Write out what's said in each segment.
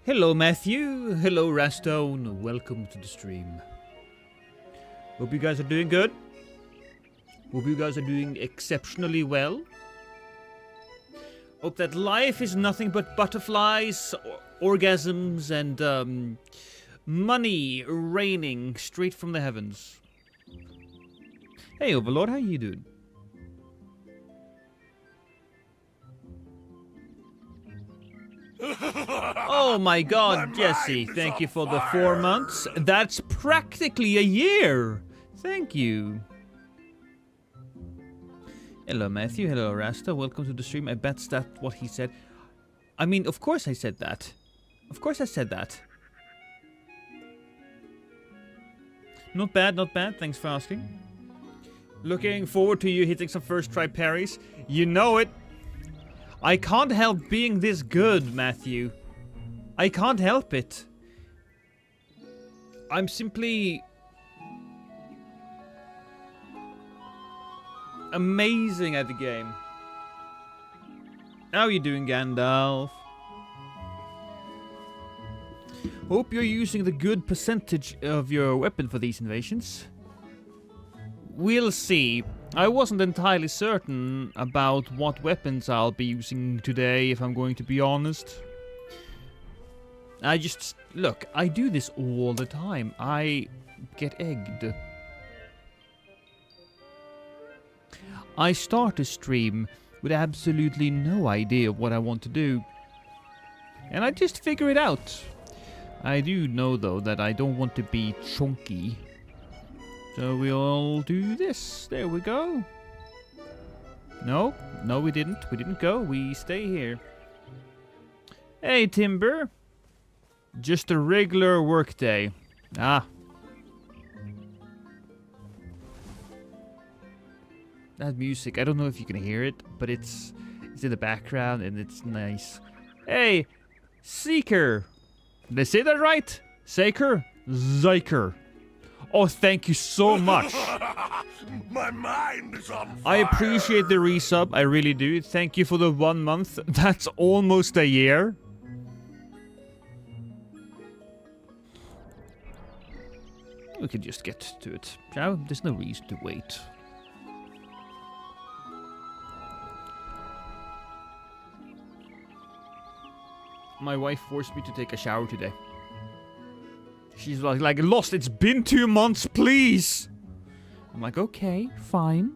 Hello Matthew, hello Rastone, welcome to the stream. Hope you guys are doing good. Hope you guys are doing exceptionally well. Hope that life is nothing but butterflies, orgasms, and money raining straight from the heavens. Hey Overlord, how you doing? Oh my god, Jesse, thank you for the 4 months. That's practically a year. Thank you. Hello Matthew, hello Rasta, welcome to the stream. I bet that's what he said. I mean, of course I said that. Of course I said that. Not bad, not bad, thanks for asking. Looking forward to you hitting some first try parries. You know it. I can't help being this good, Matthew. I can't help it. I'm simply amazing at the game. How are you doing, Gandalf? Hope you're using the good percentage of your weapon for these invasions. We'll see. I wasn't entirely certain about what weapons I'll be using today, if I'm going to be honest. Look, I do this all the time. I get egged. I start a stream with absolutely no idea what I want to do. And I just figure it out. I do know, though, that I don't want to be chunky. So we'll do this. There we go. No, we didn't. We didn't go. We stay here. Hey, Timber. Just a regular work day. Ah. That music, I don't know if you can hear it, but it's in the background and it's nice. Hey, Seeker. Did I say that right? Seeker? Zyker. Oh, thank you so much. My mind is on fire. I appreciate the resub, I really do. Thank you for the 1 month. That's almost a year. We can just get to it. There's no reason to wait. My wife forced me to take a shower today. She's like, Lost, it's been 2 months, please! I'm like, okay, fine.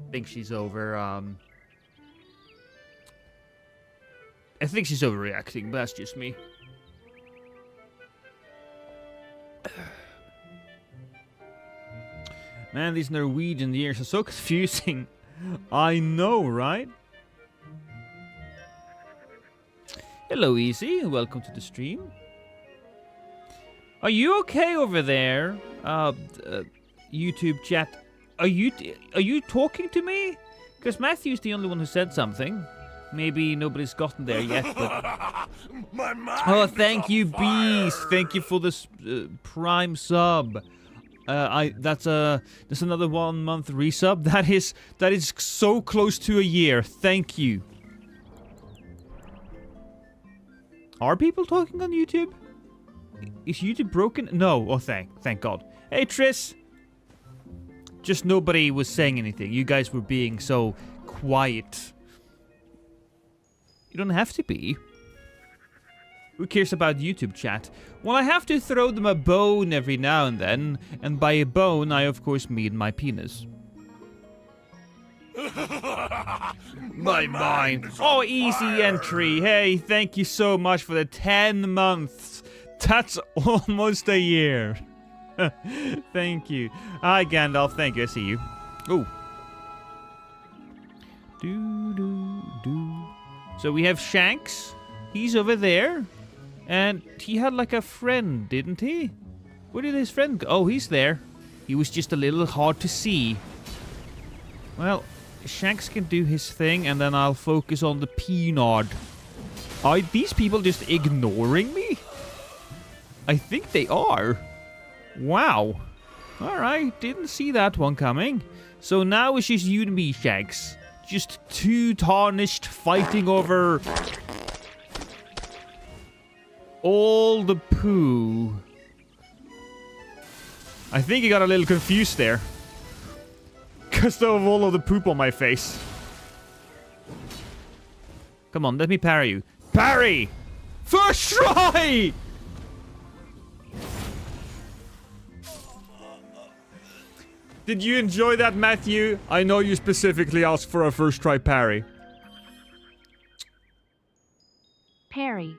I think she's I think she's overreacting, but that's just me. Man, these Norwegian years are so confusing. I know, right? Hello, Easy. Welcome to the stream. Are you okay over there? YouTube chat. Are you talking to me? Because Matthew's the only one who said something. Maybe nobody's gotten there yet, but... Oh, thank you, Beast. Thank you for this prime sub. That's another 1 month resub. That is so close to a year. Thank you. Are people talking on YouTube? Is YouTube broken? No. Oh, thank God. Hey, Triss. Just nobody was saying anything. You guys were being so quiet. You don't have to be. Who cares about YouTube chat? Well, I have to throw them a bone every now and then. And by a bone, I of course mean my penis. My mind. Oh, easy entry. Hey, thank you so much for the 10 months. That's almost a year. Thank you. Hi, Gandalf. Thank you. I see you. Oh. So we have Shanks. He's over there. And he had like a friend, didn't he? Where did his friend go? Oh, he's there. He was just a little hard to see. Well, Shanks can do his thing, and then I'll focus on the Peanard. Are these people just ignoring me? I think they are. Wow. Alright, didn't see that one coming. So now it's just you and me, Shanks. Just two tarnished fighting over all the poo. I think he got a little confused there. Because of all of the poop on my face. Come on, let me parry you. Parry! First try! Did you enjoy that, Matthew? I know you specifically asked for a first try parry. Parry.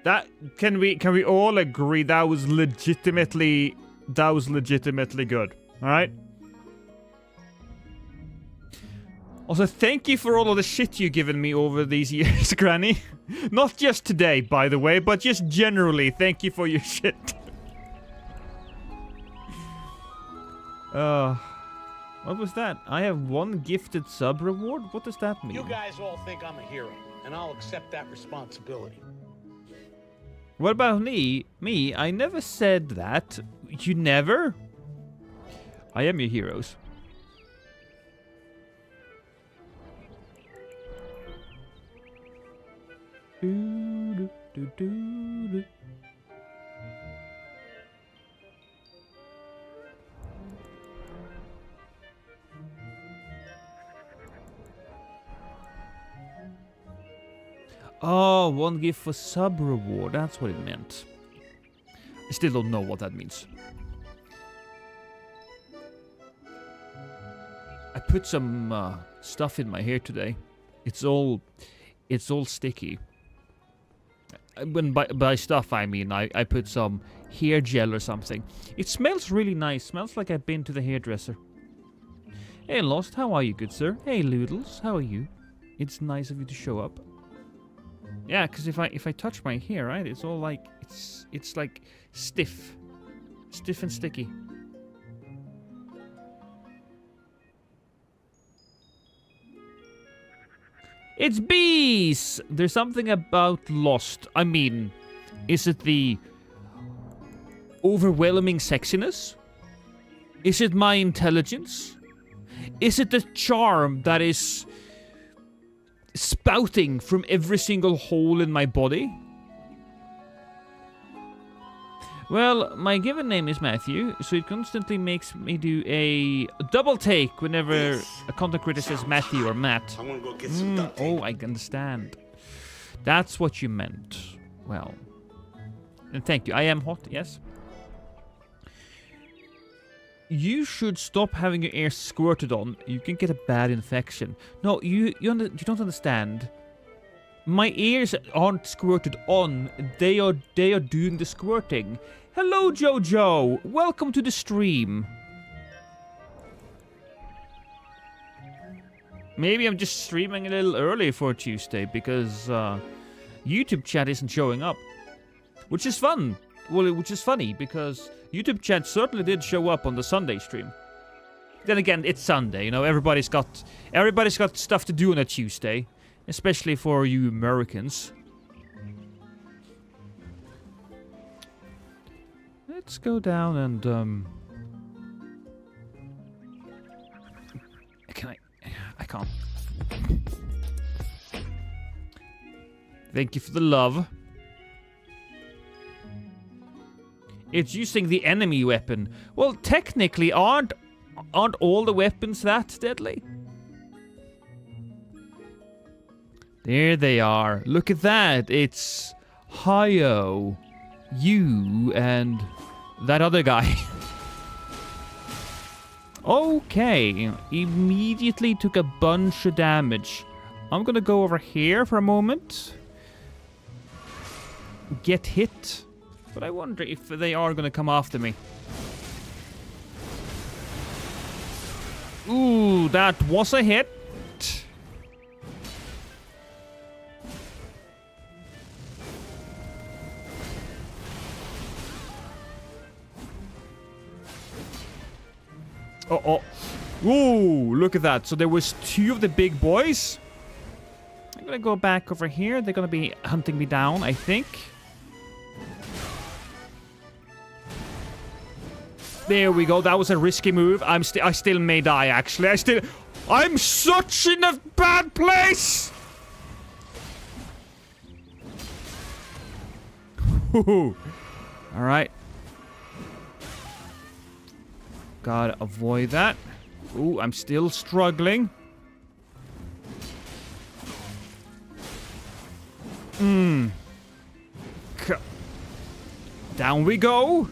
That can we all agree that was legitimately good. All right? Also, thank you for all of the shit you've given me over these years, Granny. Not just today, by the way, but just generally. Thank you for your shit. What was that? I have one gifted sub reward? What does that mean? You guys all think I'm a hero, and I'll accept that responsibility. What about me? Me? I never said that. You never? I am your heroes. Oh, one gift for sub reward. That's what it meant. I still don't know what that means. I put some stuff in my hair today. It's all sticky. When by stuff I mean I put some hair gel or something. It smells really nice. Smells like I've been to the hairdresser. Hey Lost, how are you, good sir? Hey Loodles, how are you? It's nice of you to show up. Yeah, because if I touch my hair, right, it's all like it's like stiff and sticky. It's bees! There's something about Lost. I mean, is it the overwhelming sexiness? Is it my intelligence? Is it the charm that is spouting from every single hole in my body? Well, my given name is Matthew, so it constantly makes me do a double take whenever a content creator says Matthew or Matt. I'm gonna go get some duct tape. Oh, I understand. That's what you meant. Well, and thank you. I am hot, yes. You should stop having your ears squirted on. You can get a bad infection. No, you don't understand. My ears aren't squirted on. They are doing the squirting. Hello, Jojo. Welcome to the stream. Maybe I'm just streaming a little early for Tuesday because YouTube chat isn't showing up, which is fun. Well, which is funny because YouTube chat certainly did show up on the Sunday stream. Then again, it's Sunday, you know. Everybody's got stuff to do on a Tuesday, especially for you Americans. Let's go down and I can't. Thank you for the love. It's using the enemy weapon. Well, technically, aren't all the weapons that deadly? There they are. Look at that. It's Hio, you, and that other guy. Okay. Immediately took a bunch of damage. I'm gonna go over here for a moment. Get hit. But I wonder if they are gonna come after me. Ooh, that was a hit. Oh. Ooh, look at that. So there was two of the big boys. I'm gonna go back over here. They're gonna be hunting me down, I think. There we go. That was a risky move. I still may die, actually. I'm such in a bad place! Alright. Gotta avoid that. Ooh, I'm still struggling. Down we go.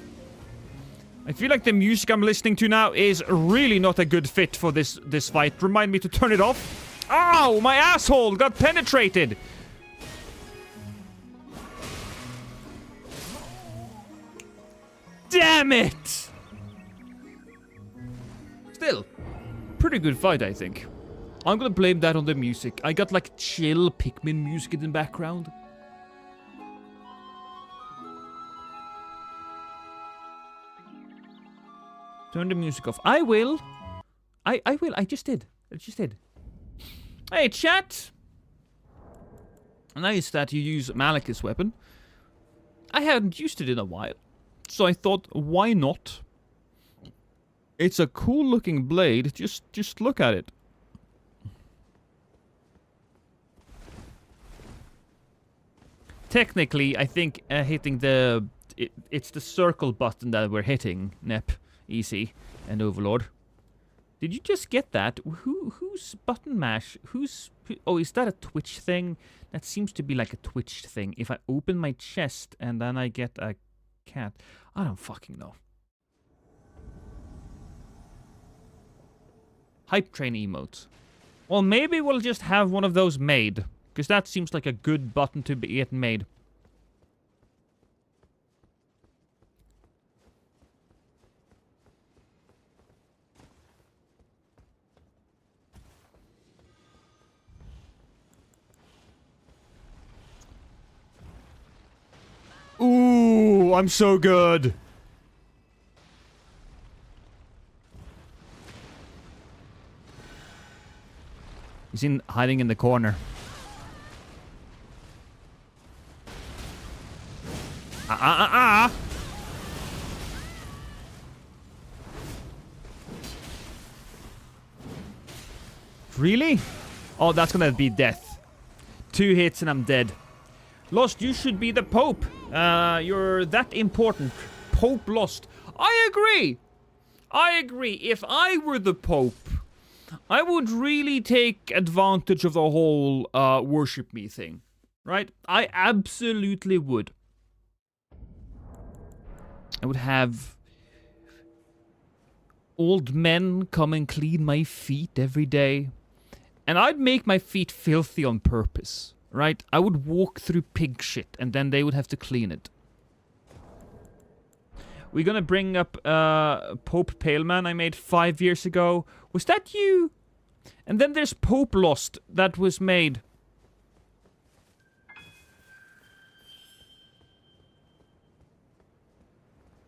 I feel like the music I'm listening to now is really not a good fit for this fight. Remind me to turn it off. Ow! My asshole got penetrated. Damn it! Still, pretty good fight, I think. I'm gonna blame that on the music. I got like chill Pikmin music in the background. Turn the music off. I will. I will. I just did. Hey, chat. Nice that you use Malik's weapon. I hadn't used it in a while. So I thought, why not? It's a cool looking blade. Just look at it. Technically, I think hitting the... it's the circle button that we're hitting, Nep. Easy and Overlord. Did you just get that? Who's button mash? Oh, is that a Twitch thing? That seems to be like a Twitch thing. If I open my chest and then I get a cat. I don't fucking know. Hype train emotes. Well, maybe we'll just have one of those made. Because that seems like a good button to be made. Ooh, I'm so good. He's hiding in the corner. Really? Oh, that's gonna be death. 2 hits and I'm dead. Lost, you should be the Pope. You're that important. Pope Lost. I agree. If I were the Pope, I would really take advantage of the whole worship me thing. Right? I absolutely would. I would have old men come and clean my feet every day. And I'd make my feet filthy on purpose. Right? I would walk through pig shit and then they would have to clean it. We're gonna bring up Pope Paleman I made 5 years ago. Was that you? And then there's Pope Lost that was made.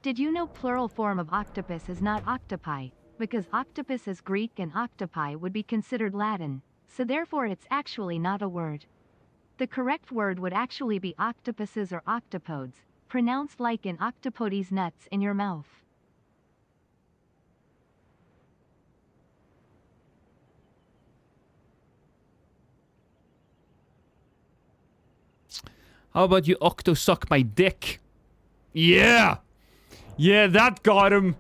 Did you know plural form of octopus is not octopi? Because octopus is Greek and octopi would be considered Latin. So therefore it's actually not a word. The correct word would actually be octopuses or octopodes, pronounced like in octopodes nuts in your mouth. How about you octo suck my dick? Yeah! Yeah, that got him.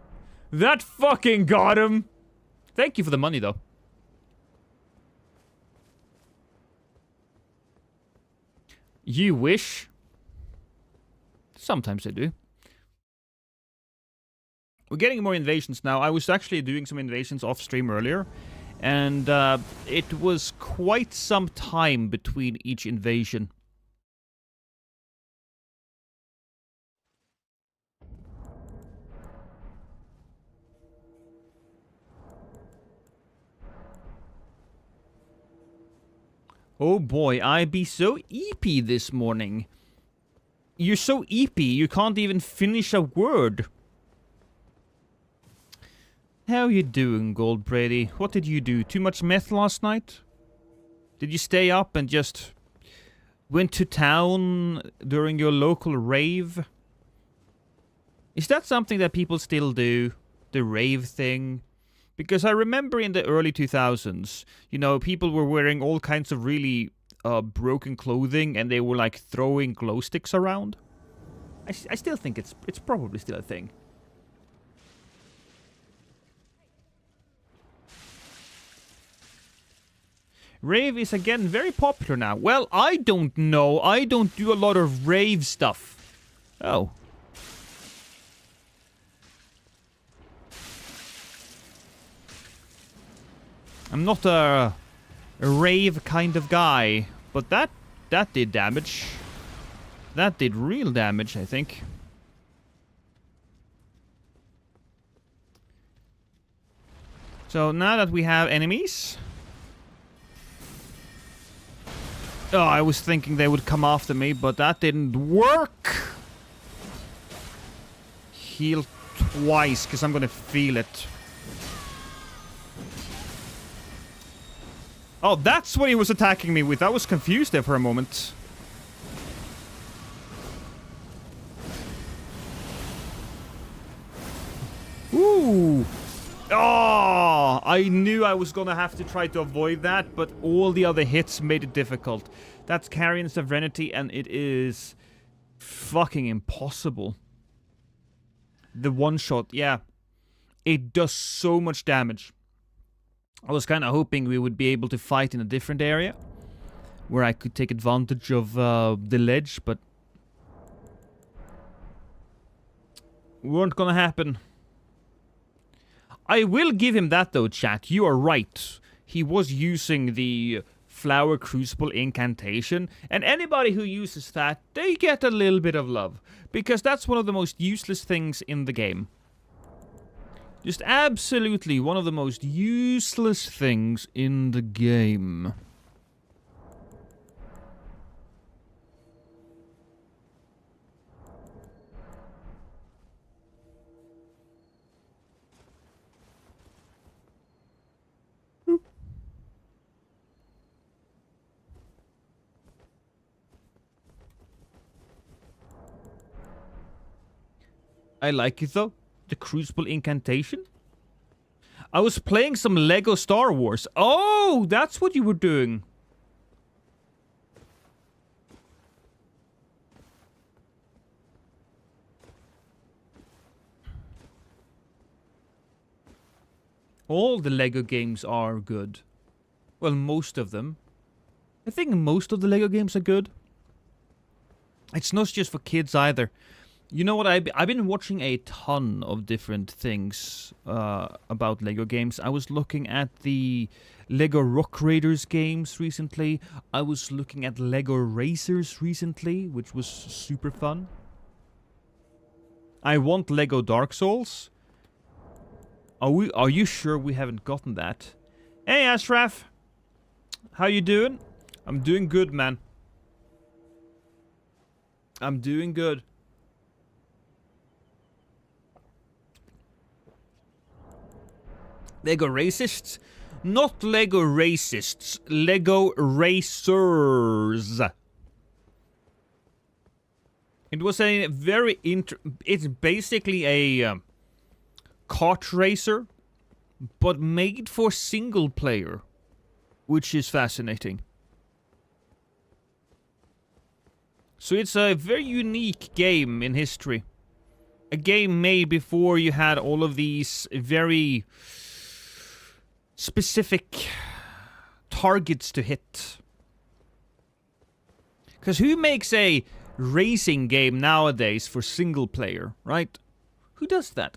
That fucking got him. Thank you for the money, though. You wish. Sometimes I do. We're getting more invasions now. I was actually doing some invasions off stream earlier. And it was quite some time between each invasion. Oh boy, I be so eepy this morning. You're so eepy, you can't even finish a word. How you doing, Gold Brady? What did you do? Too much meth last night? Did you stay up and just went to town during your local rave? Is that something that people still do? The rave thing? Because I remember in the early 2000s, you know, people were wearing all kinds of really broken clothing and they were like throwing glow sticks around. I still think it's probably still a thing. Rave is again very popular now. Well, I don't know. I don't do a lot of rave stuff. Oh. I'm not a rave kind of guy, but that did damage. That did real damage, I think. So now that we have enemies... Oh, I was thinking they would come after me, but that didn't work! Heal twice, because I'm gonna feel it. Oh, that's what he was attacking me with. I was confused there for a moment. Ooh! Oh, I knew I was gonna have to try to avoid that, but all the other hits made it difficult. That's Carrion Sovereignty, and it is fucking impossible. The one shot, yeah. It does so much damage. I was kind of hoping we would be able to fight in a different area, where I could take advantage of the ledge, but... weren't gonna happen. I will give him that though, chat. You are right. He was using the Flower Crucible incantation, and anybody who uses that, they get a little bit of love, because that's one of the most useless things in the game. Just absolutely one of the most useless things in the game. I like it though. The Crucible incantation. I was playing some Lego Star Wars. Oh, that's what you were doing. All the Lego games are good. Well, most of them. I think most of the Lego games are good. It's not just for kids either. You know what, I've been watching a ton of different things about Lego games. I was looking at the Lego Rock Raiders games recently. I was looking at Lego Racers recently, which was super fun. I want Lego Dark Souls. Are you sure we haven't gotten that? Hey, Ashraf! How you doing? I'm doing good, man. I'm doing good. Lego racists? Not Lego racists. Lego racers. It was a very it's basically a kart racer, but made for single player, which is fascinating. So it's a very unique game in history. A game made before you had all of these very specific targets to hit. Because who makes a racing game nowadays for single player, right? Who does that?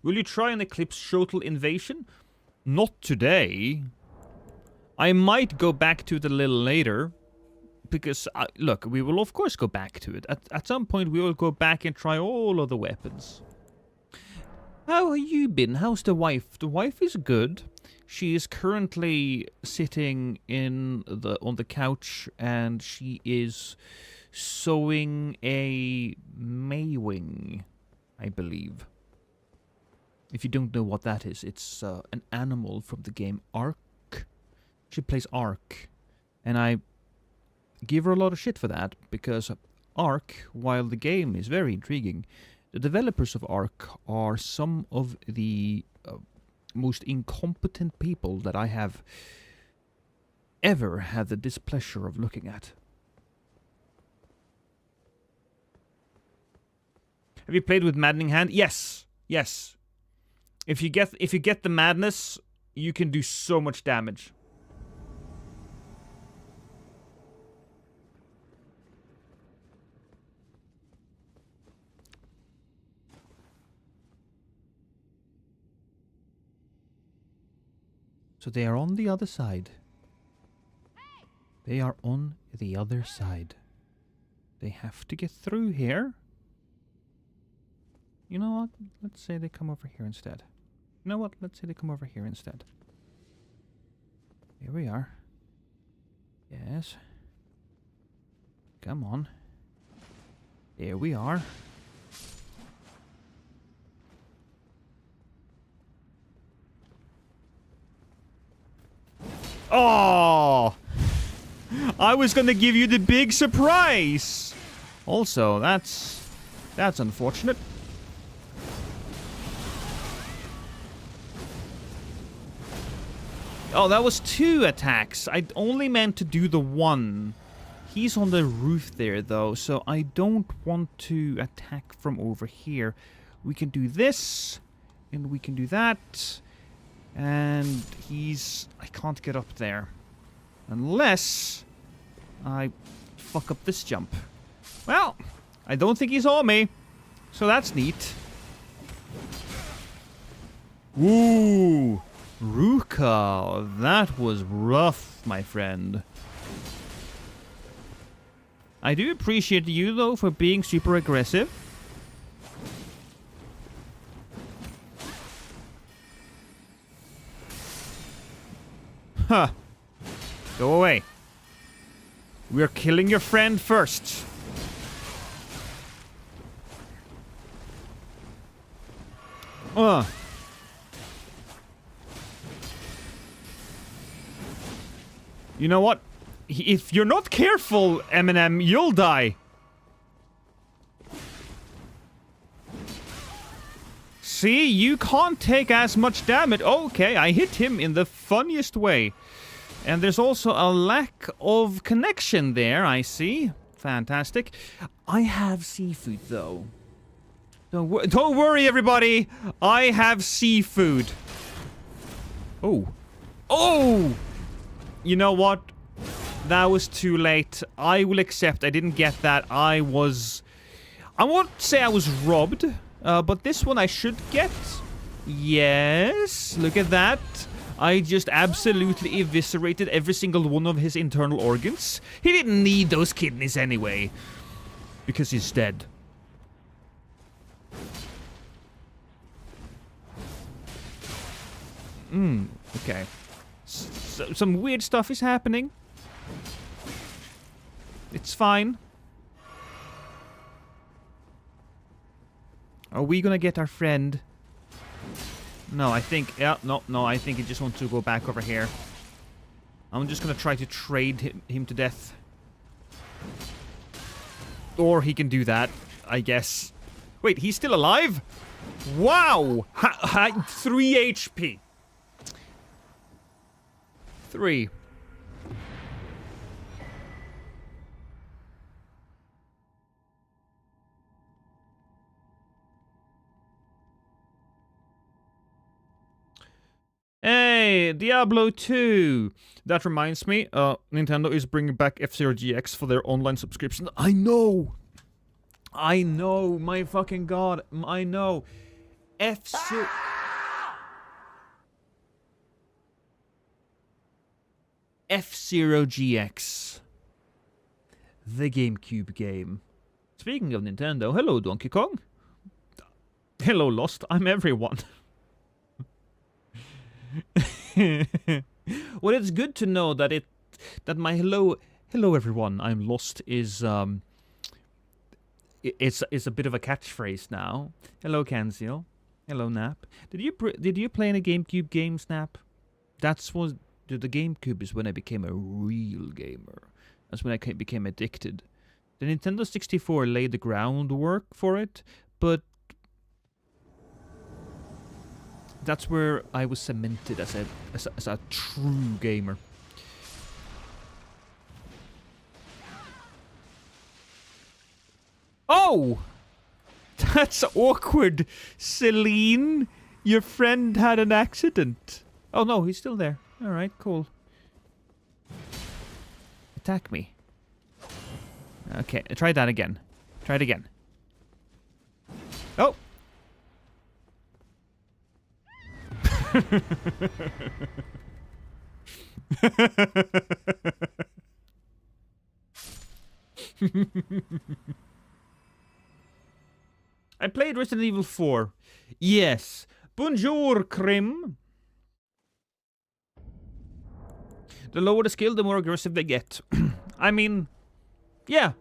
Will you try an Eclipse Shuttle Invasion? Not today. I might go back to it a little later. Because, look, we will of course go back to it. At some point we will go back and try all of the weapons. How have you been? How's the wife? The wife is good. She is currently sitting on the couch, and she is sewing a Maywing, I believe. If you don't know what that is, it's an animal from the game Ark. She plays Ark, and I give her a lot of shit for that, because Ark, while the game is very intriguing, the developers of Ark are some of the most incompetent people that I have ever had the displeasure of looking at. Have you played with Maddening Hand? Yes. Yes. If you get the madness, you can do so much damage. So they are on the other side. They are on the other side. They have to get through here. You know what? Let's say they come over here instead. You know what? Let's say they come over here instead. Here we are. Yes. Come on. There we are. Oh! I was gonna give you the big surprise! Also, that's unfortunate. Oh, that was 2 attacks. I only meant to do the 1. He's on the roof there, though, so I don't want to attack from over here. We can do this, and we can do that, and I can't get up there. Unless I fuck up this jump. Well, I don't think he saw me, so that's neat. Ooh! Ruka, that was rough, my friend. I do appreciate you, though, for being super aggressive. Huh. Go away. We're killing your friend first. You know what? If you're not careful, Eminem, you'll die. See, you can't take as much damage. Okay, I hit him in the funniest way. And there's also a lack of connection there, I see. Fantastic. I have seafood, though. Don't worry, everybody. I have seafood. Oh. Oh! You know what? That was too late. I will accept I didn't get that. I won't say I was robbed, but this one I should get. Yes, look at that. I just absolutely eviscerated every single one of his internal organs. He didn't need those kidneys anyway, because he's dead. Okay. So, some weird stuff is happening. It's fine. Are we gonna get our friend? No, I think... Yeah, no, I think he just wants to go back over here. I'm just gonna try to trade him to death. Or he can do that, I guess. Wait, he's still alive? Wow! 3 HP. 3. Hey, Diablo 2! That reminds me, Nintendo is bringing back F-Zero GX for their online subscription. I know! I know, my fucking god, I know. F-Zero... F-Zero GX. The GameCube game. Speaking of Nintendo, hello Donkey Kong. Hello Lost, I'm everyone. Well, it's good to know that my hello everyone, I'm lost is it's a bit of a catchphrase now. Hello Kanzil. Hello Nap. Did you play any GameCube games, Nap? That's was the GameCube is when I became a real gamer. That's when I became addicted. The Nintendo 64 laid the groundwork for it, but that's where I was cemented as a true gamer. Oh! That's awkward, Celine. Your friend had an accident. Oh no, he's still there. Alright, cool. Attack me. Okay, try that again. Try it again. Oh! I played Resident Evil 4. Yes. Bonjour, Krim. The lower the skill, the more aggressive they get. I mean, yeah.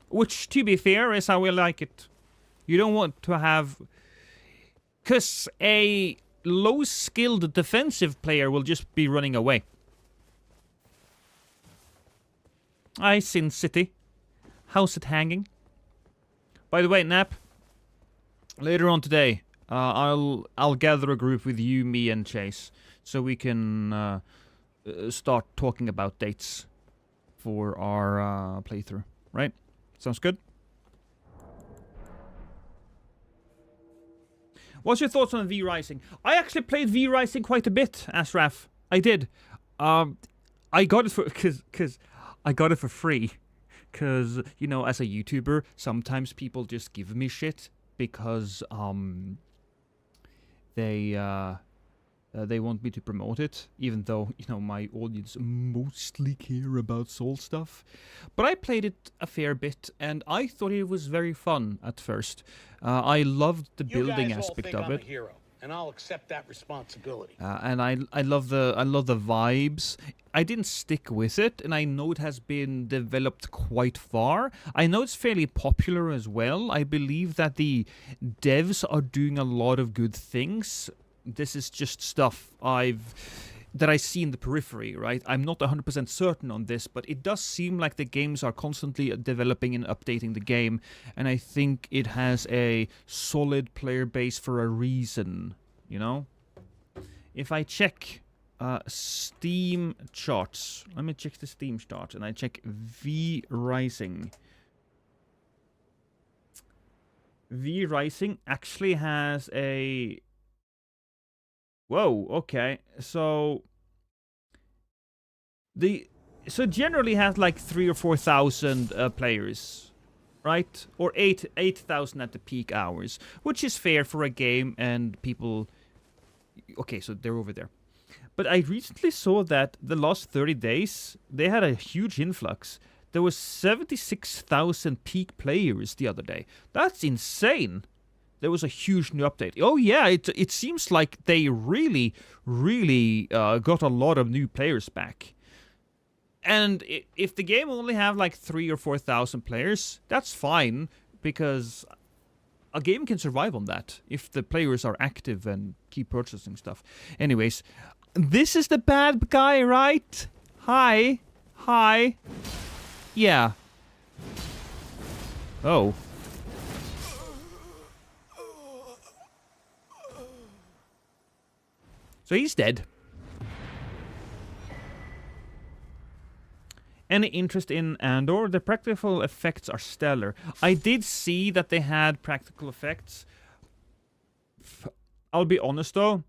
Which, to be fair, is how we like it. You don't want to have... Because a low-skilled defensive player will just be running away. Hi, Sin City. How's it hanging? By the way, Nap, later on today, I'll gather a group with you, me, and Chase, so we can start talking about dates for our playthrough. Right? Sounds good? What's your thoughts on V Rising? I actually played V Rising quite a bit, Ashraf. I did. I got it for because I got it for free. Because, you know, as a YouTuber, sometimes people just give me shit because they want me to promote it, even though, you know, my audience mostly care about Soul stuff. But I played it a fair bit, and I thought it was very fun at first. I loved the building aspect of it. I'm a hero, and I'll accept that responsibility. And I love the vibes. I didn't stick with it, and I know it has been developed quite far. I know it's fairly popular as well. I believe that the devs are doing a lot of good things. This is just stuff that I see in the periphery, right? I'm not 100% certain on this, but it does seem like the games are constantly developing and updating the game, and I think it has a solid player base for a reason, you know? If I check Steam charts, let me check the Steam charts, and I check V Rising. V Rising actually has a... Whoa, okay. So generally has like 3,000 or 4,000 players, right? Or 8,000 at the peak hours, which is fair for a game and people. Okay, so they're over there. But I recently saw that the last 30 days they had a huge influx. There was 76,000 peak players the other day. That's insane. There was a huge new update. Oh yeah, it seems like they really got a lot of new players back. And if the game only have like 3,000 or 4,000 players, that's fine, because a game can survive on that if the players are active and keep purchasing stuff. Anyways, this is the bad guy, right? Hi. Yeah. Oh. So he's dead. Any interest in Andor? The practical effects are stellar. I did see that they had practical effects. I'll be honest though.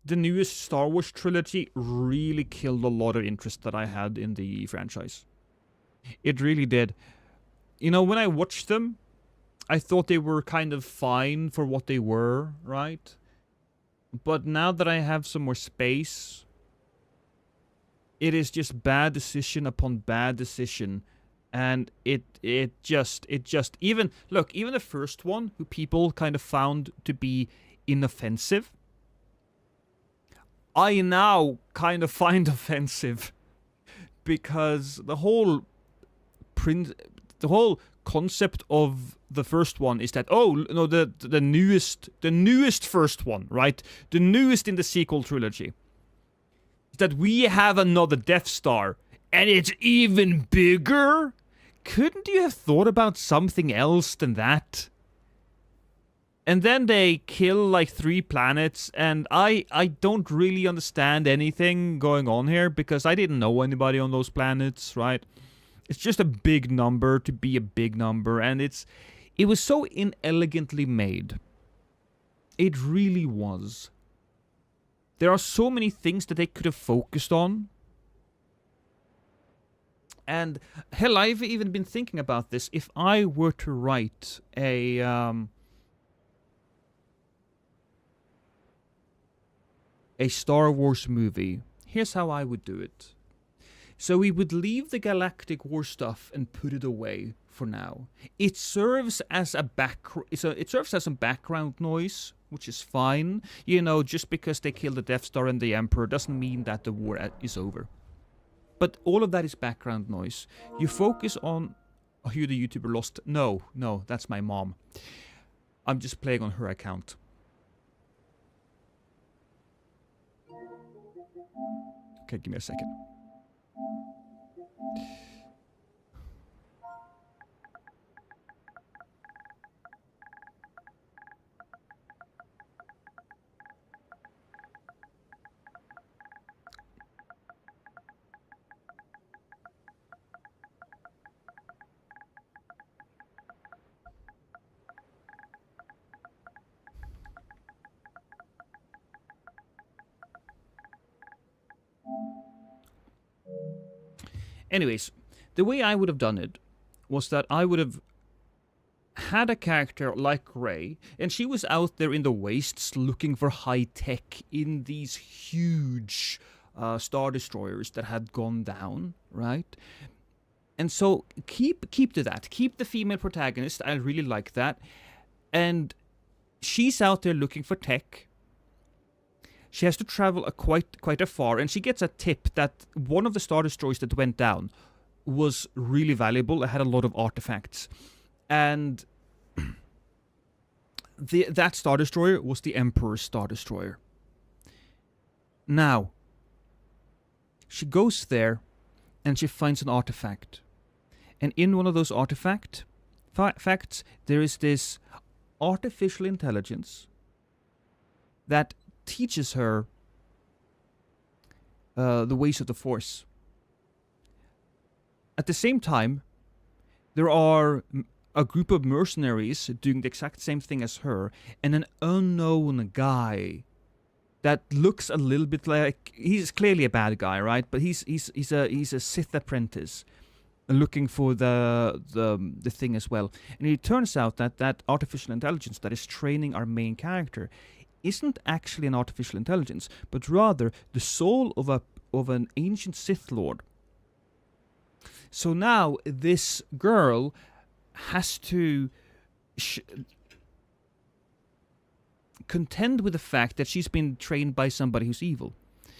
The newest Star Wars trilogy really killed a lot of interest that I had in the franchise. It really did. You know, when I watched them, I thought they were kind of fine for what they were, right? But now that I have some more space, it is just bad decision upon bad decision. And it just even the first one, who people kind of found to be inoffensive, I now kind of find offensive, because the whole concept of the first one is that, oh no, the newest first one, right? The newest in the sequel trilogy is that we have another Death Star, and it's even bigger. Couldn't you have thought about something else than that? And then they kill like 3 planets, and I don't really understand anything going on here, because I didn't know anybody on those planets, right? It's just a big number to be a big number, and it was so inelegantly made. It really was. There are so many things that they could have focused on. And hell, I've even been thinking about this. If I were to write a Star Wars movie, here's how I would do it. So we would leave the Galactic War stuff and put it away for now. It serves as a it serves as some background noise, which is fine. You know, just because they killed the Death Star and the Emperor doesn't mean that the war is over. But all of that is background noise. You focus on who the YouTuber lost. No, that's my mom. I'm just playing on her account. Okay, give me a second. Anyways, the way I would have done it was that I would have had a character like Rey, and she was out there in the wastes looking for high tech in these huge Star Destroyers that had gone down, right? And so keep to that. Keep the female protagonist. I really like that. And she's out there looking for tech. She has to travel quite a far, and she gets a tip that one of the Star Destroyers that went down was really valuable. It had a lot of artifacts. And that Star Destroyer was the Emperor's Star Destroyer. Now, she goes there, and she finds an artifact. And in one of those artifacts, there is this artificial intelligence that teaches her the ways of the Force. At the same time, there are a group of mercenaries doing the exact same thing as her, and an unknown guy that looks a little bit like he's clearly a bad guy, right? But he's a Sith apprentice looking for the thing as well. And it turns out that artificial intelligence that is training our main character isn't actually an artificial intelligence, but rather the soul of an ancient Sith Lord. So now this girl has to contend with the fact that she's been trained by somebody who's evil.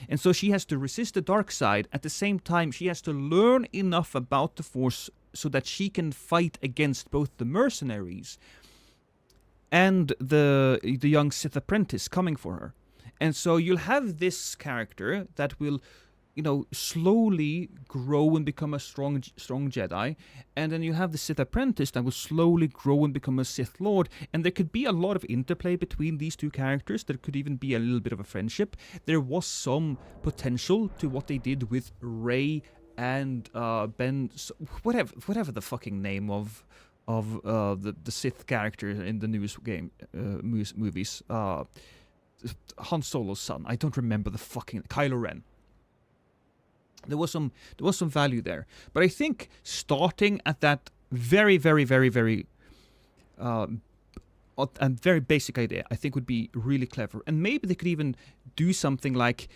And so she has to resist the dark side. At the same time, she has to learn enough about the Force so that she can fight against both the mercenaries and the young Sith apprentice coming for her. And so you'll have this character that will, slowly grow and become a strong Jedi. And then you have the Sith apprentice that will slowly grow and become a Sith Lord. And there could be a lot of interplay between these two characters. There could even be a little bit of a friendship. There was some potential to what they did with Rey and Ben, whatever the fucking name of the Sith character in the newest game movies. Han Solo's son. I don't remember the fucking Kylo Ren. There was some value there, but I think starting at that very, very, very, very and very basic idea, I think would be really clever. And maybe they could even do something like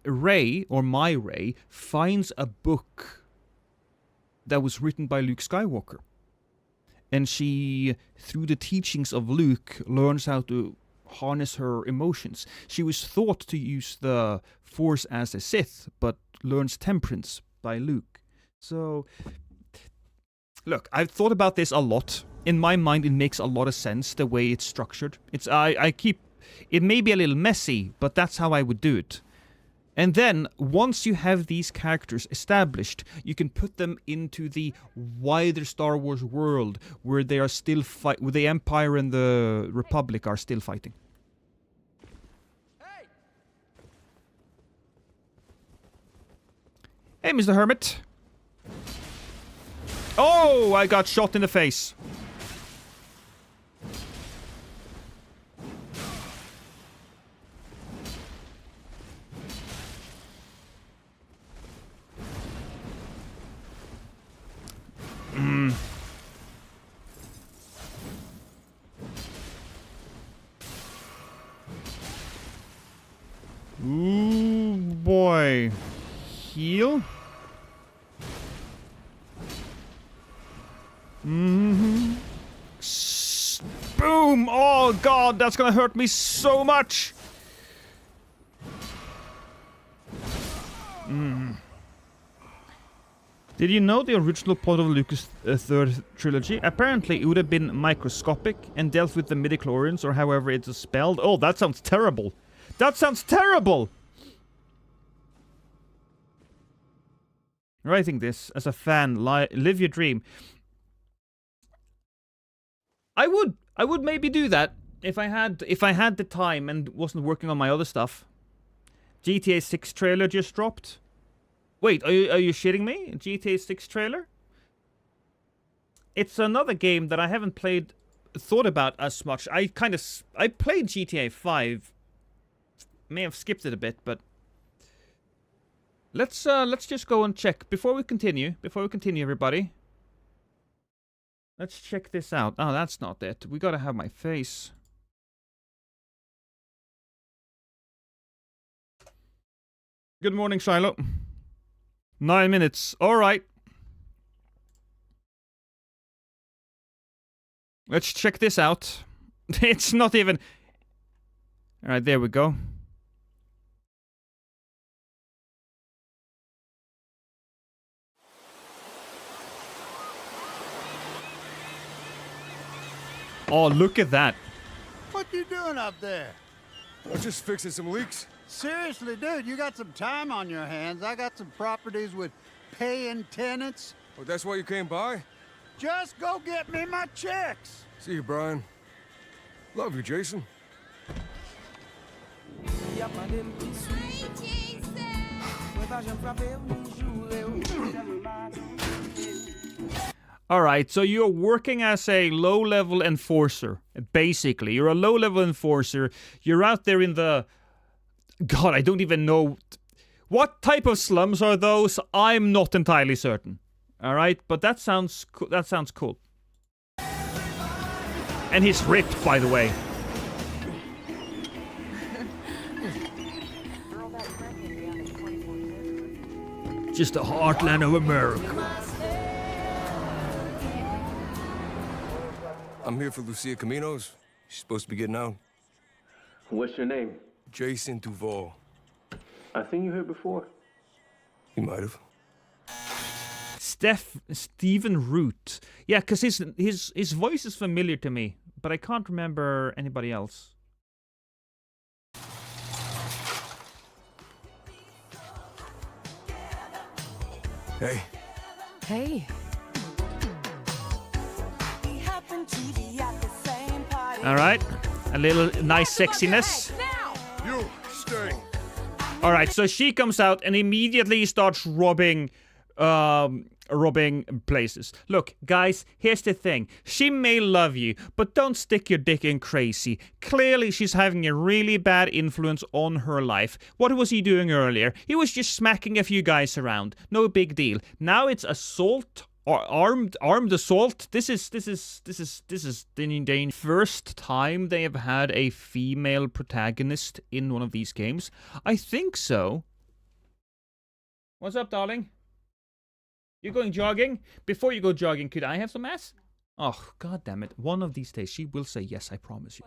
Rey, or my Rey, finds a book that was written by Luke Skywalker. And she, through the teachings of Luke, learns how to harness her emotions. She was thought to use the Force as a Sith, but learns temperance by Luke. So, look, I've thought about this a lot. In my mind, it makes a lot of sense the way it's structured. It may be a little messy, but that's how I would do it. And then, once you have these characters established, you can put them into the wider Star Wars world where they are still where the Empire and the Republic are still fighting. Hey, Mr. Hermit. Oh, I got shot in the face. Ooh, boy. Heal. Mm-hmm. Boom! Oh, God, that's gonna hurt me so much. Did you know the original plot of Lucas' third trilogy? Apparently, it would have been microscopic and dealt with the midichlorians, or however it is spelled. Oh, that sounds terrible. That sounds terrible! Writing this as a fan, live your dream. I would maybe do that if I had the time and wasn't working on my other stuff. GTA 6 trailer just dropped. Wait, are you shitting me? GTA 6 trailer? It's another game that I haven't thought about as much. I played GTA 5. May have skipped it a bit, but let's just go and check before we continue, everybody. Let's check this out. Oh, that's not it. We gotta have my face. Good morning, Shiloh. 9 minutes. All right. Let's check this out. It's not even... All right, there we go. Oh, look at that. What you doing up there? I'm just fixing some leaks. Seriously, dude, you got some time on your hands. I got some properties with paying tenants. Oh, that's why you came by? Just go get me my checks. See you, Brian. Love you, Jason. Alright, so you're working as a low-level enforcer. Basically, you're a low-level enforcer. You're out there in the... God, I don't even know... What type of slums are those? I'm not entirely certain. Alright, but that sounds cool. And he's ripped, by the way. Just the heartland of America. I'm here for Lucia Caminos. She's supposed to be getting out. What's your name? Jason Duval. I seen you here before. You might have. Stephen Root. Yeah, because his voice is familiar to me, but I can't remember anybody else. Hey. Hey. All right, a little nice sexiness. You stay. All right, so she comes out and immediately starts robbing places. Look, guys, here's the thing. She may love you, but don't stick your dick in crazy. Clearly, she's having a really bad influence on her life. What was he doing earlier? He was just smacking a few guys around. No big deal. Now it's assault. Or armed assault. This is the first time they have had a female protagonist in one of these games. I think so. What's up, darling? You going jogging? Before you go jogging, could I have some ass? Oh, god damn it. One of these days she will say yes, I promise you.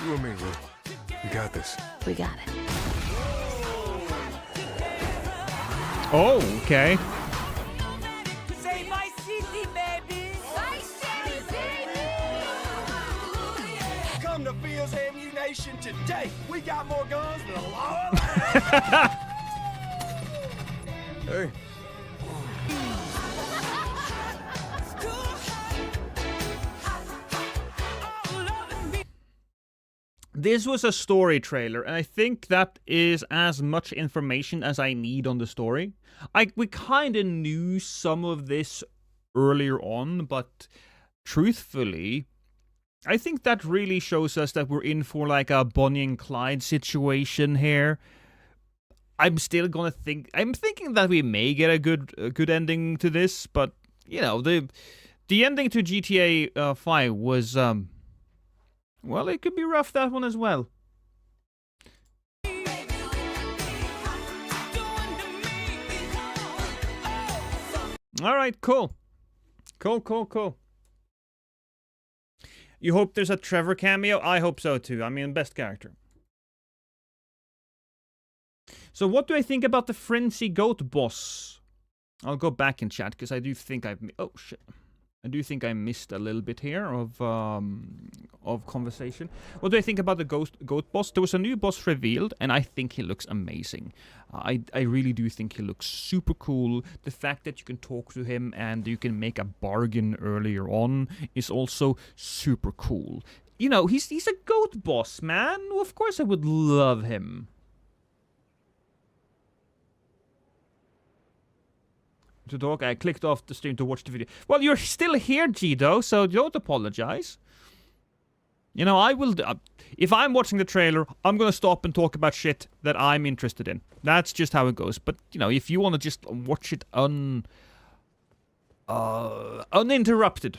You and me, Lou. We got this. We got it. Oh, okay. Say Vice City, baby. Vice City, baby. Come to Fields Ammunition today. We got more guns than a law. Hey. This was a story trailer, and I think that is as much information as I need on the story. We kind of knew some of this earlier on, but truthfully, I think that really shows us that we're in for like a Bonnie and Clyde situation here. I'm still gonna think. I'm thinking that we may get a good ending to this, but you know, the ending to GTA 5 was well, it could be rough, that one as well. All right, cool. Cool. You hope there's a Trevor cameo? I hope so too. I mean, best character. So what do I think about the Frenzy Goat boss? I'll go back in chat because I do think I've... Oh, shit. I do think I missed a little bit here of conversation. What do I think about the goat boss? There was a new boss revealed, and I think he looks amazing. I really do think he looks super cool. The fact that you can talk to him and you can make a bargain earlier on is also super cool. You know, he's a goat boss, man. Of course I would love him. To talk, I clicked off the stream to watch the video. Well, you're still here, Gido, so don't apologize. You know, I will... if I'm watching the trailer, I'm gonna stop and talk about shit that I'm interested in. That's just how it goes. But, you know, if you want to just watch it uninterrupted.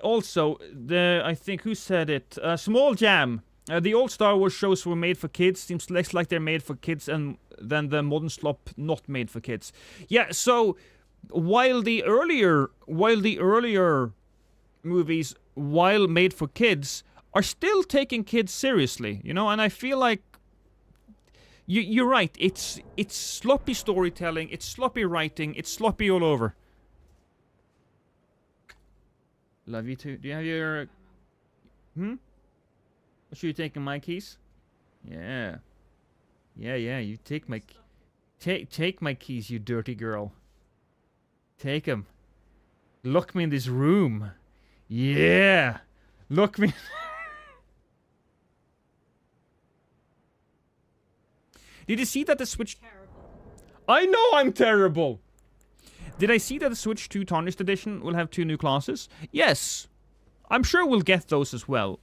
Also, I think, who said it? Small Jam. The old Star Wars shows were made for kids. Seems less like they're made for kids and than the modern slop not made for kids. Yeah, so while the earlier movies, while made for kids, are still taking kids seriously, you know, and I feel like you're right. It's sloppy storytelling, it's sloppy writing, it's sloppy all over. Love you too. Do you have your Should you taking my keys? Yeah. Yeah, you take my... Take my keys, you dirty girl. Take them. Lock me in this room. Yeah! Lock me... Did you see that the Switch... I know I'm terrible! Did I see that the Switch 2 Tarnished Edition will have 2 new classes? Yes! I'm sure we'll get those as well.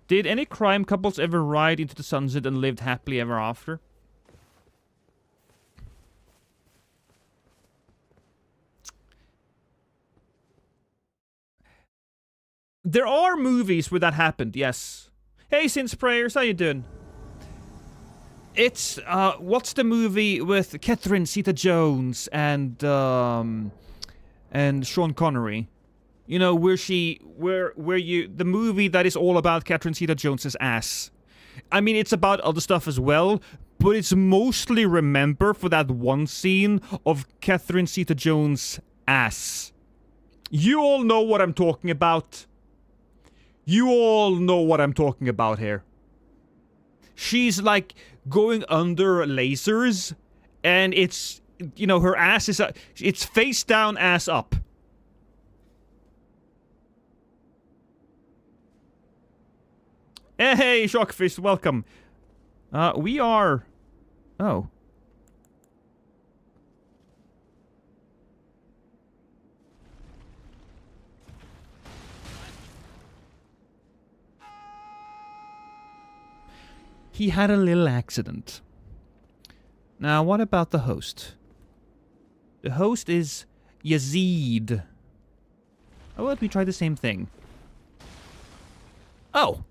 Did any crime couples ever ride into the sunset and lived happily ever after? There are movies where that happened, yes. Hey, Sins Prayers, how you doing? It's, what's the movie with Catherine Zeta-Jones and Sean Connery? You know, the movie that is all about Catherine Zeta-Jones's ass. I mean, it's about other stuff as well, but it's mostly remembered for that one scene of Catherine Zeta-Jones' ass. You all know what I'm talking about. You all know what I'm talking about here. She's like going under lasers, and it's, you know, her ass is, it's face down, ass up. Hey, Shockfist, welcome. We are... Oh. He had a little accident. Now, what about the host? The host is Yazid. How about we try the same thing? Oh.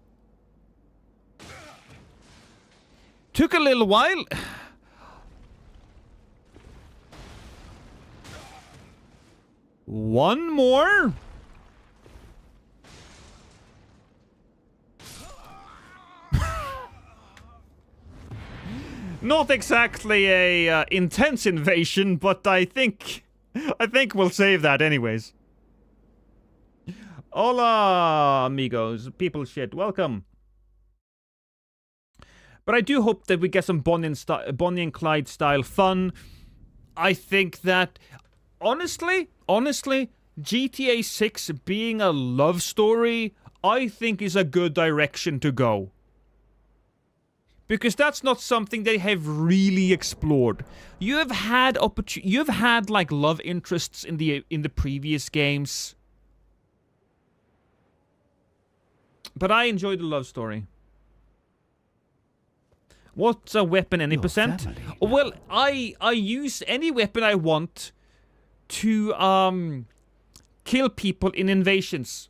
Took a little while. One more. Not exactly a intense invasion, but I think we'll save that anyways. Hola, amigos. People shit. Welcome. But I do hope that we get some Bonnie and Clyde style fun. I think that, honestly, GTA 6 being a love story, I think is a good direction to go. Because that's not something they have really explored. You have had like love interests in the previous games. But I enjoyed the love story. What's a weapon any percent? Well, I use any weapon I want to kill people in invasions.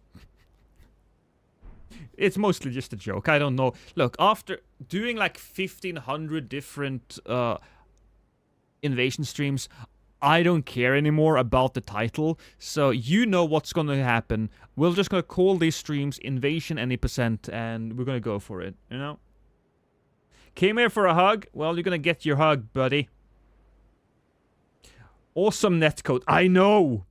It's mostly just a joke. I don't know. Look, after doing like 1,500 different invasion streams, I don't care anymore about the title. So you know what's going to happen. We're just going to call these streams Invasion Any Percent, and we're going to go for it, you know? Came here for a hug? Well, you're going to get your hug, buddy. Awesome netcode. I know!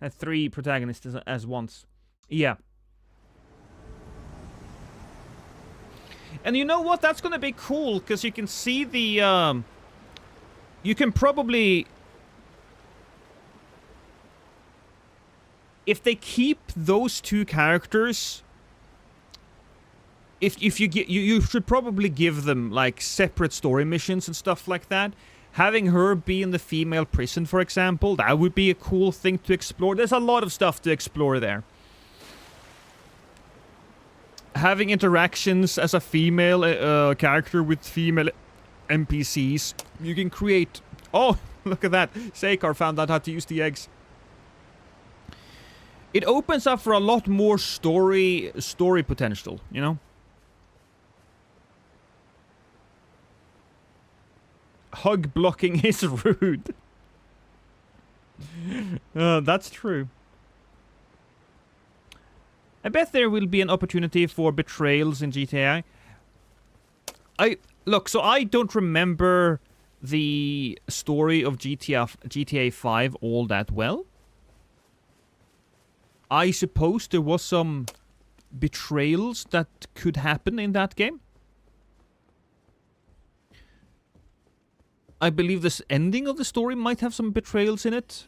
Had 3 protagonists as once. Yeah. And you know what? That's gonna be cool, because you can see the, you can probably... If they keep those 2 characters... If you should probably give them, like, separate story missions and stuff like that. Having her be in the female prison, for example, that would be a cool thing to explore. There's a lot of stuff to explore there. Having interactions as a female character with female NPCs, you can create... Oh, look at that. Seikar found out how to use the eggs. It opens up for a lot more story potential, you know? Hug blocking is rude. That's true. I bet there will be an opportunity for betrayals in GTA. Look, so I don't remember the story of GTA 5 all that well. I suppose there was some betrayals that could happen in that game. I believe this ending of the story might have some betrayals in it.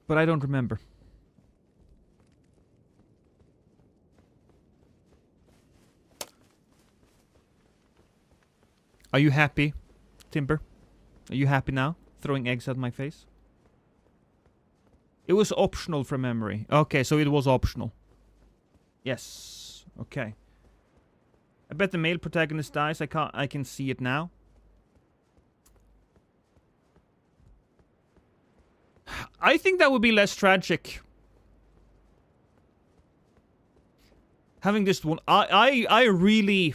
But I don't remember. Are you happy, Timber? Are you happy now? Throwing eggs at my face? It was optional from memory. Okay, so it was optional. Yes. Okay. I bet the male protagonist dies. I can see it now. I think that would be less tragic. Having this one, I really...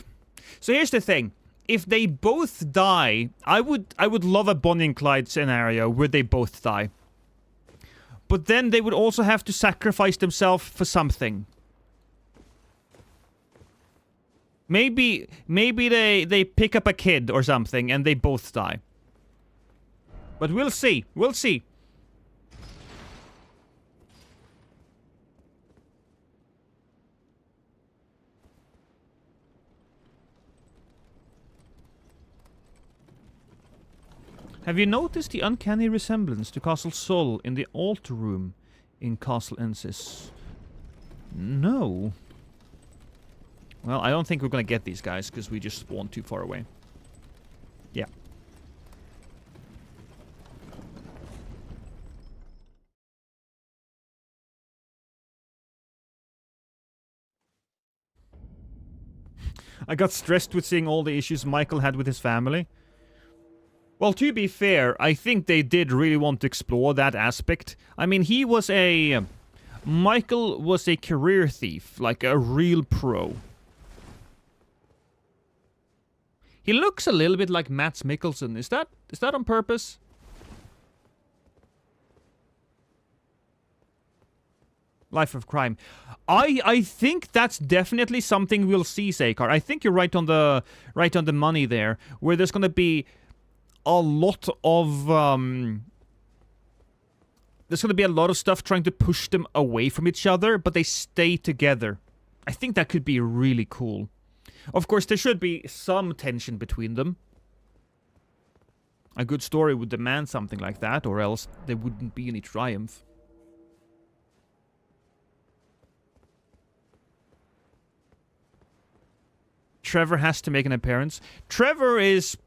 So here's the thing. If they both die, I would love a Bonnie and Clyde scenario where they both die. But then they would also have to sacrifice themselves for something. Maybe they pick up a kid or something and they both die. But we'll see. We'll see. Have you noticed the uncanny resemblance to Castle Sol in the altar room in Castle Ensis? No. Well, I don't think we're gonna get these guys, because we just spawned too far away. Yeah. I got stressed with seeing all the issues Michael had with his family. Well, to be fair, I think they did really want to explore that aspect. I mean, he was a... Michael was a career thief, like a real pro. He looks a little bit like Mads Mikkelsen. Is that on purpose? Life of Crime. I think that's definitely something we'll see, Seikar. I think you're right on the money there, where there's gonna be a lot of there's gonna be a lot of stuff trying to push them away from each other, but they stay together. I think that could be really cool. Of course, there should be some tension between them. A good story would demand something like that, or else there wouldn't be any triumph. Trevor has to make an appearance. Trevor is...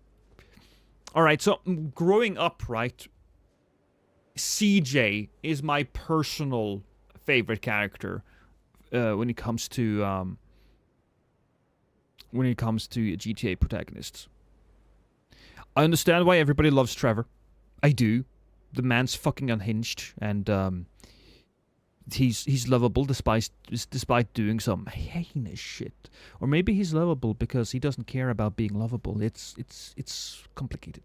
Alright, so growing up, right, CJ is my personal favorite character when it comes to GTA protagonists. I understand why everybody loves Trevor. I do. The man's fucking unhinged, and he's lovable despite doing some heinous shit. Or maybe he's lovable because he doesn't care about being lovable. It's complicated.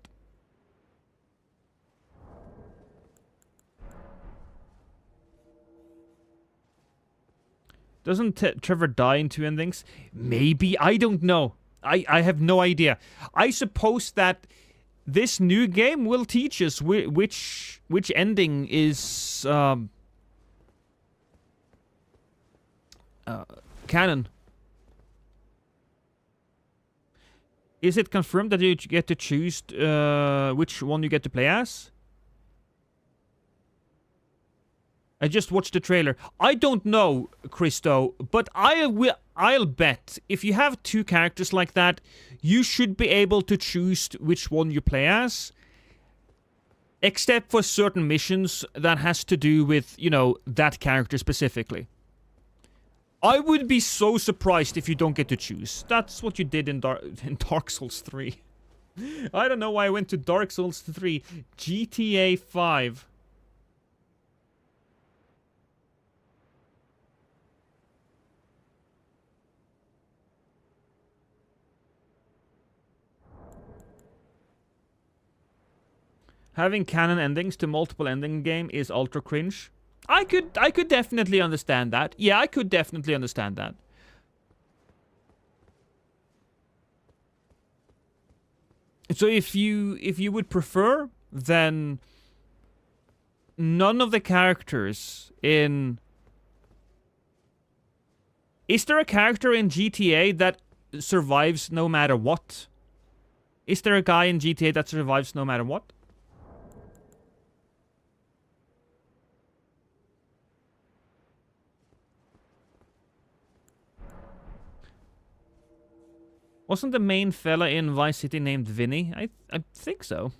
Doesn't Trevor die in two endings? Maybe. I don't know. I have no idea. I suppose that this new game will teach us which ending is canon. Is it confirmed that you get to choose which one you get to play as? I just watched the trailer. I don't know, Christo, but I'll bet if you have two characters like that, you should be able to choose which one you play as. Except for certain missions that has to do with, you know, that character specifically. I would be so surprised if you don't get to choose. That's what you did in Dark Souls 3. I don't know why I went to Dark Souls 3. GTA 5. Having canon endings to multiple ending game is ultra cringe. I could definitely understand that. Yeah, I could definitely understand that. So if you would prefer, then none of the characters in... Is there a character in GTA that survives no matter what? Is there a guy in GTA that survives no matter what? Wasn't the main fella in Vice City named Vinny? I think so.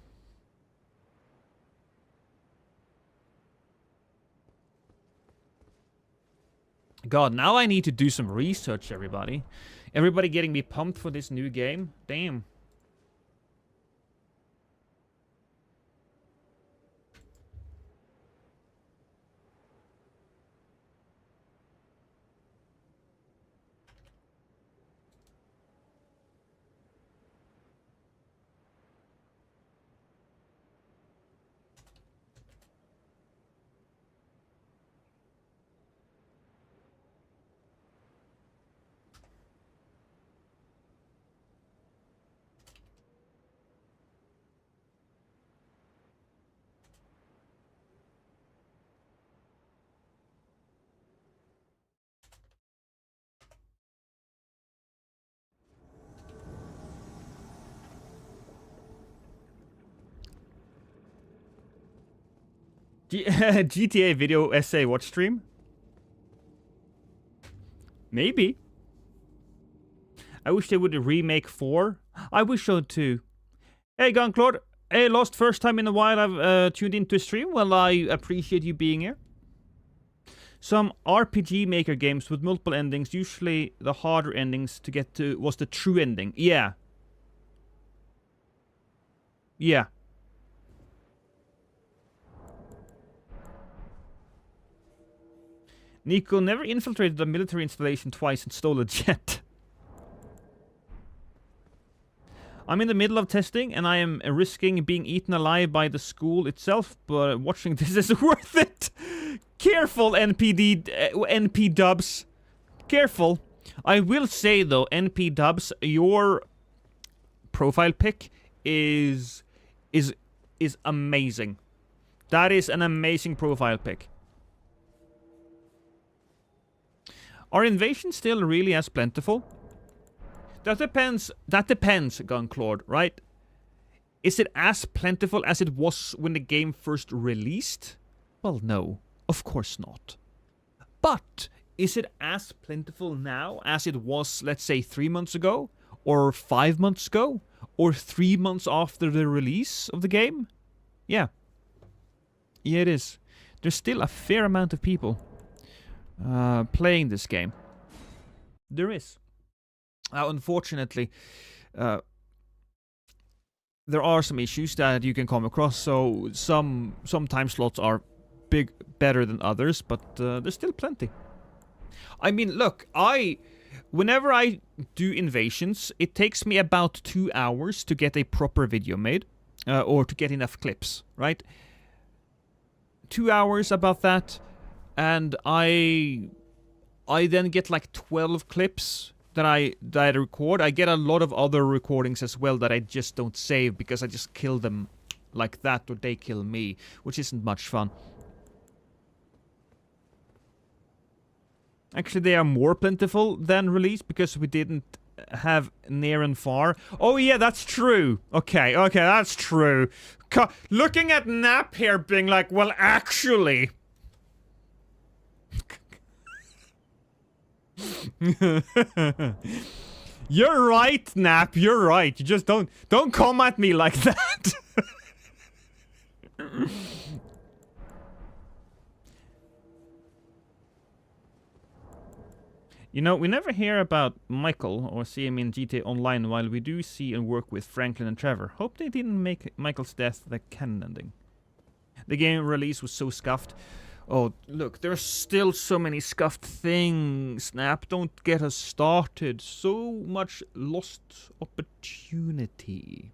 God, now I need to do some research, everybody. Everybody getting me pumped for this new game? Damn. GTA video essay watch stream? Maybe. I wish they would remake 4. I wish so too. Hey, Gunklord. Hey, lost first time in a while I've tuned into a stream. Well, I appreciate you being here. Some RPG Maker games with multiple endings, usually the harder endings to get to was the true ending. Yeah. Yeah. Nico never infiltrated a military installation twice and stole a jet. I'm in the middle of testing and I am risking being eaten alive by the school itself, but watching this is worth it. Careful, NP dubs. Careful. I will say though, NP dubs, your profile pic is amazing. That is an amazing profile pic. Are invasions still really as plentiful? That depends, Gunklord, right? Is it as plentiful as it was when the game first released? Well, no, of course not. But is it as plentiful now as it was, let's say, 3 months ago? Or 5 months ago? Or 3 months after the release of the game? Yeah. Yeah, it is. There's still a fair amount of people playing this game. There is. Unfortunately, there are some issues that you can come across, so some time slots are better than others, but there's still plenty. I mean, look, whenever I do invasions, it takes me about 2 hours to get a proper video made, or to get enough clips, right? 2 hours, about that, and I then get like 12 clips that I record. I get a lot of other recordings as well that I just don't save because I just kill them like that, or they kill me, which isn't much fun. Actually, they are more plentiful than release because we didn't have near and far. Oh yeah, that's true. Okay, that's true. Looking at Nap here being like, well, actually... You're right, Nap, you're right. You just don't come at me like that. You know, we never hear about Michael or see him in GTA Online, while we do see and work with Franklin and Trevor. Hope they didn't make Michael's death the canon ending. The game release was so scuffed. Oh, look, there's still so many scuffed things, Snap. Don't get us started. So much lost opportunity.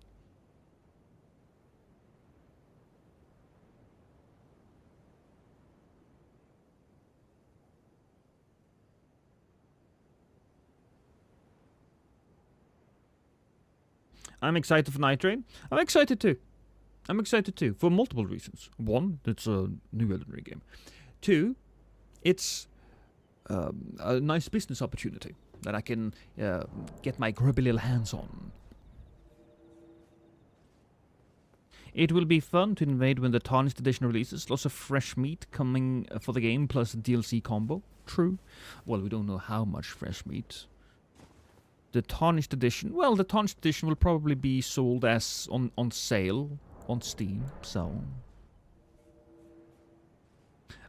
I'm excited for Night Train. I'm excited too. For multiple reasons. One, it's a new Elden Ring game. Two, it's a nice business opportunity that I can get my grubby little hands on. It will be fun to invade when the Tarnished Edition releases. Lots of fresh meat coming for the game, plus a DLC combo. True. Well, we don't know how much fresh meat. The Tarnished Edition, well, the Tarnished Edition will probably be sold as on sale on Steam, so...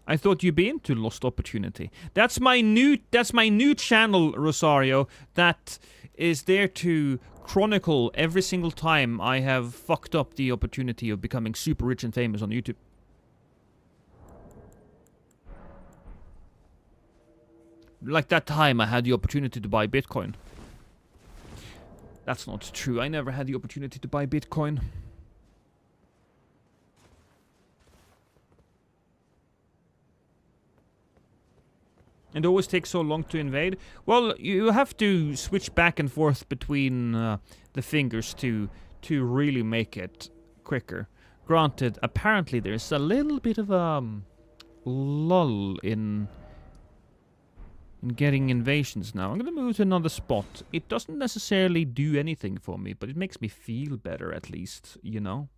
I thought you'd be into Lost Opportunity. That's my new channel, Rosario, that is there to chronicle every single time I have fucked up the opportunity of becoming super rich and famous on YouTube. Like that time I had the opportunity to buy Bitcoin. That's not true. I never had the opportunity to buy Bitcoin. It always takes so long to invade. Well, you have to switch back and forth between the fingers to really make it quicker. Granted, apparently there's a little bit of a lull in getting invasions now. I'm gonna move to another spot. It doesn't necessarily do anything for me, but it makes me feel better at least, you know?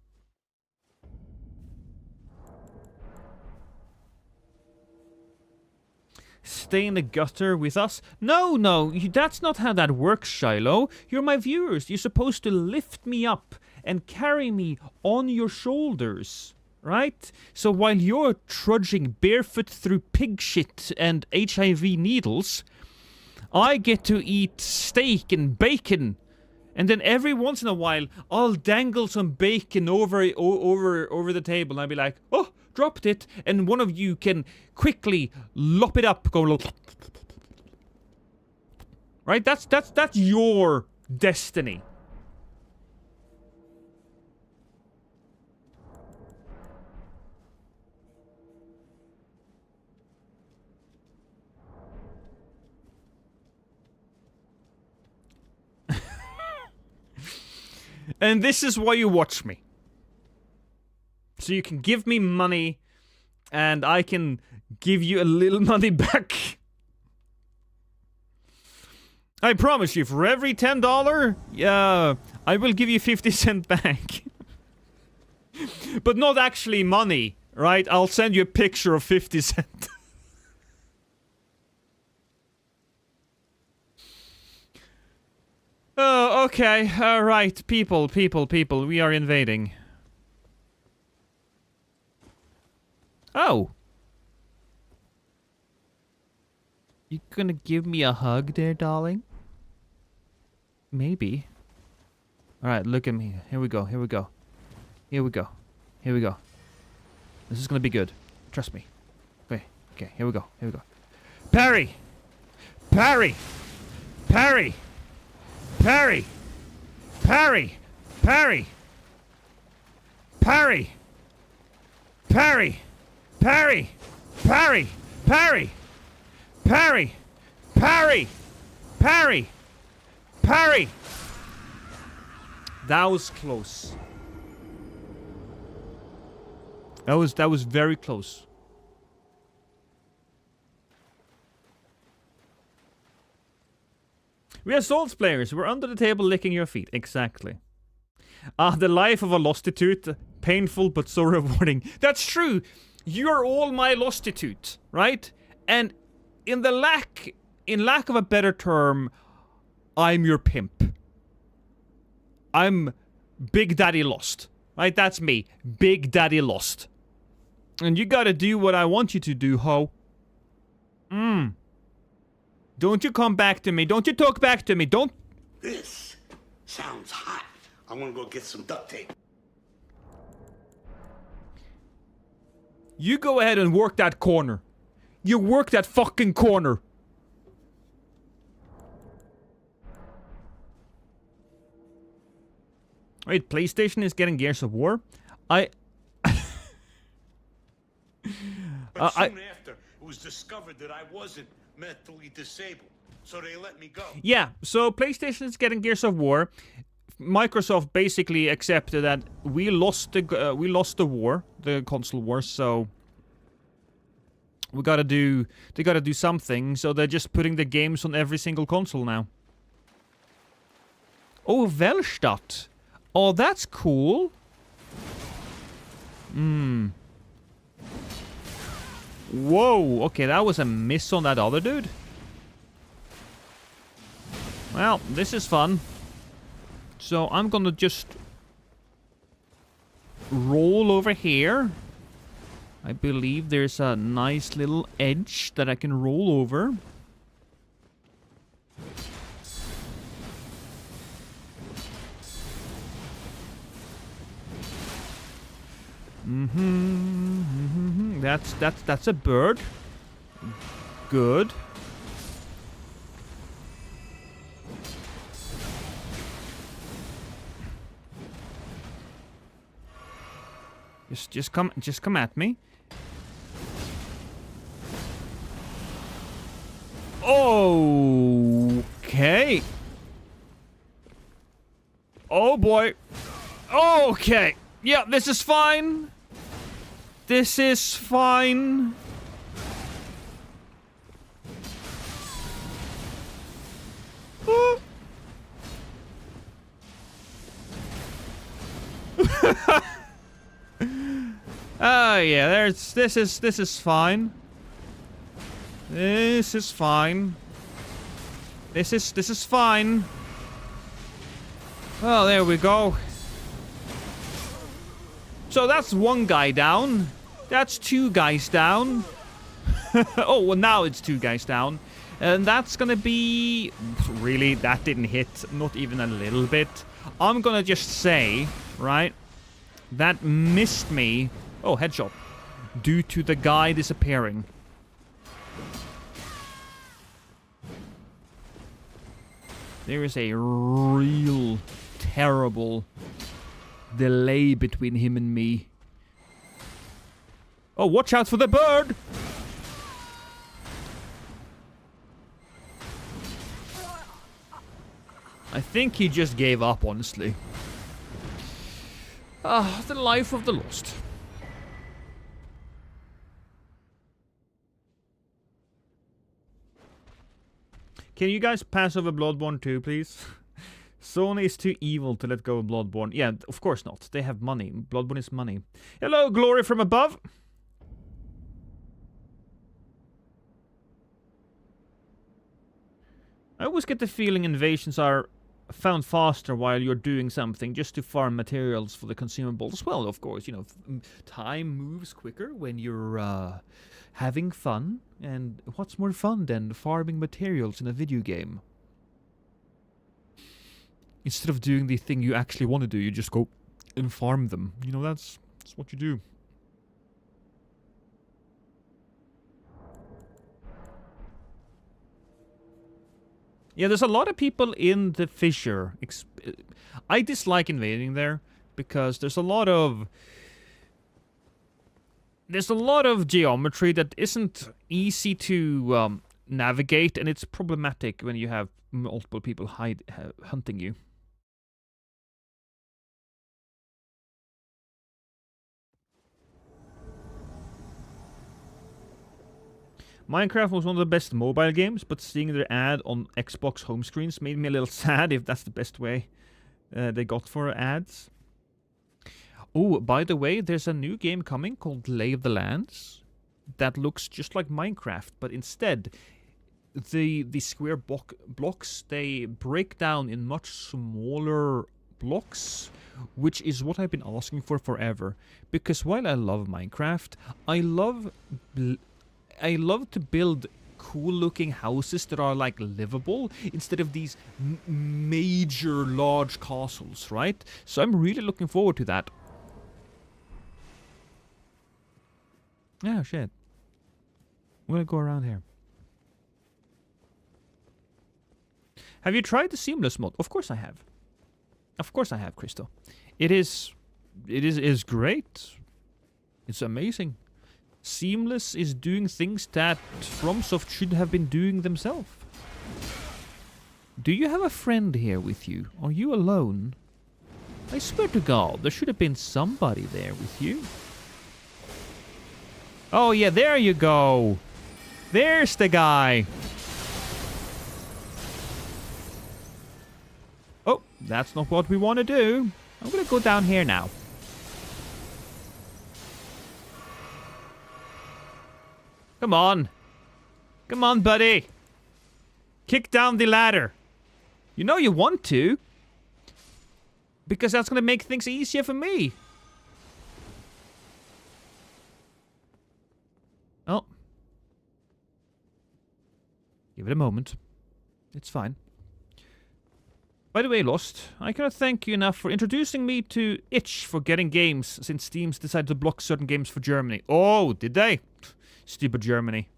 Stay in the gutter with us? No, that's not how that works, Shiloh. You're my viewers. You're supposed to lift me up and carry me on your shoulders. Right? So while you're trudging barefoot through pig shit and HIV needles, I get to eat steak and bacon. And then every once in a while, I'll dangle some bacon over the table, and I'll be like, oh, dropped it. And one of you can quickly lop it up, go, right? That's your destiny. And this is why you watch me. So you can give me money, and I can give you a little money back. I promise you, for every $10, I will give you 50 cents back. But not actually money, right? I'll send you a picture of 50 cent. Oh, okay. Alright. People. We are invading. Oh. You gonna give me a hug there, darling? Maybe. Alright, look at me. Here we go. This is gonna be good. Trust me. Okay, here we go. Parry! Parry! Parry! Parry! Parry! Parry! Parry! Parry! Parry! Parry! Parry! Parry! Parry! Parry! Parry! That was close. That was very close. We are Souls players. We're under the table licking your feet. Exactly. The life of a lostitute. Painful but so rewarding. That's true. You're all my lostitute, right? And in lack of a better term, I'm your pimp. I'm Big Daddy Lost. Right? That's me. Big Daddy Lost. And you gotta do what I want you to do, ho. Don't you come back to me. Don't you talk back to me. Don't... This sounds hot. I'm gonna go get some duct tape. You go ahead and work that corner. You work that fucking corner. Wait, PlayStation is getting Gears of War? But soon after, it was discovered that I wasn't mentally disabled, so they let me go. Yeah, so PlayStation is getting Gears of War. Microsoft basically accepted that we lost the war, the console war, so they gotta do something, so they're just putting the games on every single console now. Oh, Velstadt. Oh, that's cool. Whoa, okay, that was a miss on that other dude. Well, this is fun. So I'm gonna just roll over here. I believe there's a nice little edge that I can roll over. That's a bird. Good. Just come at me. Okay. Oh boy. Okay. Yeah, this is fine. This is fine. Oh yeah, this is fine. This is fine. This is fine. Oh, there we go. So that's one guy down. That's two guys down. Oh, well now it's two guys down. And that's gonna be... Really, that didn't hit. Not even a little bit. I'm gonna just say, right, that missed me. Oh, headshot. Due to the guy disappearing. There is a real terrible delay between him and me. Oh, watch out for the bird! I think he just gave up, honestly. Ah, the life of the lost. Can you guys pass over Bloodborne 2, please? Sony is too evil to let go of Bloodborne. Yeah, of course not. They have money. Bloodborne is money. Hello, glory from above. I always get the feeling invasions are found faster while you're doing something just to farm materials for the consumables. Well, of course, you know, time moves quicker when you're having fun. And what's more fun than farming materials in a video game? Instead of doing the thing you actually want to do, you just go and farm them. You know, that's what you do. Yeah, there's a lot of people in the fissure. I dislike invading there because there's a lot of geometry that isn't easy to navigate, and it's problematic when you have multiple people hunting you. Minecraft was one of the best mobile games, but seeing their ad on Xbox home screens made me a little sad, if that's the best way they got for ads. Oh, by the way, there's a new game coming called Lay of the Lands that looks just like Minecraft, but instead the square blocks, they break down in much smaller blocks, which is what I've been asking for forever. Because while I love Minecraft, I love to build cool-looking houses that are, like, livable instead of these major, large castles, right? So I'm really looking forward to that. Yeah, shit. I'm gonna go around here. Have you tried the seamless mod? Of course I have. Of course I have, Crystal. It is great. It's amazing. Seamless is doing things that FromSoft should have been doing themselves. Do you have a friend here with you? Are you alone? I swear to God, there should have been somebody there with you. Oh yeah, there you go. There's the guy. Oh, that's not what we want to do. I'm gonna go down here now. Come on. Come on, buddy. Kick down the ladder. You know you want to. Because that's going to make things easier for me. Oh. Give it a moment. It's fine. By the way, Lost, I cannot thank you enough for introducing me to Itch for getting games, since Steam's decided to block certain games for Germany. Oh, did they? Stupid Germany.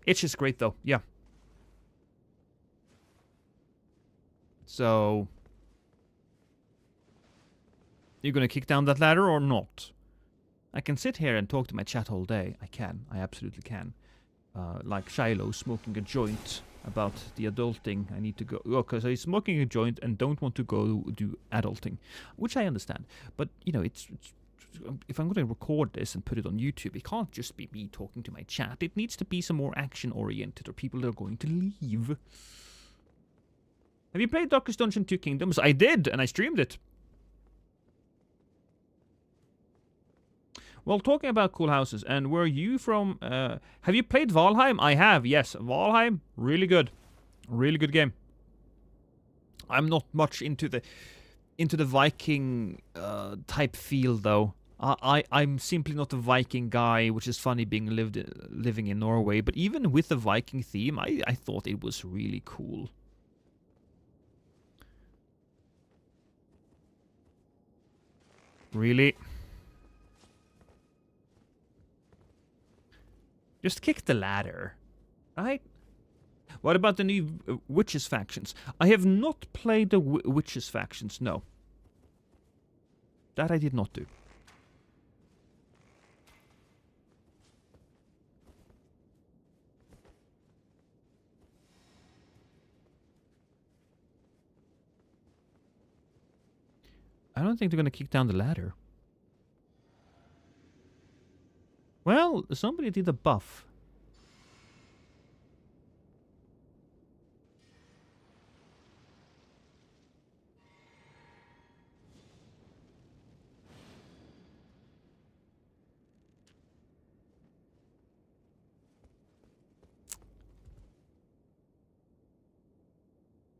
Itch is great, though. Yeah. So... you're gonna kick down that ladder or not? I can sit here and talk to my chat all day. I can. I absolutely can. Like Shiloh smoking a joint about the adulting I need to go... oh, because he's smoking a joint and don't want to go do adulting. Which I understand. But, you know, it's if I'm going to record this and put it on YouTube, it can't just be me talking to my chat. It needs to be some more action-oriented, or people are going to leave. Have you played Darkest Dungeon 2 Kingdoms? I did, and I streamed it. Well, talking about cool houses, and where are you from? Have you played Valheim? I have, yes. Valheim, really good. Really good game. I'm not much into the Viking type feel, though. I'm simply not a Viking guy, which is funny being living in Norway. But even with the Viking theme, I thought it was really cool. Really? Just kick the ladder, right? What about the new Witches factions? I have not played the Witches factions, no. That I did not do. I don't think they're going to kick down the ladder. Well, somebody did a buff.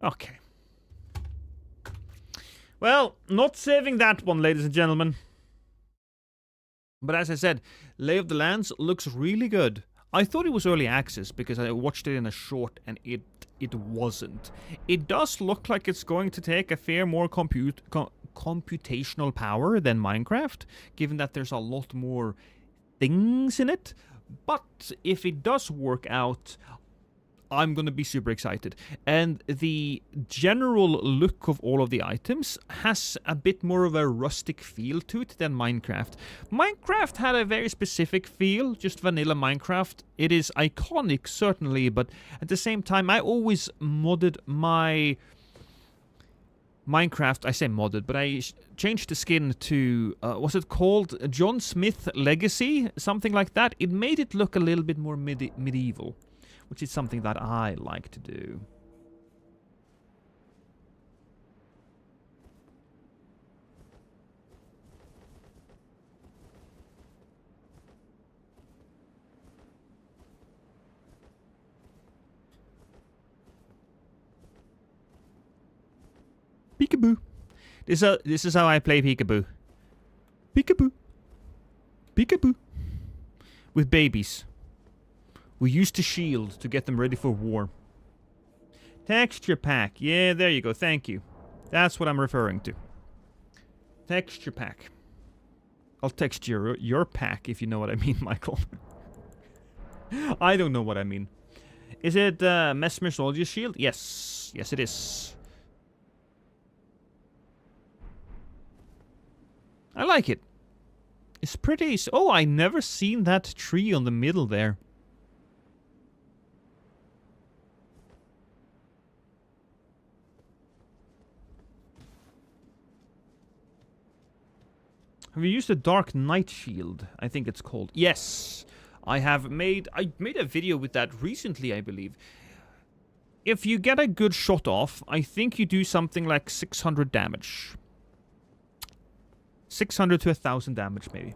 Okay. Well, not saving that one, ladies and gentlemen. But as I said, Lay of the Lands looks really good. I thought it was early access because I watched it in a short and it wasn't. It does look like it's going to take a fair more computational power than Minecraft, given that there's a lot more things in it. But if it does work out, I'm going to be super excited. And the general look of all of the items has a bit more of a rustic feel to it than Minecraft. Minecraft had a very specific feel, just vanilla Minecraft. It is iconic, certainly, but at the same time, I always modded my Minecraft. I say modded, but I changed the skin to, was it called John Smith Legacy? Something like that. It made it look a little bit more medieval, which is something that I like to do. Peekaboo. This is how I play peekaboo. Peekaboo. Peekaboo. With babies. We used to shield to get them ready for war. Texture pack. Yeah, there you go. Thank you. That's what I'm referring to. Texture pack. I'll text your pack if you know what I mean, Michael. I don't know what I mean. Is it Mesmer Soldier Shield? Yes. Yes, it is. I like it. It's pretty... Oh, I never seen that tree on the middle there. Have you used a Dark Knight shield? I think it's called. Yes, I have made... I made a video with that recently, I believe. If you get a good shot off, I think you do something like 600 damage. 600 to 1,000 damage, maybe.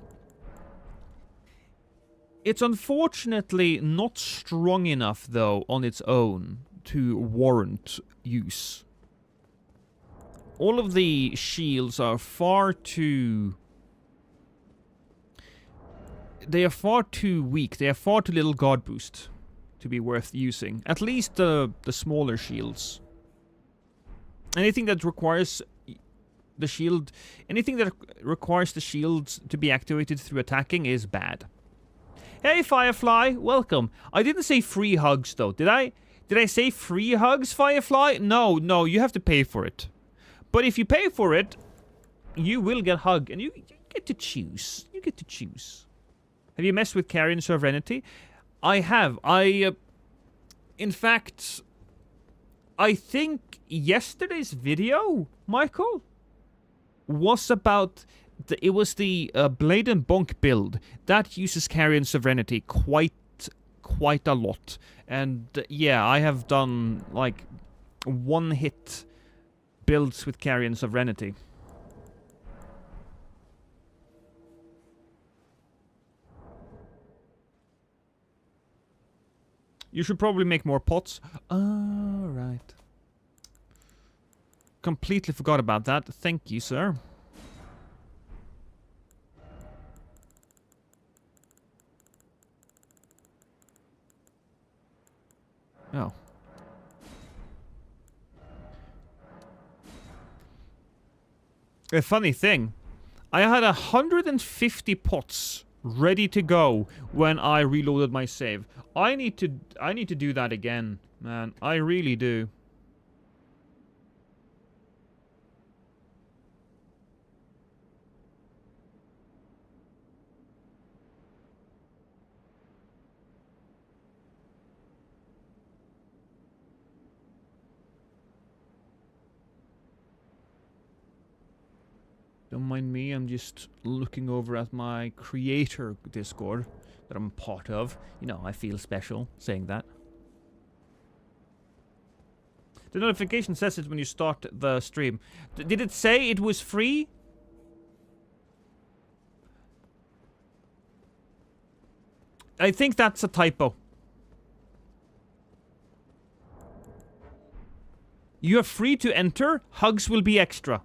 It's unfortunately not strong enough, though, on its own to warrant use. All of the shields are far too... They are far too weak. They have far too little guard boost to be worth using. At least the smaller shields. Anything that requires the shield... Anything that requires the shields to be activated through attacking is bad. Hey, Firefly. Welcome. I didn't say free hugs, though. Did I? Did I say free hugs, Firefly? No. You have to pay for it. But if you pay for it, you will get hug. And you get to choose. You get to choose. Have you messed with Carrion Sovereignty? I have. In fact, I think yesterday's video, Michael, was about... It was the Blade and Bonk build. That uses Carrion Sovereignty quite a lot. And yeah, I have done, like, one-hit builds with Carrion Sovereignty. You should probably make more pots. Alright. Completely forgot about that. Thank you, sir. Oh. A funny thing. I had 150 pots ready to go when I reloaded my save. I need to do that again, man. I really do. Don't mind me, I'm just looking over at my creator Discord that I'm part of. You know, I feel special saying that. The notification says it when you start the stream. Did it say it was free? I think that's a typo. You are free to enter. Hugs will be extra.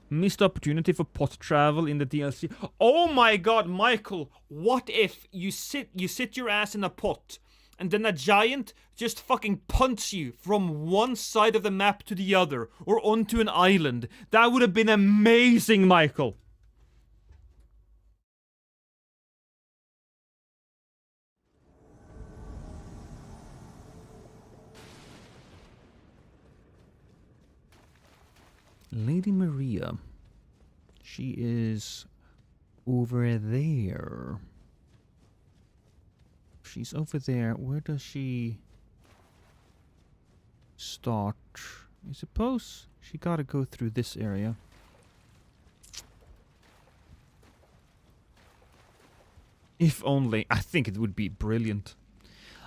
Missed opportunity for pot travel in the DLC. Oh my god, Michael! What if you sit your ass in a pot, and then a giant just fucking punts you from one side of the map to the other, or onto an island? That would have been amazing, Michael! Lady Maria. She is over there. She's over there. Where does she start? I suppose she gotta go through this area. If only. I think it would be brilliant.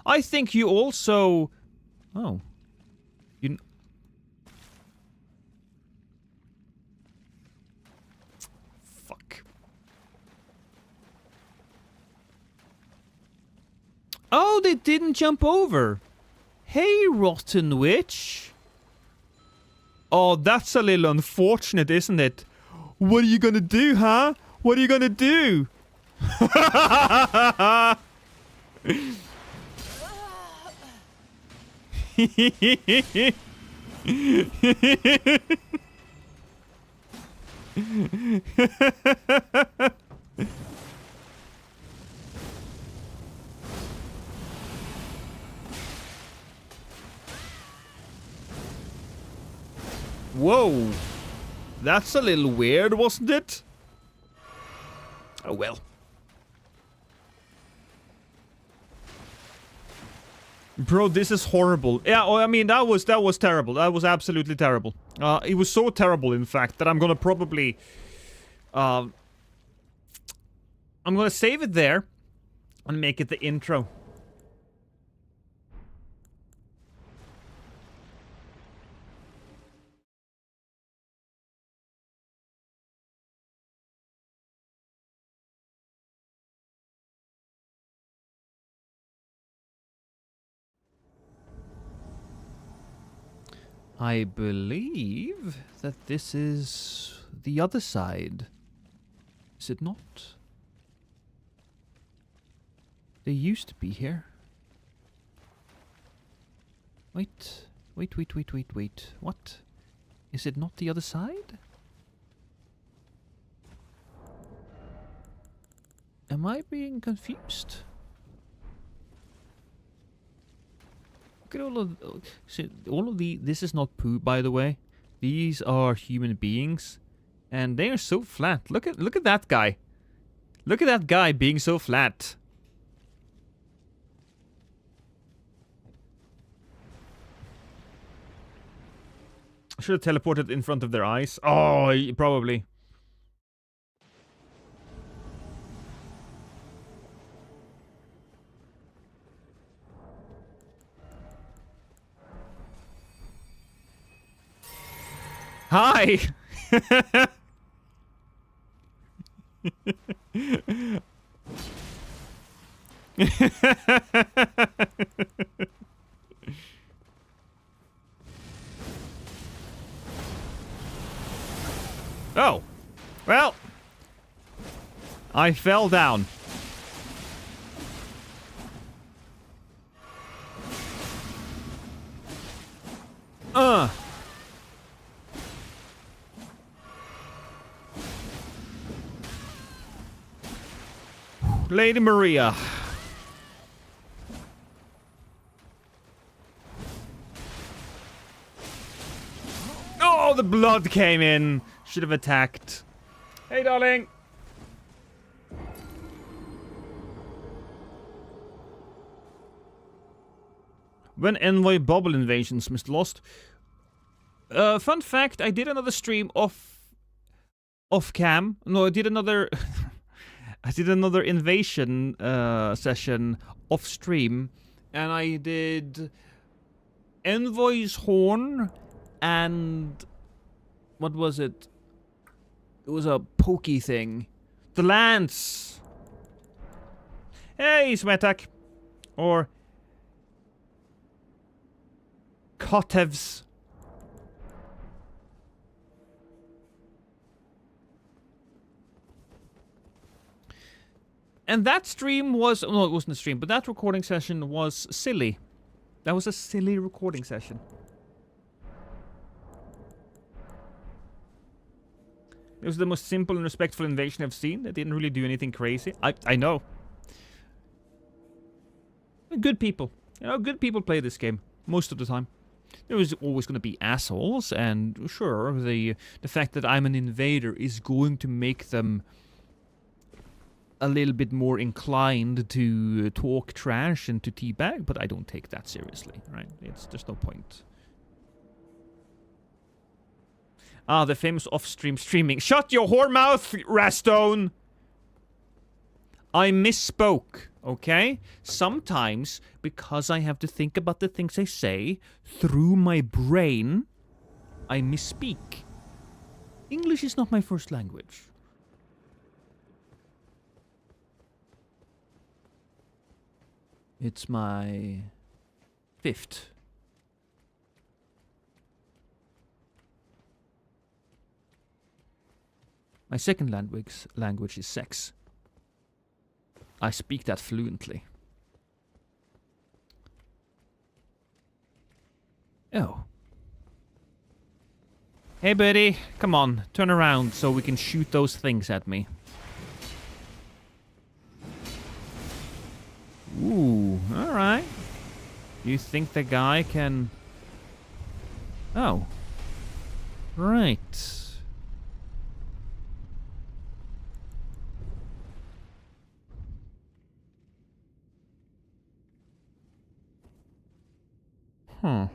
I think you also... Oh. You... Fuck. Oh, they didn't jump over. Hey, rotten witch. Oh, that's a little unfortunate, isn't it? What are you gonna do, huh? What are you gonna do? Whoa. That's a little weird, wasn't it? Oh well. Bro, this is horrible. Yeah, I mean, that was terrible. That was absolutely terrible. It was so terrible, in fact, that I'm gonna probably... I'm gonna save it there and make it the intro. I believe that this is the other side. Is it not? They used to be here. Wait. What? Is it not the other side? Am I being confused? Look at all of the... This is not poo, by the way. These are human beings. And they are so flat. Look at that guy. Look at that guy being so flat. I should have teleported in front of their eyes. Oh, probably. Hi! Oh. Well. I fell down. Lady Maria. Oh, the blood came in. Should have attacked. Hey, darling. When envoy bubble invasions, Mr. Lost. Fun fact, I did another stream off cam. No, I did another... I did another invasion session off stream, and I did Envoy's Horn and what was it? It was a pokey thing. The Lance. Hey, Smetak. Or Kotevs. And that stream was... No, it wasn't a stream, but that recording session was silly. That was a silly recording session. It was the most simple and respectful invasion I've seen. It didn't really do anything crazy. I know. Good people. You know, good people play this game. Most of the time. There was always going to be assholes, and sure, the fact that I'm an invader is going to make them a little bit more inclined to talk trash and to teabag, but I don't take that seriously, right? There's no point. Ah, the famous off-stream streaming. Shut your whore mouth, Rastone! I misspoke, okay? Sometimes, because I have to think about the things I say through my brain, I misspeak. English is not my first language. It's my 5th. My second language is sex. I speak that fluently. Oh. Hey, buddy. Come on. Turn around so we can shoot those things at me. Ooh, alright. You think the guy can... Oh. Right. Huh.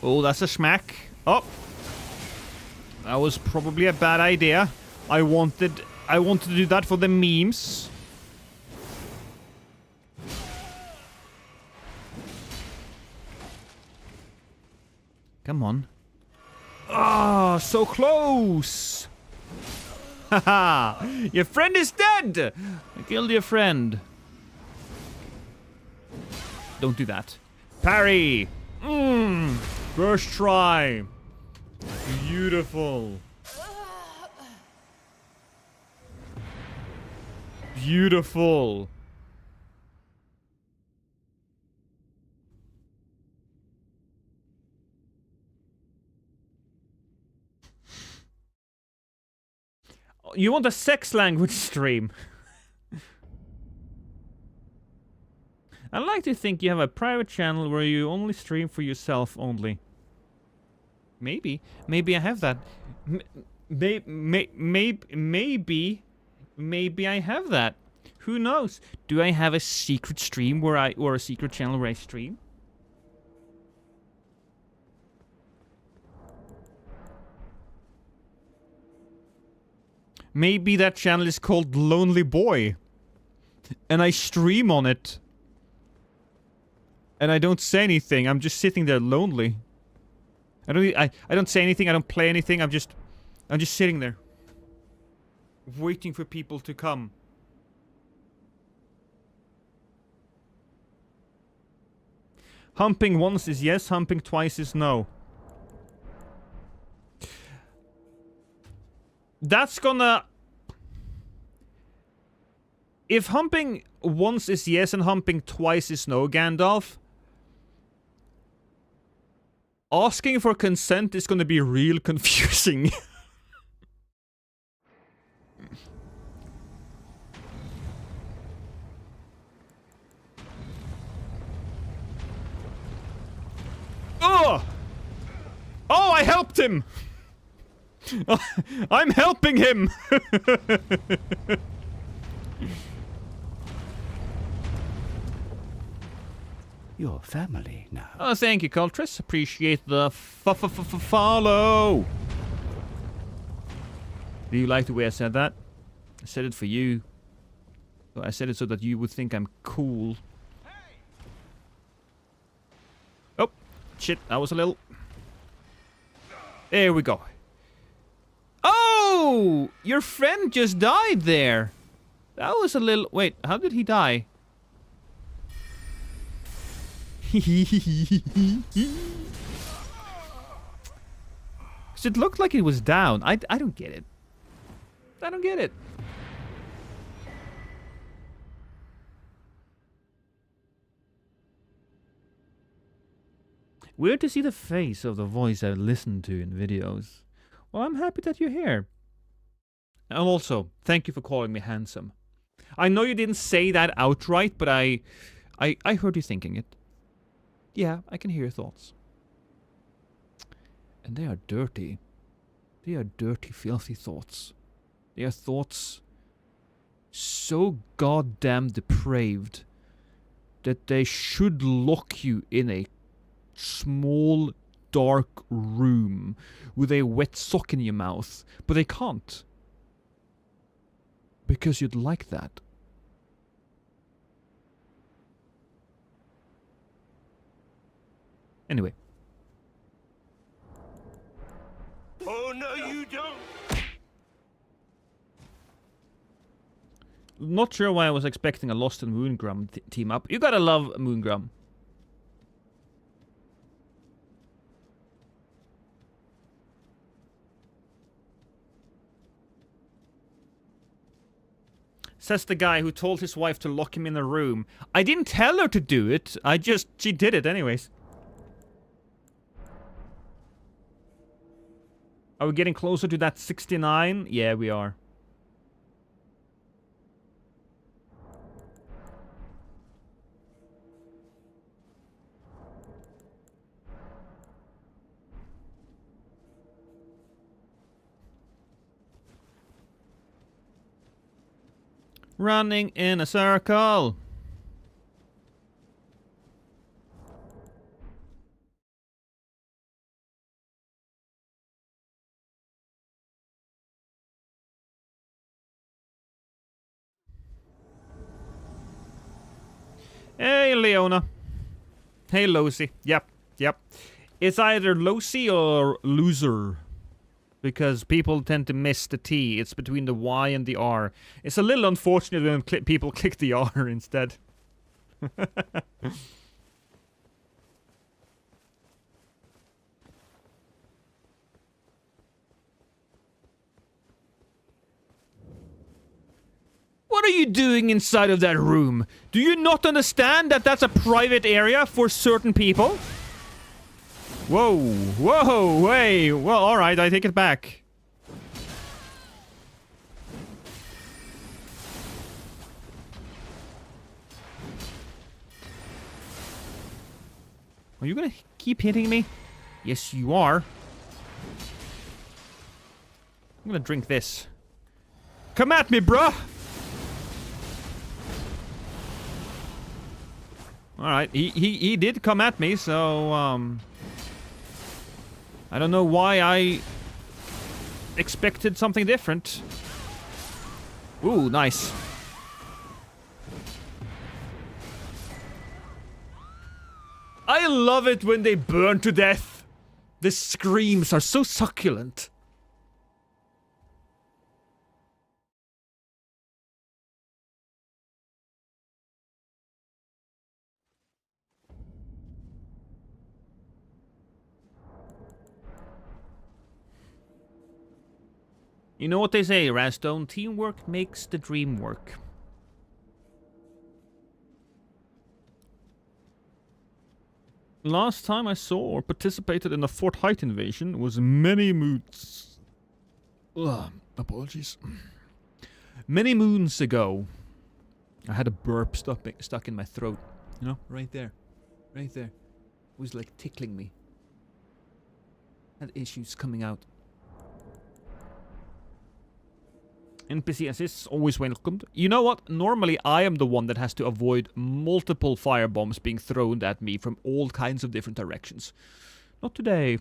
Oh, that's a smack. Oh. That was probably a bad idea. I wanted to do that for the memes. Come on. Ah, so close. Haha. Your friend is dead. I killed your friend. Don't do that. Parry. First try. Beautiful. Beautiful. You want a sex language stream? I like to think you have a private channel where you only stream for yourself only. Maybe. Maybe I have that. Maybe I have that. Who knows? Do I have a secret stream or a secret channel where I stream? Maybe that channel is called Lonely Boy. And I stream on it. And I don't say anything. I'm just sitting there lonely. I don't say anything. I don't play anything. I'm just sitting there. Waiting for people to come. Humping once is yes. Humping twice is no. That's gonna... If humping once is yes and humping twice is no, Gandalf, asking for consent is gonna be real confusing. Oh! Oh, I helped him! I'm helping him! Your family now. Oh, thank you, Cultress. Appreciate the follow. Do you like the way I said that? I said it for you. I said it so that you would think I'm cool. Oh, shit, that was a little... There we go. Oh! Your friend just died there. That was a little... Wait, how did he die? It looked like it was down. I don't get it. I don't get it. Weird to see the face of the voice I listen to in videos. Well, I'm happy that you're here. And also, thank you for calling me handsome. I know you didn't say that outright, but I heard you thinking it. Yeah, I can hear your thoughts. And they are dirty. They are dirty, filthy thoughts. They are thoughts so goddamn depraved that they should lock you in a small, dark room with a wet sock in your mouth. But they can't. Because you'd like that. Anyway. Oh, no, you don't. Not sure why I was expecting a Lost and Moongrum team up. You gotta love Moongrum. Says the guy who told his wife to lock him in a room. I didn't tell her to do it. She did it anyways. Are we getting closer to that 69? Yeah, we are. Running in a circle. Hey, Leona. Hey, Losi. Yep. It's either Losi or loser. Because people tend to miss the T. It's between the Y and the R. It's a little unfortunate when people click the R instead. What are you doing inside of that room? Do you not understand that that's a private area for certain people? Whoa, hey, well, alright, I take it back. Are you gonna keep hitting me? Yes, you are. I'm gonna drink this. Come at me, bruh! Alright, he did come at me, so, I don't know why I expected something different. Ooh, nice. I love it when they burn to death. The screams are so succulent. You know what they say, Rastone? Teamwork makes the dream work. Last time I saw or participated in a Fort Height invasion was many moons... apologies. Many moons ago. I had a burp stuck in my throat. You know, right there. Right there. It was like tickling me. Had issues coming out. NPC assists always welcomed. You know what? Normally I am the one that has to avoid multiple firebombs being thrown at me from all kinds of different directions. Not today.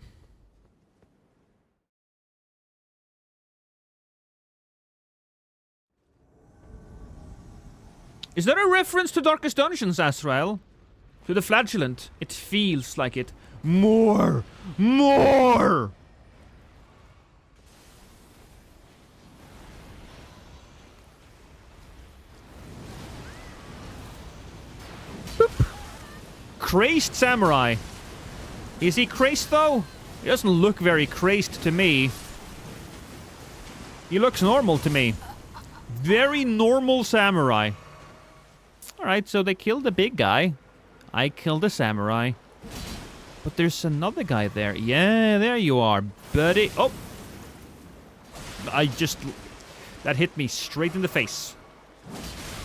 Is that a reference to Darkest Dungeons, Azrael? To the flagellant? It feels like it. More! More! Boop. Crazed samurai. Is he crazed though? He doesn't look very crazed to me. He looks normal to me. Very normal samurai. Alright, so they killed the big guy. I killed the samurai. But there's another guy there. Yeah, there you are, buddy. Oh! That hit me straight in the face.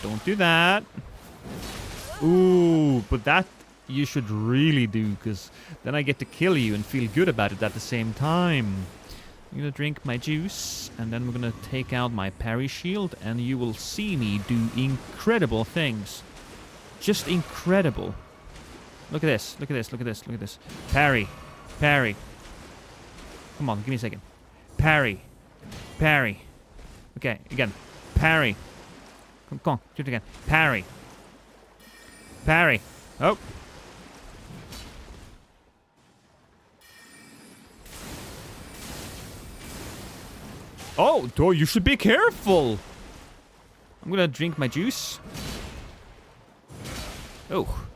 Don't do that. Ooh, but that you should really do, because then I get to kill you and feel good about it at the same time. I'm gonna drink my juice, and then we're gonna take out my parry shield, and you will see me do incredible things. Just incredible. Look at this, look at this, look at this, look at this. Parry, parry. Come on, give me a second. Parry, parry. Okay, again. Parry. Come on, do it again. Parry. Parry. Oh. Oh, you should be careful. I'm gonna drink my juice. Oh.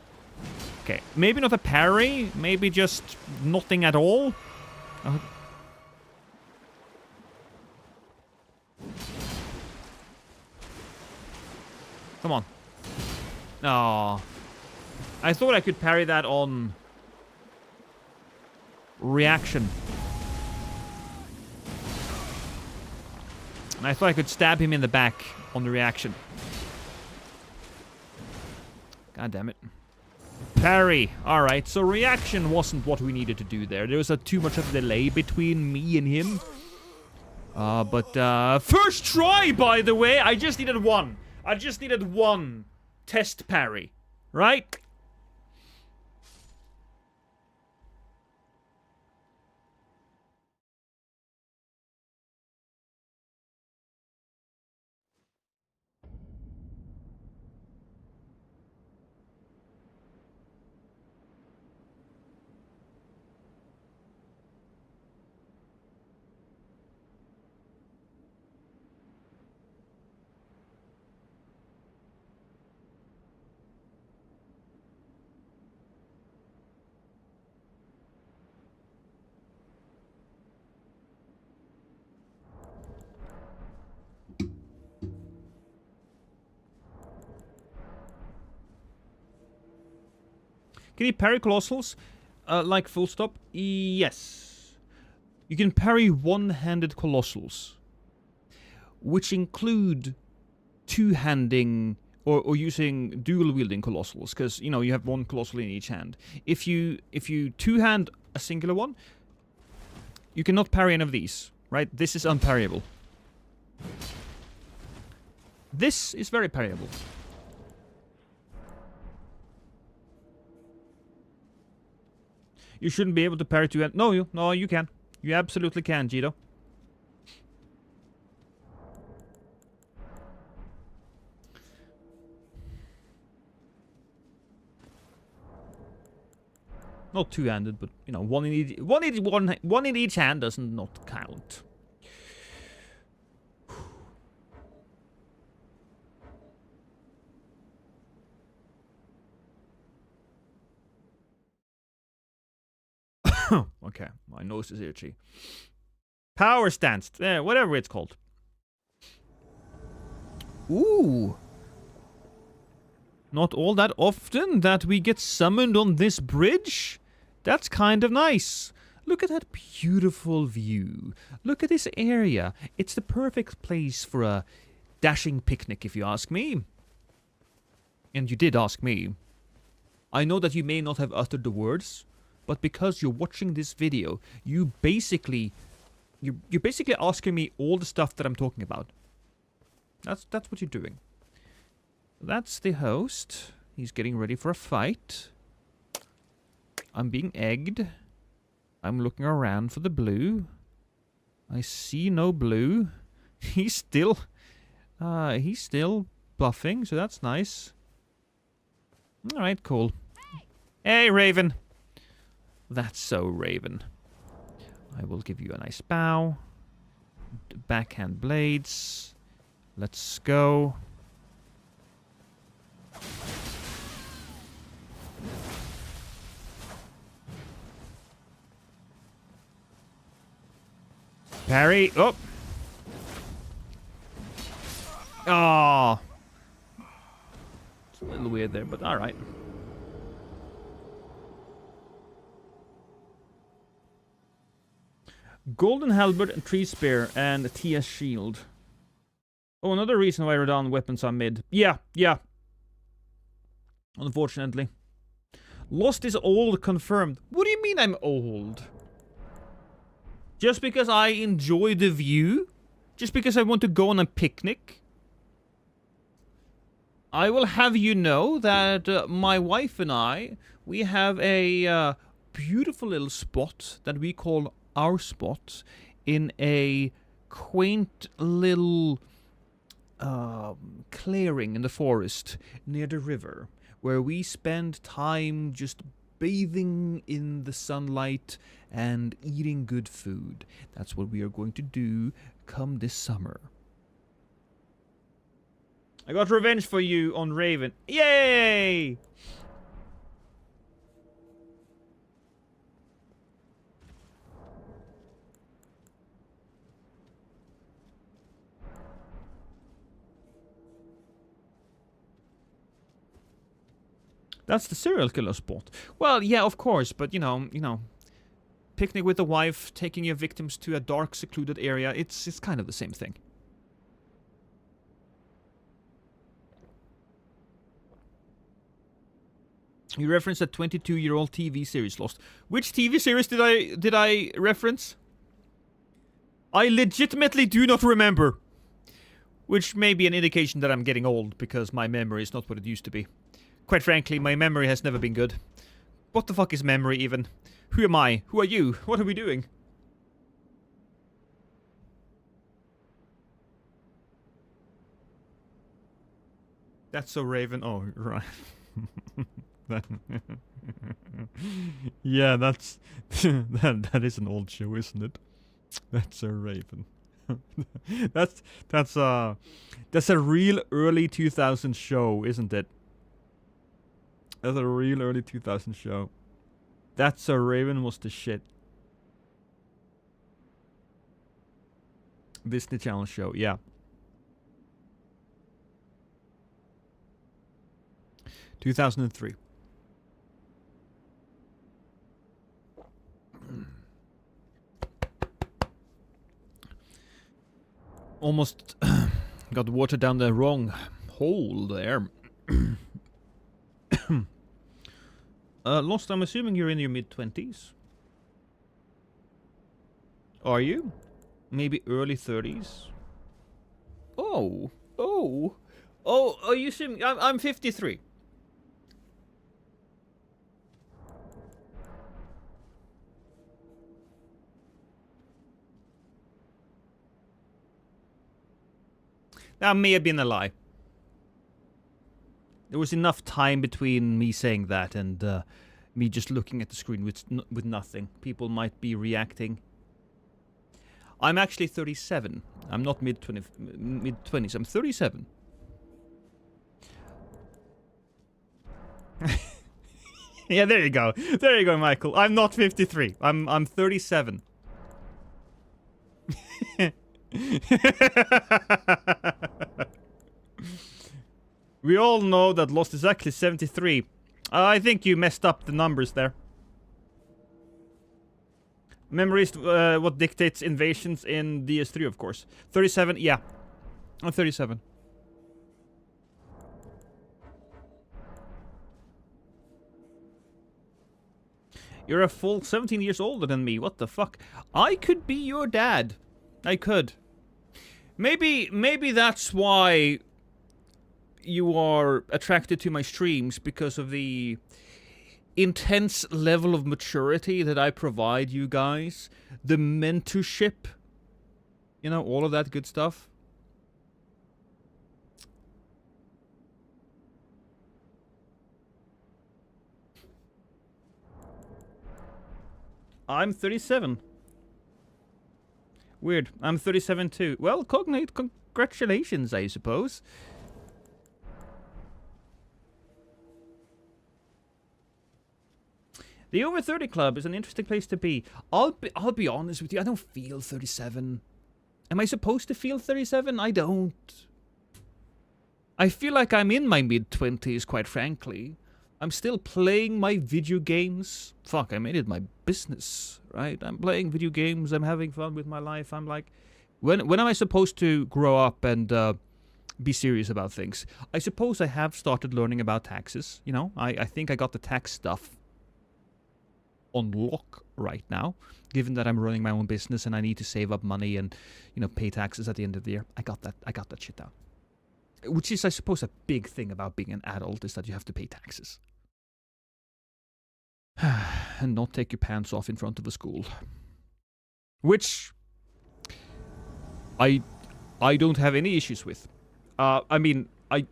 Okay, maybe not a parry. Maybe just nothing at all. Come on. Oh. I thought I could parry that on reaction. And I thought I could stab him in the back on the reaction. God damn it. Parry. Alright, so reaction wasn't what we needed to do there. There was too much of a delay between me and him. But first try, by the way. I just needed one. I just needed one test parry. Right? Can you parry colossals? Like full stop? Yes. You can parry one-handed colossals. Which include two-handing or using dual-wielding colossals. Because, you know, you have one colossal in each hand. If you two-hand a singular one, you cannot parry any of these. Right? This is unparryable. This is very parryable. You shouldn't be able to parry two-hand. No, you can. You absolutely can, Jito. Not two-handed, but you know, one in each hand doesn't not count. Okay, my nose is itchy. Power stance, whatever it's called. Ooh. Not all that often that we get summoned on this bridge. That's kind of nice. Look at that beautiful view. Look at this area. It's the perfect place for a dashing picnic, if you ask me. And you did ask me. I know that you may not have uttered the words, but because you're watching this video, you're basically asking me all the stuff that I'm talking about. That's what you're doing. That's the host. He's getting ready for a fight. I'm being egged. I'm looking around for the blue. I see no blue. He's still buffing, so that's nice. Alright, cool. Hey, Raven. That's so Raven. I will give you a nice bow. Backhand blades. Let's go. Parry. Oh. Oh. It's a little weird there, but alright. Golden Halberd and Tree Spear and a TS Shield. Oh, another reason why Radon weapons are mid. Yeah. Unfortunately. Lost is old confirmed. What do you mean I'm old? Just because I enjoy the view? Just because I want to go on a picnic? I will have you know that my wife and I, we have a beautiful little spot that we call our spot in a quaint little clearing in the forest near the river, where we spend time just bathing in the sunlight and eating good food. That's what we are going to do come this summer. I got revenge for you on Raven. Yay! That's the serial killer spot. Well, yeah, of course, but you know, picnic with the wife, taking your victims to a dark, secluded area, it's kind of the same thing. You referenced a 22-year-old TV series, Lost. Which TV series did I reference? I legitimately do not remember. Which may be an indication that I'm getting old, because my memory is not what it used to be. Quite frankly, my memory has never been good. What the fuck is memory, even? Who am I? Who are you? What are we doing? That's so Raven. Oh, right. Yeah, that's... that is an old show, isn't it? That's so Raven. That's a real early 2000s show, isn't it? That's a real early 2000s show. That's a Raven was the shit. Disney Channel show, yeah. (2003). Almost got water down the wrong hole there. Lost, I'm assuming you're in your mid-20s. Are you? Maybe early 30s? Oh, are you assuming... I'm 53. That may have been a lie. There was enough time between me saying that and me just looking at the screen with nothing. People might be reacting. I'm actually 37. I'm not mid-20s. I'm 37. Yeah, there you go. There you go, Michael. I'm not 53. I'm 37. We all know that Lost is actually 73. I think you messed up the numbers there. Memory is what dictates invasions in DS3, of course. 37, yeah. I'm 37. You're a full 17 years older than me. What the fuck? I could be your dad. I could. Maybe that's why you are attracted to my streams, because of the intense level of maturity that I provide you guys. The mentorship. You know, all of that good stuff. I'm 37. Weird. I'm 37 too. Well, Cognate, congratulations, I suppose. The over 30 club is an interesting place to be. I'll be honest with you, I don't feel 37. Am I supposed to feel 37? I don't. I feel like I'm in my mid-20s, quite frankly. I'm still playing my video games. Fuck, I made it my business, right? I'm playing video games, I'm having fun with my life. I'm like, when am I supposed to grow up and be serious about things? I suppose I have started learning about taxes, you know? I think I got the tax stuff on lock right now, given that I'm running my own business and I need to save up money and, you know, pay taxes at the end of the year. I got that shit down. Which is, I suppose, a big thing about being an adult, is that you have to pay taxes. And not take your pants off in front of a school. Which I don't have any issues with. I mean, I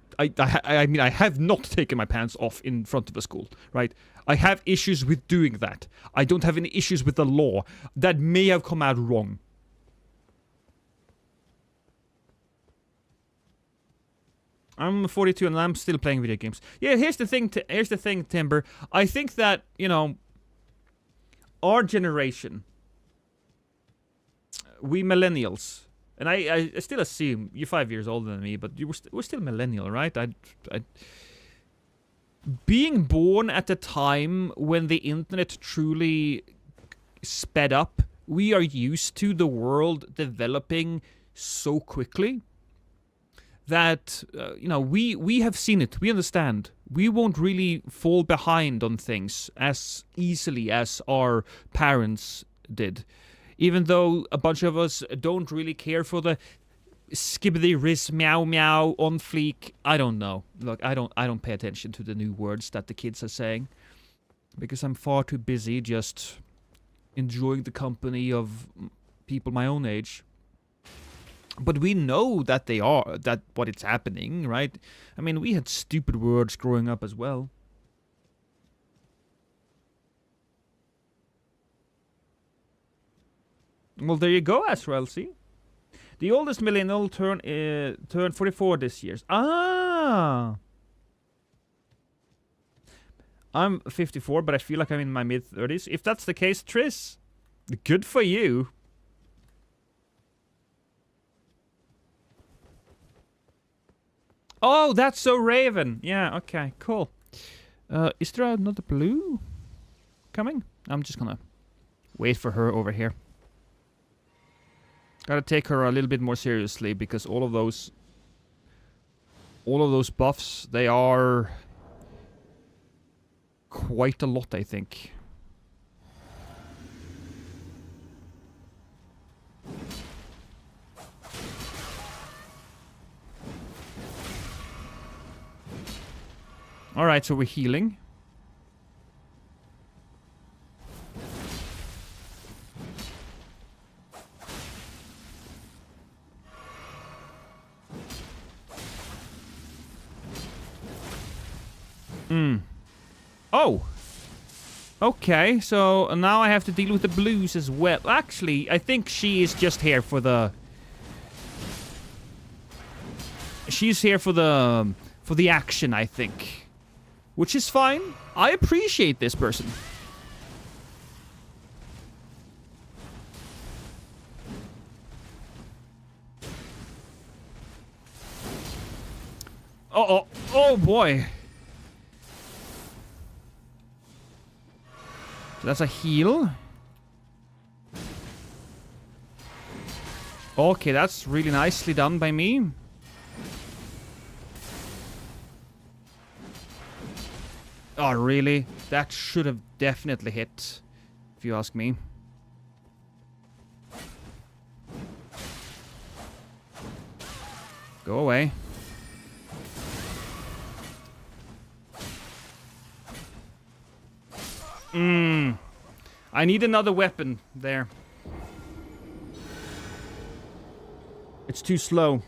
have not taken my pants off in front of a school, right? I have issues with doing that. I don't have any issues with the law. That may have come out wrong. I'm 42 and I'm still playing video games. Yeah, here's the thing, Timber. I think that, you know, our generation, we millennials, and I still assume you're 5 years older than me, but we're still millennial, right? Being born at a time when the internet truly sped up, we are used to the world developing so quickly that, you know, we have seen it. We understand. We won't really fall behind on things as easily as our parents did. Even though a bunch of us don't really care for the skibbity riz meow meow on fleek. I don't know. Look, I don't pay attention to the new words that the kids are saying, because I'm far too busy just enjoying the company of people my own age. But we know that what it's happening, right? I mean, we had stupid words growing up as well. Well, there you go, Asrael, see? The oldest millennial turned 44 this year. Ah! I'm 54, but I feel like I'm in my mid-30s. If that's the case, Triss, good for you. Oh, that's so Raven. Yeah, okay, cool. Is there another blue coming? I'm just gonna wait for her over here. Gotta take her a little bit more seriously, because all of those buffs, they are quite a lot, I think. Alright, so we're healing. Oh! Okay, so now I have to deal with the blues as well. Actually, I think she is just here for the... She's here for the action, I think. Which is fine. I appreciate this person. Oh boy. So that's a heal. Okay, that's really nicely done by me. Oh, really? That should have definitely hit, if you ask me. Go away. I need another weapon there. It's too slow.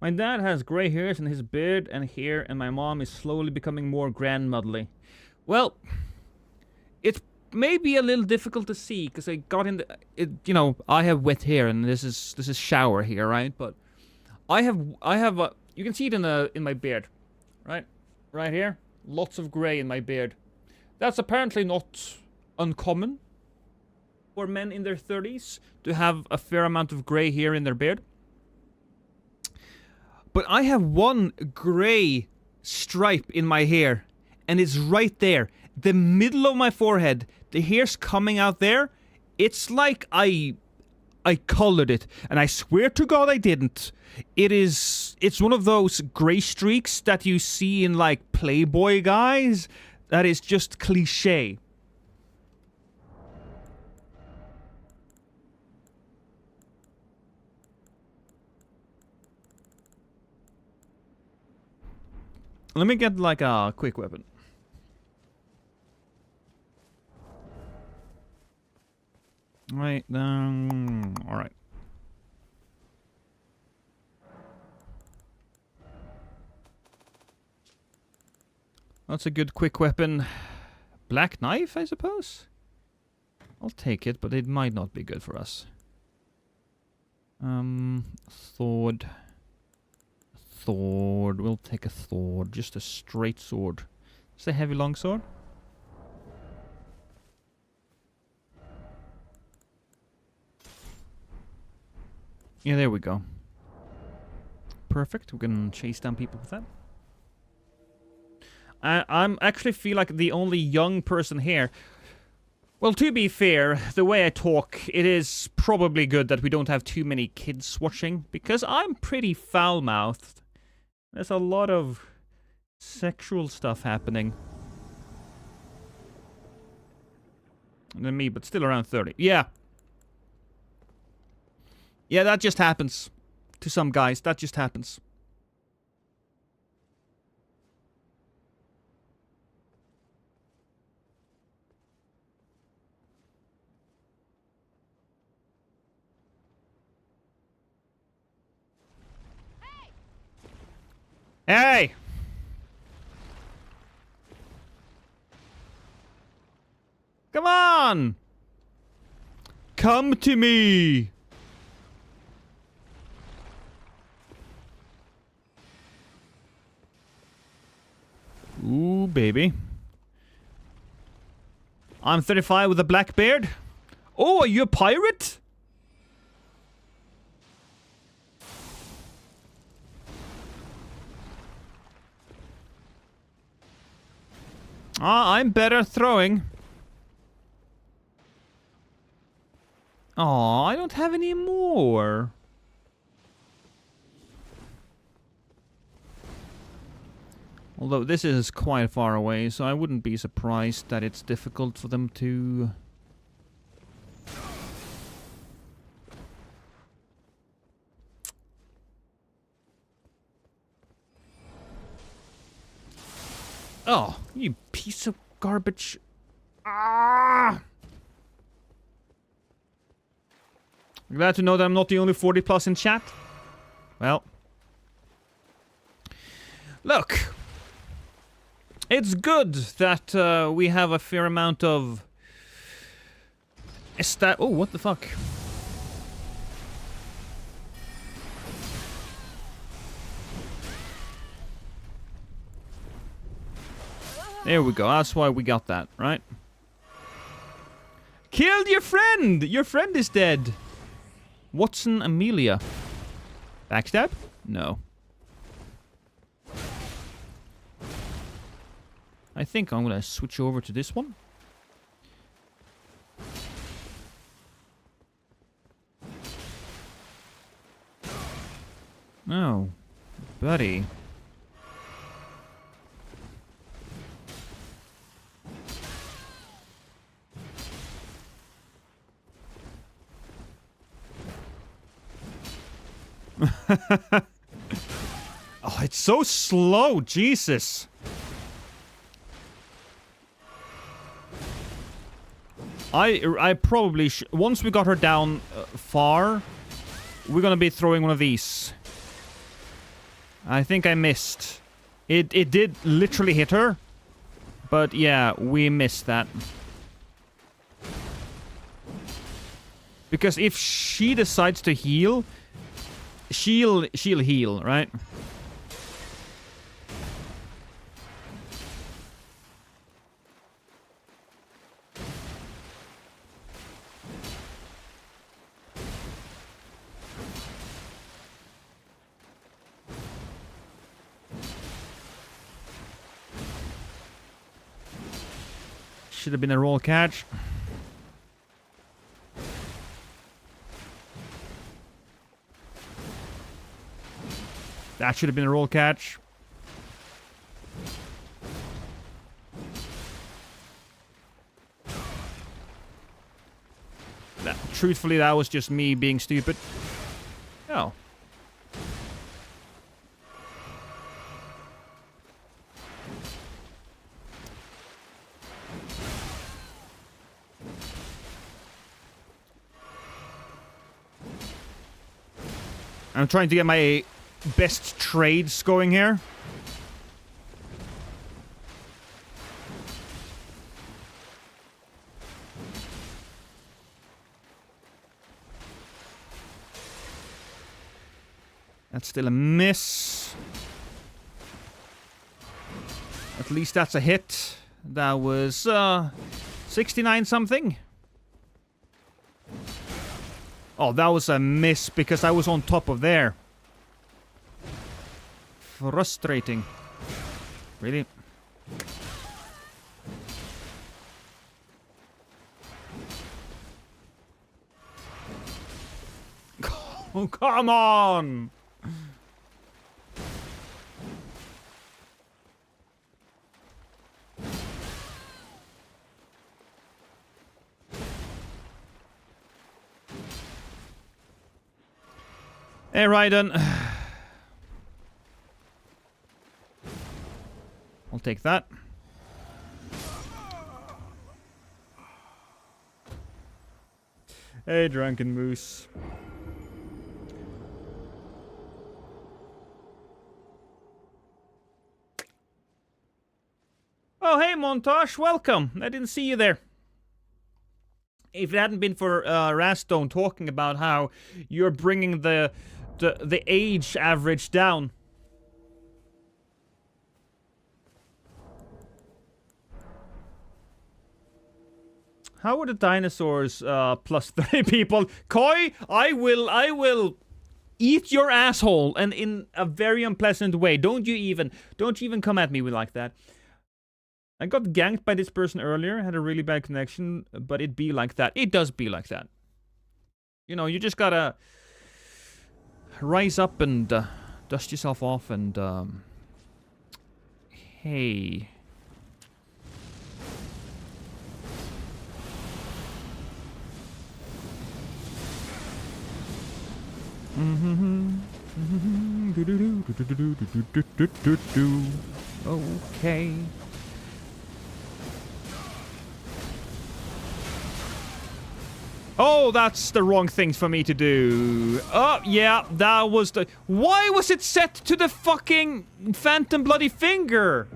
My dad has gray hairs in his beard and hair, and my mom is slowly becoming more grandmotherly. Well, it's maybe a little difficult to see because I got in the, you know, I have wet hair and this is shower here, right? But I have you can see it in my beard, right? Right here, lots of gray in my beard. That's apparently not uncommon for men in their 30s to have a fair amount of gray hair in their beard. But I have one gray stripe in my hair, and it's right there. The middle of my forehead, the hair's coming out there. It's like I colored it, and I swear to God I didn't. It's one of those gray streaks that you see in like Playboy guys. That is just cliche. Let me get like a quick weapon. Right, alright. That's a good quick weapon. Black knife, I suppose? I'll take it, but it might not be good for us. Sword. Sword. We'll take a sword. Just a straight sword. Just a heavy long sword. Yeah, there we go. Perfect. We can chase down people with that. I'm actually feel like the only young person here. Well, to be fair, the way I talk, it is probably good that we don't have too many kids watching, because I'm pretty foul-mouthed. There's a lot of sexual stuff happening. Than me, but still around 30. Yeah. Yeah, that just happens. To some guys, that just happens. Hey! Come on! Come to me! Ooh, baby. I'm 35 with a black beard. Oh, are you a pirate? Ah, I'm better throwing. Aw, I don't have any more. Although this is quite far away, so I wouldn't be surprised that it's difficult for them to... Oh, you piece of garbage. Ah! Glad to know that I'm not the only 40 plus in chat. Well. Look. It's good that we have a fair amount of... Oh, what the fuck? There we go. That's why we got that, right? Killed your friend! Your friend is dead. Watson Amelia. Backstab? No. I think I'm gonna switch over to this one. Oh, buddy. Oh, it's so slow, Jesus. I probably once we got her down far, we're gonna be throwing one of these. I think I missed. It did literally hit her. But yeah, we missed that. Because if she decides to heal, she'll heal, right? Should have been a roll catch. That should have been a roll catch. Truthfully, that was just me being stupid. Oh. I'm trying to get my best trades going here. That's still a miss. At least that's a hit. That was 69 something. Oh, that was a miss because I was on top of there. Frustrating. Really? Oh, come on! Hey, Raiden. I'll take that. Hey, Drunken Moose. Oh, hey, Montage. Welcome. I didn't see you there. If it hadn't been for Rastone talking about how you're bringing the age average down. How were the dinosaurs plus 30 people? Koi, I will eat your asshole, and in a very unpleasant way. Don't you even come at me with like that. I got ganked by this person earlier, had a really bad connection, but it be like that. It does be like that. You know, you just gotta rise up and dust yourself off and hey. Okay. Oh, that's the wrong thing for me to do. Oh, yeah, that was the... Why was it set to the fucking Phantom Bloody Finger?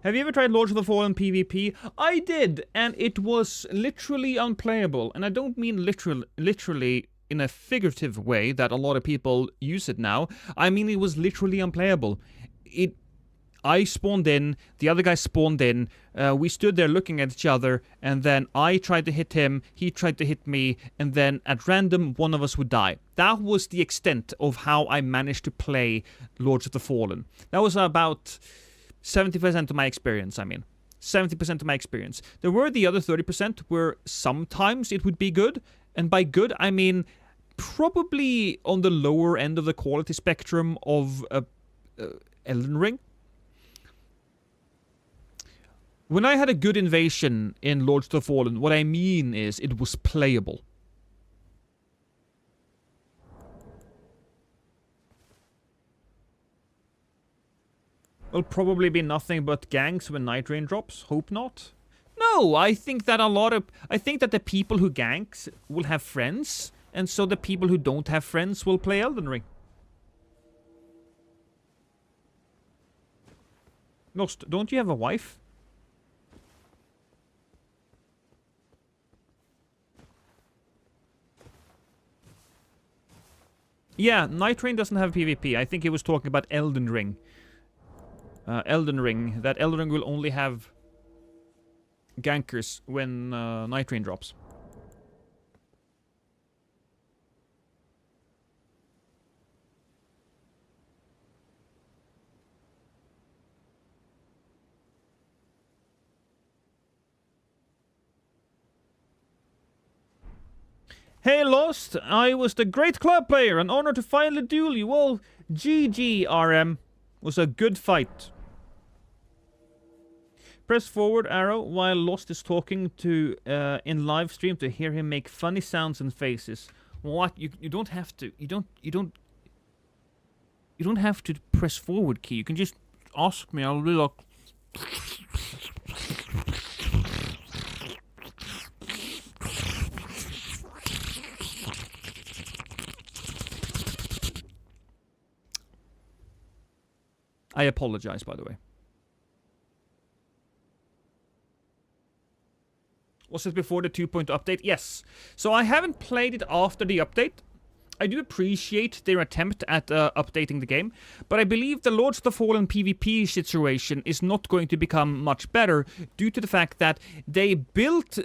Have you ever tried Lords of the Fallen PvP? I did, and it was literally unplayable. And I don't mean literally in a figurative way that a lot of people use it now. I mean it was literally unplayable. I spawned in, the other guy spawned in, we stood there looking at each other, and then I tried to hit him, he tried to hit me, and then at random, one of us would die. That was the extent of how I managed to play Lords of the Fallen. That was about 70% of my experience, I mean. 70% of my experience. There were the other 30% where sometimes it would be good, and by good, I mean probably on the lower end of the quality spectrum of Elden Ring. When I had a good invasion in Lords of the Fallen, what I mean is it was playable. Will probably be nothing but ganks when Night Rain drops. Hope not. No, I think that the people who ganks will have friends, and so the people who don't have friends will play Elden Ring. Lost, don't you have a wife? Yeah, Night Train doesn't have PvP. I think he was talking about Elden Ring. Elden Ring. That Elden Ring will only have gankers when Night Train drops. Hey Lost, I was the great club player, an honor to finally duel you all. GG RM. Was a good fight. Press forward arrow while Lost is talking to in live stream to hear him make funny sounds and faces. What? You don't have to. You don't have to press forward key. You can just ask me. I'll be like. I apologize, by the way. Was it before the 2.0 update? Yes. So I haven't played it after the update. I do appreciate their attempt at updating the game, but I believe the Lords of the Fallen PvP situation is not going to become much better due to the fact that they built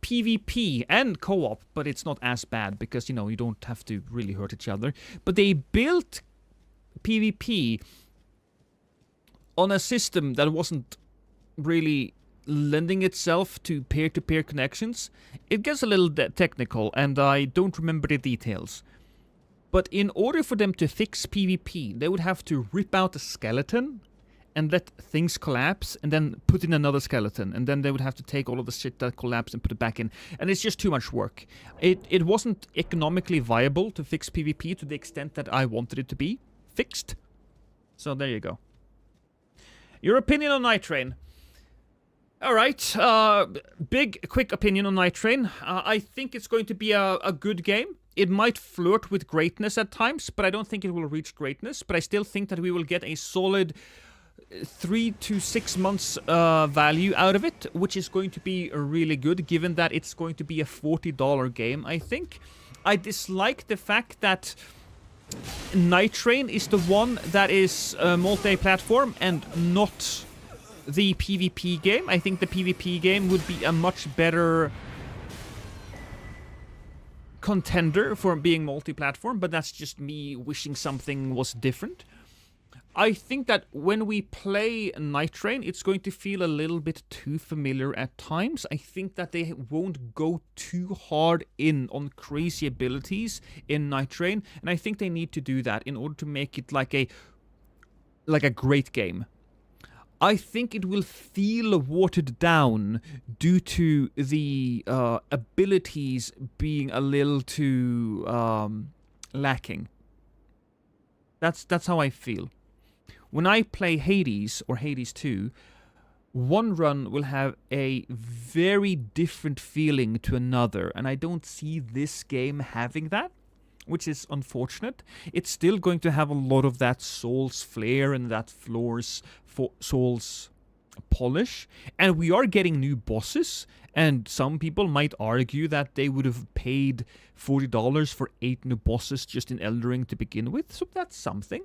PvP and co-op, but it's not as bad because, you know, you don't have to really hurt each other. But they built PvP on a system that wasn't really lending itself to peer-to-peer connections. It gets a little technical, and I don't remember the details. But in order for them to fix PvP, they would have to rip out a skeleton and let things collapse, and then put in another skeleton, and then they would have to take all of the shit that collapsed and put it back in. And it's just too much work. It wasn't economically viable to fix PvP to the extent that I wanted it to be fixed. So there you go. Your opinion on Night Train. Alright, big, quick opinion on Night Train. I think it's going to be a good game. It might flirt with greatness at times, but I don't think it will reach greatness. But I still think that we will get a solid 3 to 6 months value out of it, which is going to be really good, given that it's going to be a $40 game, I think. I dislike the fact that Night Train is the one that is multi-platform and not the PvP game. I think the PvP game would be a much better contender for being multi-platform, but that's just me wishing something was different. I think that when we play Night Train, it's going to feel a little bit too familiar at times. I think that they won't go too hard in on crazy abilities in Night Train, and I think they need to do that in order to make it like a great game. I think it will feel watered down due to the abilities being a little too lacking. That's how I feel. When I play Hades or Hades 2, one run will have a very different feeling to another, and I don't see this game having that, which is unfortunate. It's still going to have a lot of that Souls flair and that Souls polish, and we are getting new bosses, and some people might argue that they would have paid $40 for 8 new bosses just in Elden Ring to begin with, so that's something.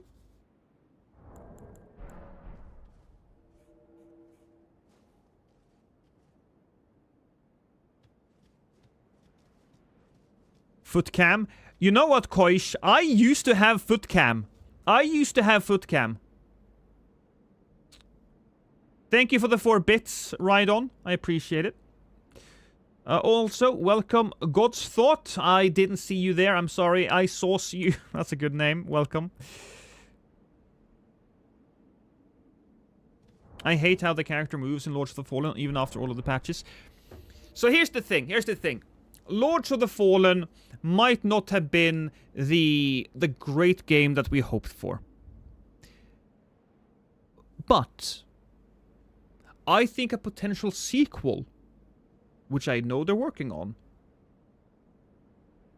Foot cam. You know what, Koish? I used to have foot cam. Thank you for the 4 bits, Ride-On. I appreciate it. Also, welcome, God's Thought. I didn't see you there. I'm sorry. I saw you. That's a good name. Welcome. I hate how the character moves in Lords of the Fallen, even after all of the patches. So here's the thing. Lords of the Fallen might not have been the great game that we hoped for. But I think a potential sequel, which I know they're working on,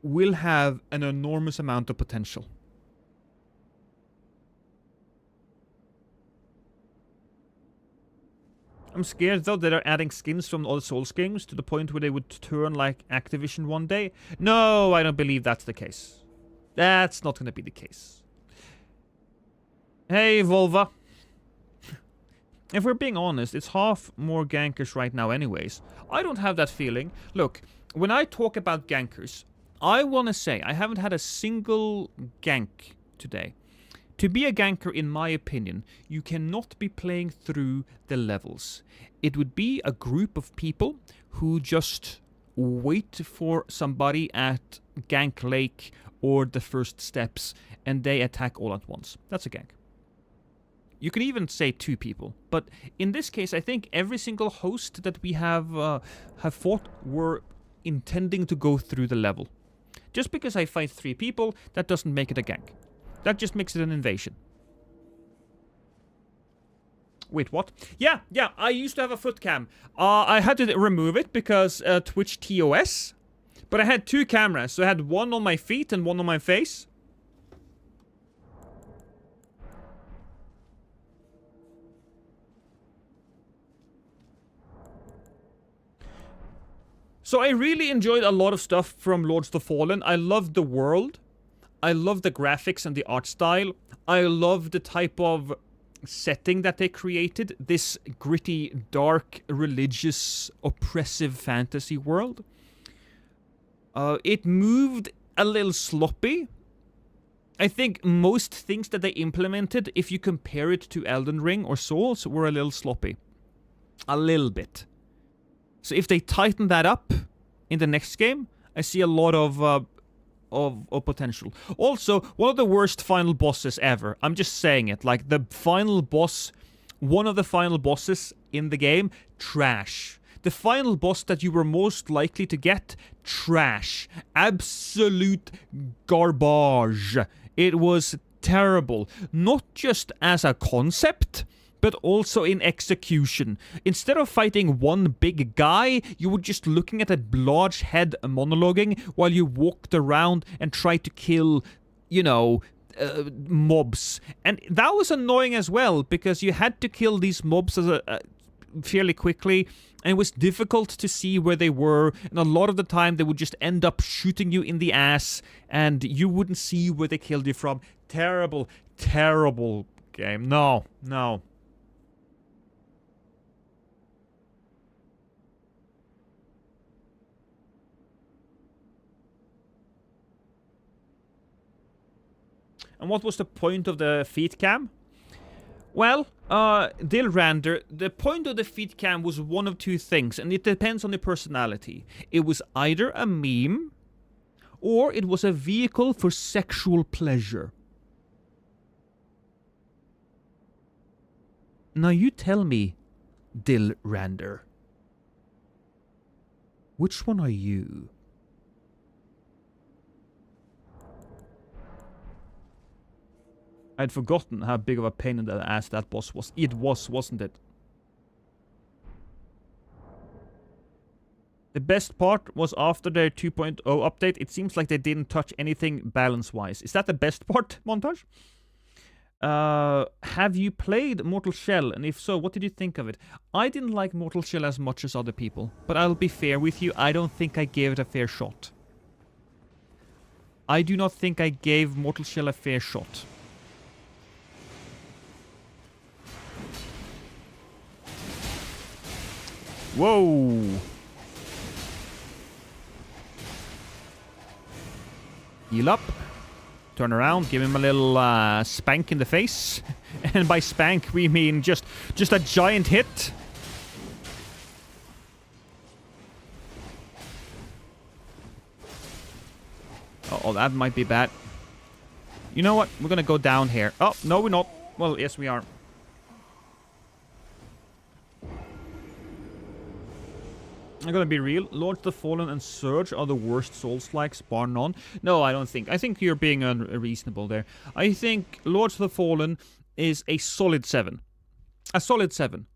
will have an enormous amount of potential. I'm scared though that they're adding skins from all Souls games to the point where they would turn like Activision one day. No, I don't believe that's the case. That's not going to be the case. Hey, Volva. If we're being honest, it's half more gankers right now anyways. I don't have that feeling. Look, when I talk about gankers, I want to say I haven't had a single gank today. To be a ganker, in my opinion, you cannot be playing through the levels. It would be a group of people who just wait for somebody at Gank Lake or the first steps, and they attack all at once. That's a gank. You can even say 2 people, but in this case, I think every single host that we have fought were intending to go through the level. Just because I fight 3 people, that doesn't make it a gank. That just makes it an invasion. Wait, what? Yeah, I used to have a foot cam. I had to remove it because Twitch TOS. But I had 2 cameras, so I had one on my feet and one on my face. So I really enjoyed a lot of stuff from Lords of the Fallen. I loved the world. I love the graphics and the art style. I love the type of setting that they created. This gritty, dark, religious, oppressive fantasy world. It moved a little sloppy. I think most things that they implemented, if you compare it to Elden Ring or Souls, were a little sloppy. A little bit. So if they tighten that up in the next game, I see a lot of potential. Also, one of the worst final bosses ever. I'm just saying it. Like, the final boss, one of the final bosses in the game, trash. The final boss that you were most likely to get, trash. Absolute garbage. It was terrible. Not just as a concept, but also in execution. Instead of fighting one big guy, you were just looking at a large head monologuing while you walked around and tried to kill, you know, mobs. And that was annoying as well, because you had to kill these mobs fairly quickly, and it was difficult to see where they were, and a lot of the time they would just end up shooting you in the ass, and you wouldn't see where they killed you from. Terrible, terrible game. No. And what was the point of the feet cam? Well, Dilrander, the point of the feet cam was one of 2 things, and it depends on the personality. It was either a meme, or it was a vehicle for sexual pleasure. Now you tell me, Dilrander. Which one are you? I'd forgotten how big of a pain in the ass that boss was. It was, wasn't it? The best part was after their 2.0 update. It seems like they didn't touch anything balance-wise. Is that the best part, Montage? Have you played Mortal Shell? And if so, what did you think of it? I didn't like Mortal Shell as much as other people. But I'll be fair with you. I don't think I gave it a fair shot. I do not think I gave Mortal Shell a fair shot. Whoa! Heal up. Turn around, give him a little spank in the face. And by spank, we mean just a giant hit. Oh, that might be bad. You know what? We're gonna go down here. Oh, no, we're not. Well, yes, we are. I'm gonna be real. Lords of the Fallen and Surge are the worst Souls-likes, bar none. No, I don't think. I think you're being unreasonable there. I think Lords of the Fallen is a solid 7. A solid 7.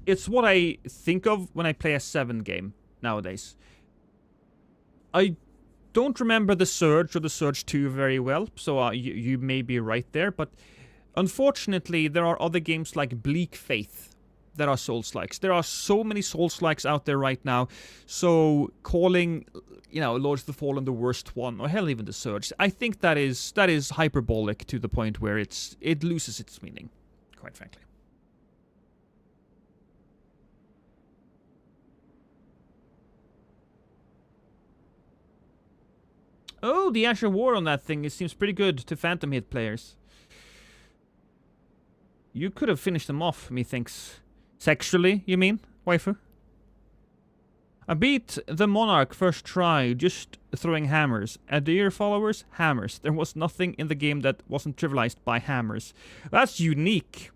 It's what I think of when I play a 7 game nowadays. I don't remember the Surge or the Surge 2 very well, so you may be right there, but unfortunately there are other games like Bleak Faith that are Souls-likes. There are so many Souls-likes out there right now, so calling, Lords of the Fallen the worst one, or hell, even the Surge, I think that is hyperbolic to the point where it loses its meaning, quite frankly. Oh, the Azure War on that thing, it seems pretty good to Phantom Hit players. You could have finished them off, methinks. Sexually, you mean, waifu? I beat the Monarch first try, just throwing hammers. Adir followers, hammers. There was nothing in the game that wasn't trivialized by hammers. That's unique.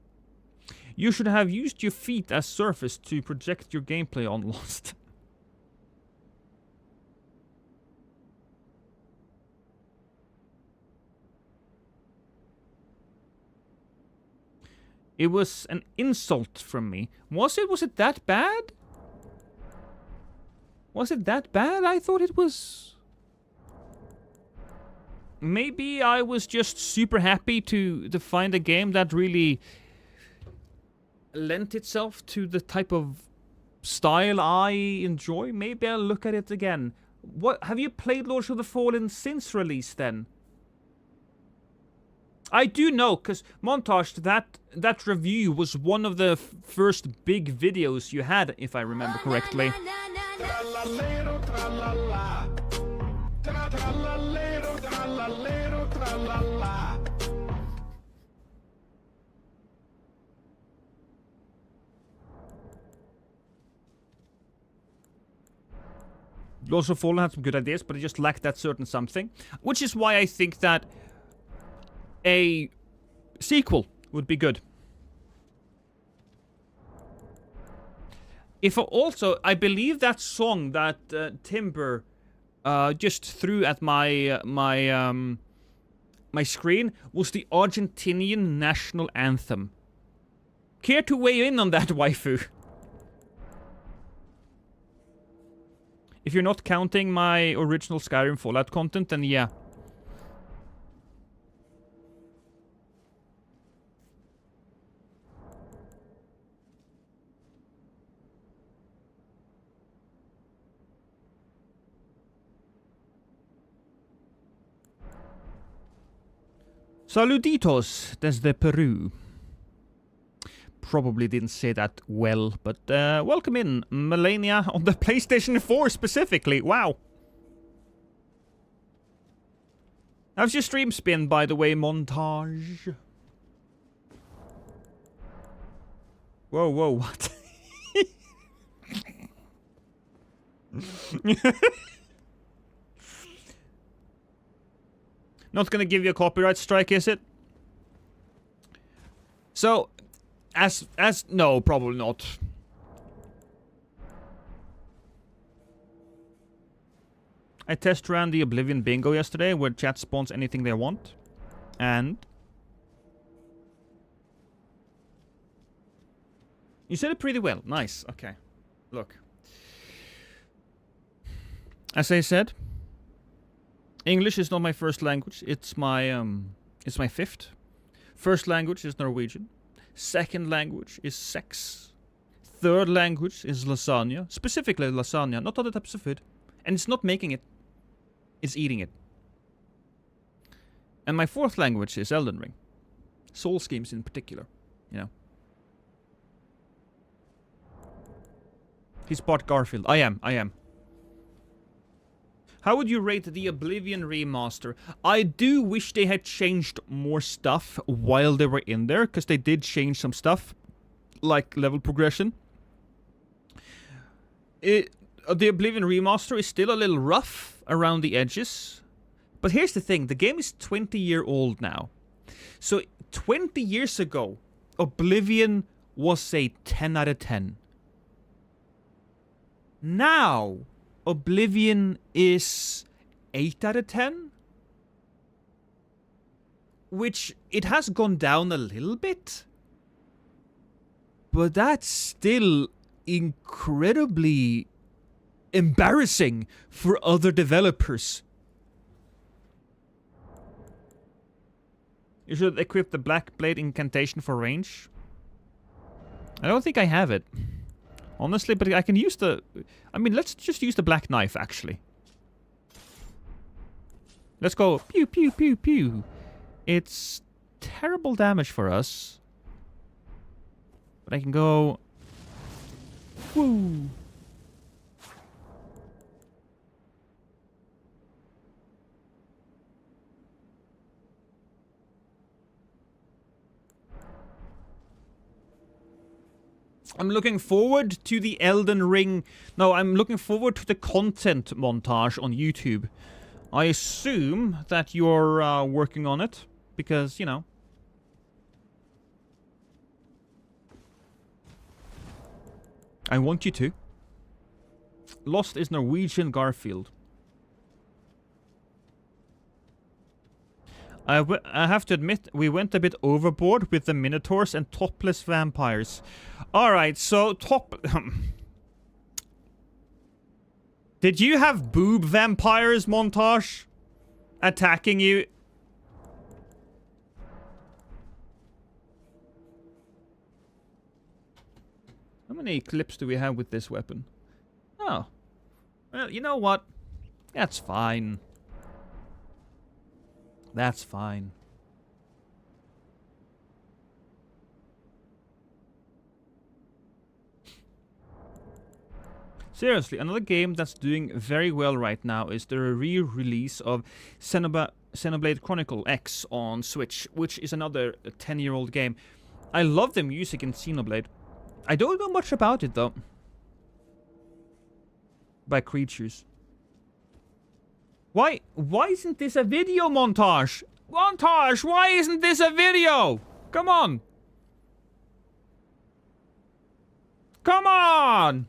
You should have used your feet as surface to project your gameplay on Lost. It was an insult from me. Was it? Was it that bad? Was it that bad? I thought it was... Maybe I was just super happy to find a game that really lent itself to the type of style I enjoy. Maybe I'll look at it again. What, have you played Lords of the Fallen since release then? I do know, because Montage, that review was one of the first big videos you had, if I remember correctly. Lords of the Fallen had some good ideas, but it just lacked that certain something. Which is why I think that a sequel would be good. If I believe that song that Timber just threw at my screen was the Argentinian national anthem. Care to weigh in on that, waifu? If you're not counting my original Skyrim Fallout content, then yeah. Saluditos desde Peru. Probably didn't say that well, but welcome in, Melania, on the PlayStation 4 specifically. Wow. How's your stream spin, by the way, Montage? Whoa, what? Not gonna give you a copyright strike, is it? So, no, probably not. I test ran the Oblivion bingo yesterday, where chat spawns anything they want. And... you said it pretty well. Nice, okay. Look. As I said... English is not my first language. It's my fifth. First language is Norwegian. Second language is sex. Third language is lasagna. Specifically lasagna, not other types of food. And it's not making it. It's eating it. And my fourth language is Elden Ring. Souls games in particular, you know. He's part Garfield. I am. How would you rate the Oblivion remaster? I do wish they had changed more stuff while they were in there, because they did change some stuff, like level progression. The Oblivion remaster is still a little rough around the edges. But here's the thing, the game is 20 years old now. So 20 years ago, Oblivion was a 10 out of 10. Now... Oblivion is 8 out of 10? Which, it has gone down a little bit. But that's still incredibly embarrassing for other developers. You should equip the Black Blade incantation for range. I don't think I have it. Honestly, but I can use the... I mean, let's just use the Black Knife, actually. Let's go pew, pew, pew, pew. It's terrible damage for us. But I can go... Woo! I'm looking forward to the Elden Ring... No, I'm looking forward to the content montage on YouTube. I assume that you're working on it, because, you know... I want you to. Lost is Norwegian Garfield. I have to admit, we went a bit overboard with the Minotaurs and topless vampires. Alright, so Did you have boob vampires, Montage? Attacking you? How many clips do we have with this weapon? Oh. Well, you know what? That's fine. That's fine. Seriously, another game that's doing very well right now is the re-release of Xenoblade Chronicle X on Switch, which is another 10-year-old game. I love the music in Xenoblade. I don't know much about it, though. By creatures. Why isn't this a video, Montage? Montage, why isn't this a video? Come on. Come on.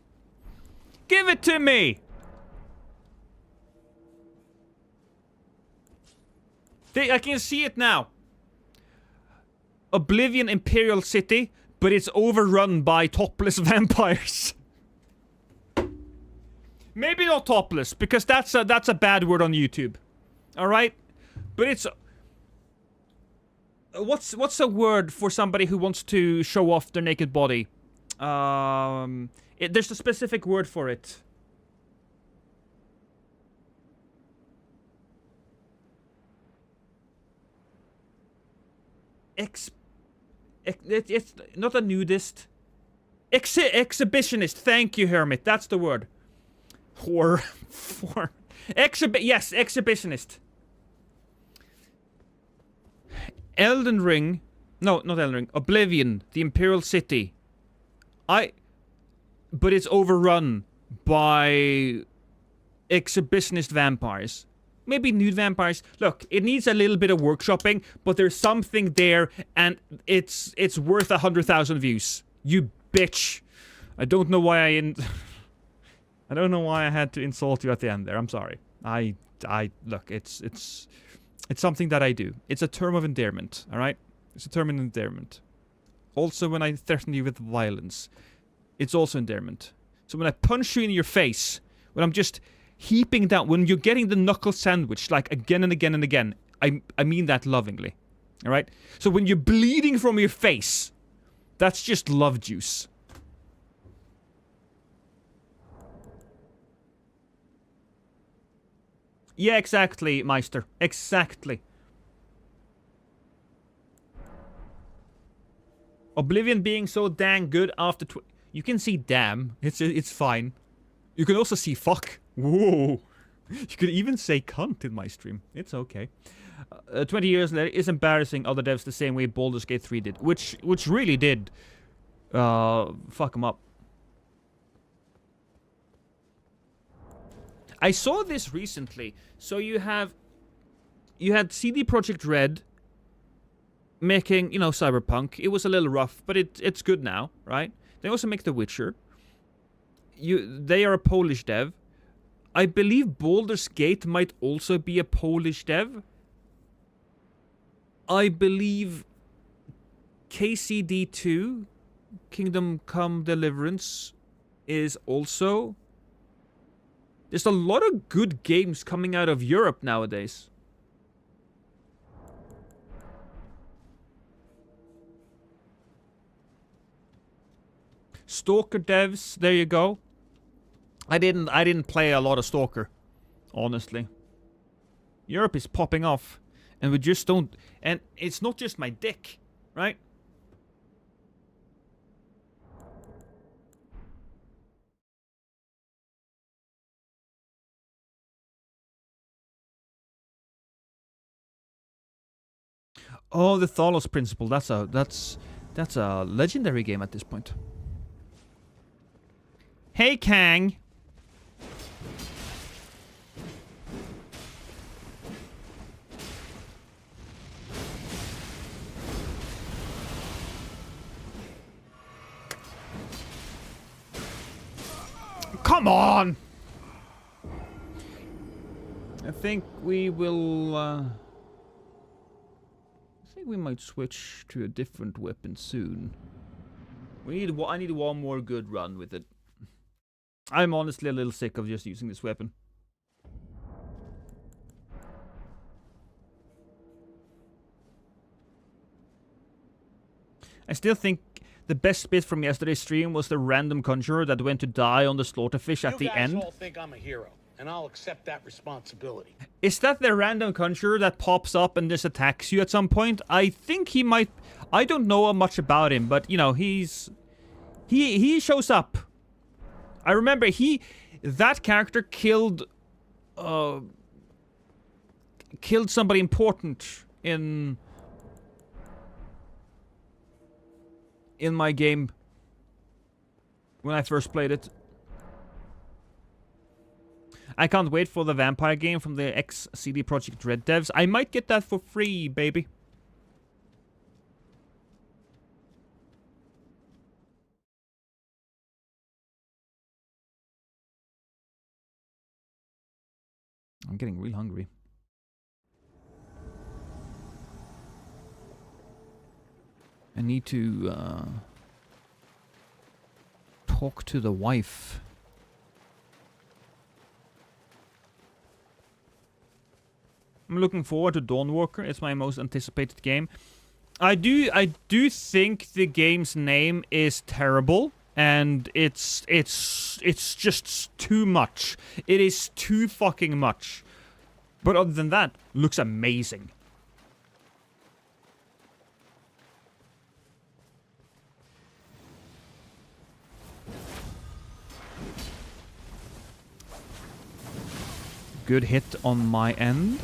Give it to me. I can see it now. Oblivion Imperial City, but it's overrun by topless vampires. Maybe not topless, because that's a bad word on YouTube. Alright? But it's... What's a word for somebody who wants to show off their naked body? There's a specific word for it. It's not a nudist. Exhibitionist. Thank you, Hermit. That's the word. Yes, exhibitionist. Elden Ring. No, not Elden Ring. Oblivion, the Imperial City. But it's overrun by exhibitionist vampires. Maybe nude vampires. Look, it needs a little bit of workshopping, but there's something there, and it's worth 100,000 views. You bitch. I don't know why I don't know why I had to insult you at the end there. I'm sorry. Look, it's something that I do. It's a term of endearment, all right? It's a term of endearment. Also, when I threaten you with violence, it's also endearment. So when I punch you in your face, when I'm just heaping down, when you're getting the knuckle sandwich, like again and again and again, I mean that lovingly, all right? So when you're bleeding from your face, that's just love juice. Yeah, exactly, Meister. Exactly. Oblivion being so dang good after you can see damn. It's fine. You can also see fuck. Whoa. You could even say cunt in my stream. It's okay. 20 years later, it's embarrassing other devs the same way Baldur's Gate 3 did. Which really did fuck them up. I saw this recently. So you had CD Projekt Red making, you know, Cyberpunk. It was a little rough, but it's good now, right? They also make The Witcher. They are a Polish dev. I believe Baldur's Gate might also be a Polish dev. I believe KCD2, Kingdom Come Deliverance, is also There's a lot of good games coming out of Europe nowadays. Stalker devs, there you go. I didn't play a lot of Stalker, honestly. Europe is popping off, and we just don't. And it's not just my dick, right? Oh, the Thalos Principle. That's a legendary game at this point. Hey, Kang. Come on! I think we will, I think we might switch to a different weapon soon. I need one more good run with it. I'm honestly a little sick of just using this weapon. I still think the best bit from yesterday's stream was the random conjurer that went to die on the slaughterfish at the end. You guys all think I'm a hero, and I'll accept that responsibility. Is that the random conjurer that pops up and just attacks you at some point? I think he might. I don't know much about him, but you know, he shows up. I remember that character killed somebody important in my game when I first played it. I can't wait for the vampire game from the ex-CD Projekt Red devs. I might get that for free, baby. I'm getting real hungry. I need to talk to the wife. I'm looking forward to Dawnwalker. It's my most anticipated game. I do think the game's name is terrible, and it's just too much. It is too fucking much. But other than that, looks amazing. Good hit on my end.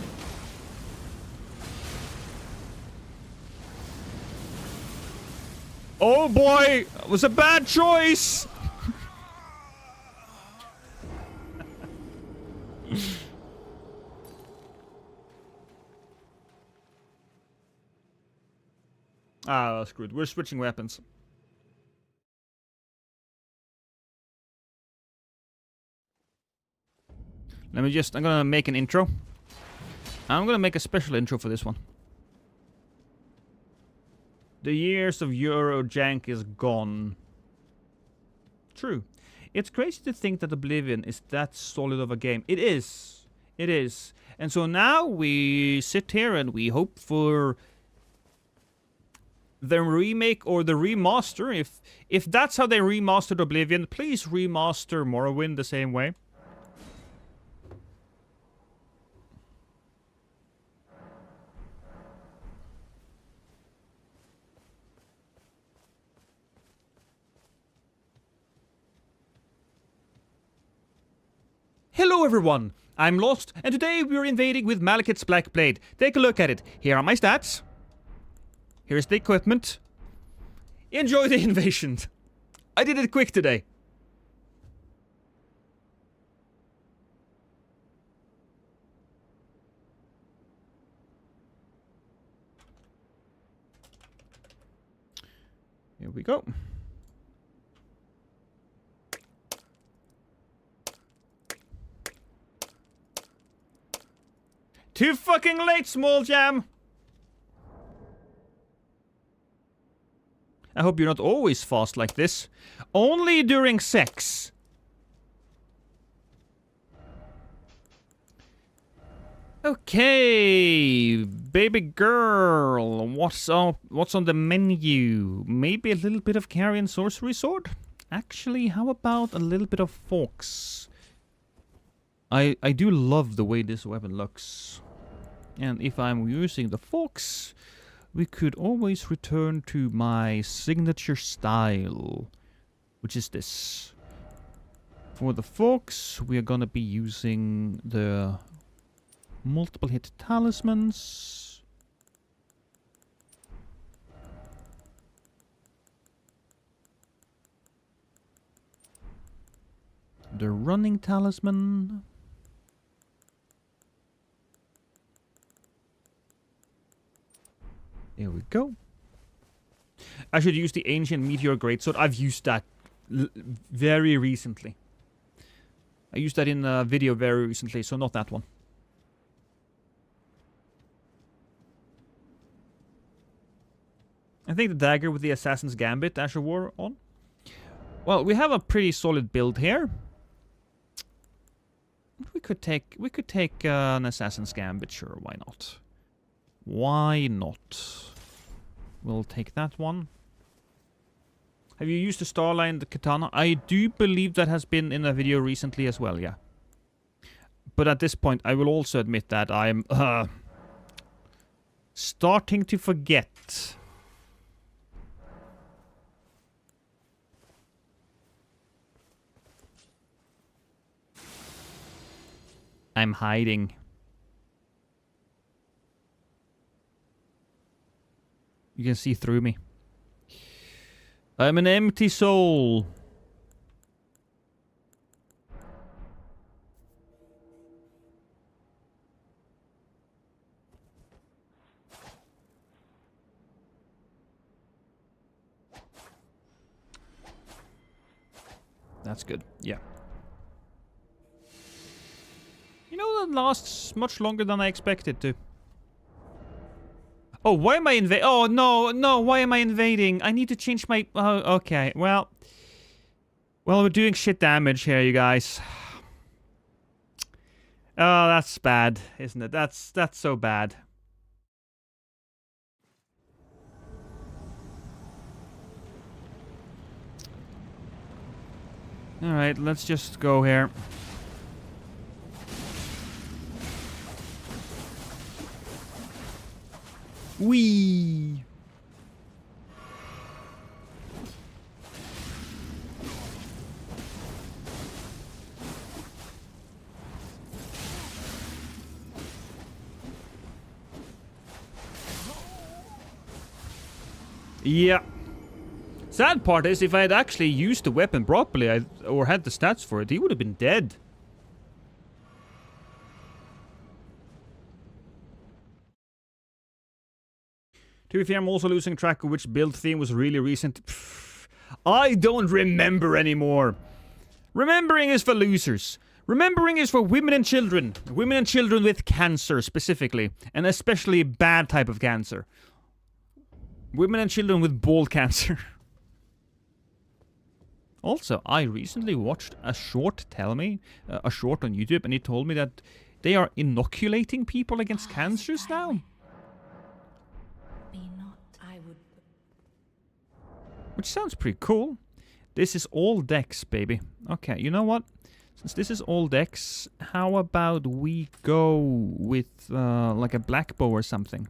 Oh boy! It was a bad choice! Ah, screwed. We're switching weapons. I'm gonna make an intro. I'm gonna make a special intro for this one. The years of Eurojank is gone. True. It's crazy to think that Oblivion is that solid of a game. It is. It is. And so now we sit here and we hope for the remake or the remaster. If that's how they remastered Oblivion, please remaster Morrowind the same way. Hello everyone, I'm Lost, and today we're invading with Malekith's Black Blade. Take a look at it. Here are my stats. Here's the equipment. Enjoy the invasion. I did it quick today. Here we go. Too fucking late, small jam! I hope you're not always fast like this. Only during sex. Okay, baby girl, what's up? What's on the menu? Maybe a little bit of carry and sorcery sword? Actually, how about a little bit of forks? I do love the way this weapon looks. And if I'm using the forks, we could always return to my signature style, which is this. For the forks, we are gonna be using the multiple hit talismans. The running talisman. There we go. I should use the ancient meteor greatsword. I've used that very recently. I used that in a video very recently, so not that one. I think the dagger with the Assassin's Gambit Asher wore on. Well, we have a pretty solid build here. We could take an Assassin's Gambit, sure, why not? Why not? We'll take that one. Have you used the Starline Katana? I do believe that has been in a video recently as well, yeah. But at this point, I will also admit that I'm starting to forget. I'm hiding. You can see through me. I'm an empty soul. That's good. Yeah. You know, that lasts much longer than I expected to. Oh, why am I invading? Oh, no, why am I invading? I need to change my... Oh, okay, well, we're doing shit damage here, you guys. Oh, that's bad, isn't it? That's so bad. Alright, let's just go here. Whee! Yeah. Sad part is, if I had actually used the weapon properly, or had the stats for it, he would have been dead. To be fair, I'm also losing track of which build theme was really recent. Pfft, I don't remember anymore. Remembering is for losers. Remembering is for women and children. Women and children with cancer, specifically. And especially bad type of cancer. Women and children with ball cancer. Also, I recently watched a short a short on YouTube, and it told me that they are inoculating people against cancers now. Which sounds pretty cool. This is all Dex, baby. Okay, you know what? Since this is all Dex, how about we go with like a black bow or something?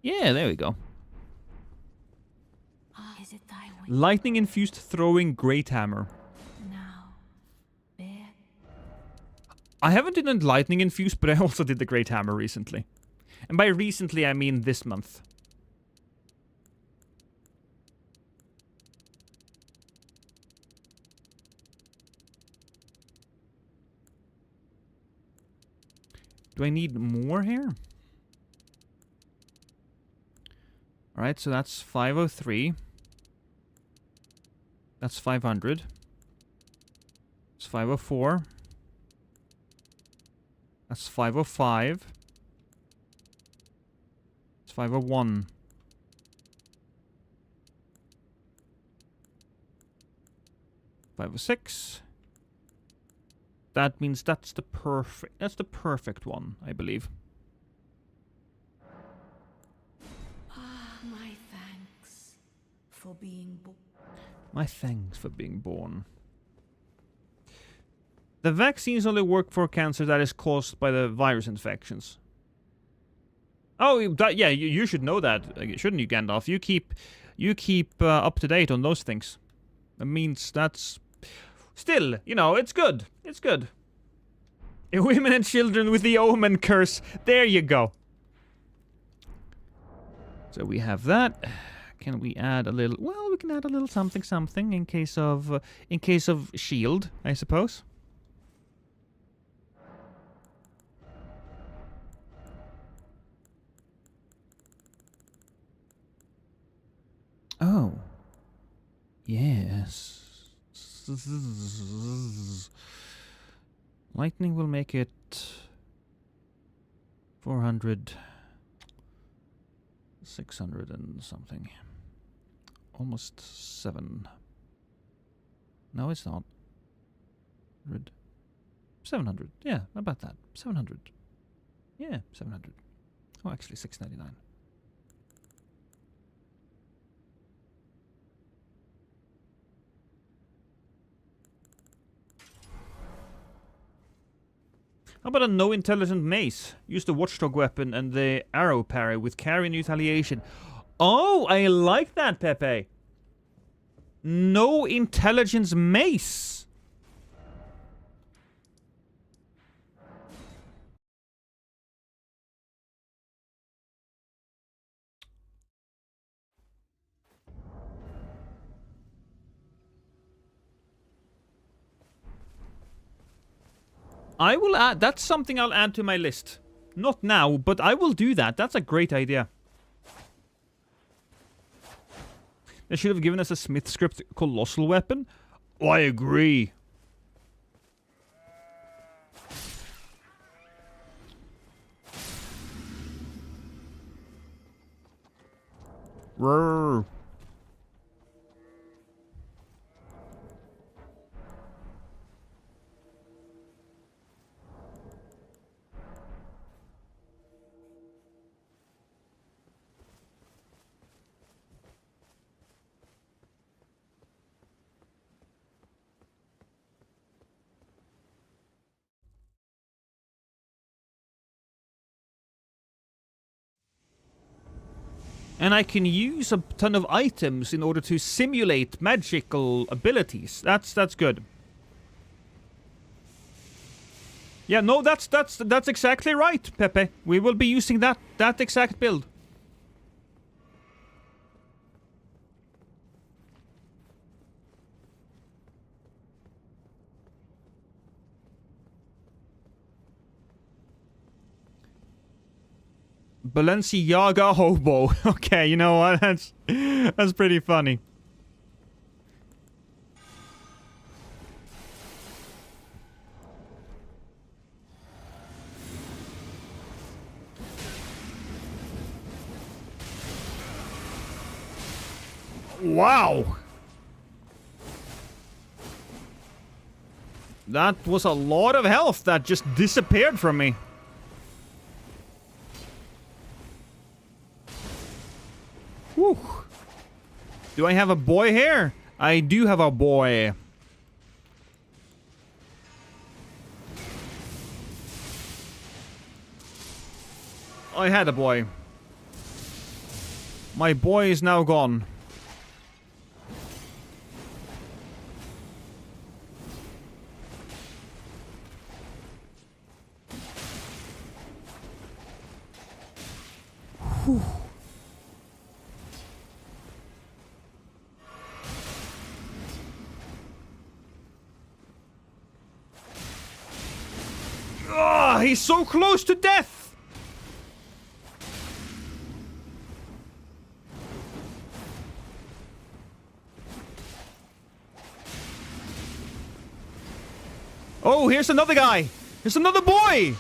Yeah, there we go. Lightning-infused throwing great hammer. I haven't done lightning-infused, but I also did the great hammer recently. And by recently, I mean this month. Do I need more here? Alright, so that's 503. That's 500. It's 504. That's 505. 501. 506. that means that's the perfect one, I believe. My thanks for being born. My thanks for being born. The vaccines only work for cancer that is caused by the virus infections. Oh, yeah, you should know that, shouldn't you, Gandalf? You keep up to date on those things. That means that's still, you know, it's good. It's good. Women and children with the omen curse. There you go. So we have that. Can we add a little? Well, we can add a little something in case of shield, I suppose. Oh. Yes. Lightning will make it 400, 600 and something. Almost 7. No, it's not. 700. Yeah, about that. 700. Yeah, 700. Oh, actually 699. How about a no intelligent mace? Use the watchdog weapon and the arrow parry with carry and retaliation. Oh, I like that, Pepe. No intelligence mace. I will add, that's something I'll add to my list. Not now, but I will do that. That's a great idea. They should have given us a Smith script colossal weapon. Oh, I agree. Roar. And I can use a ton of items in order to simulate magical abilities. That's good. Yeah, no, that's exactly right, Pepe. We will be using that exact build. Balenciaga hobo. Okay, you know what? That's pretty funny. Wow. That was a lot of health that just disappeared from me. Whew. Do I have a boy here? I do have a boy. I had a boy. My boy is now gone. Whew. Ah, he's so close to death! Oh, here's another guy! Here's another boy!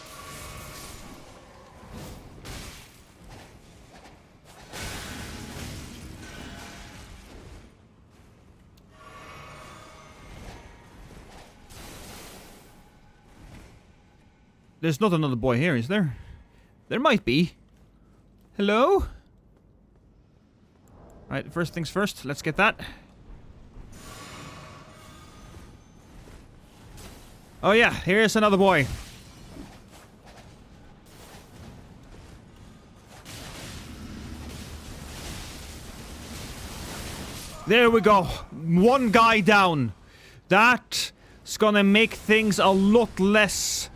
There's not another boy here, is there? There might be. Hello? Right, first things first. Let's get that. Oh yeah, here's another boy. There we go. One guy down. That's gonna make things a lot less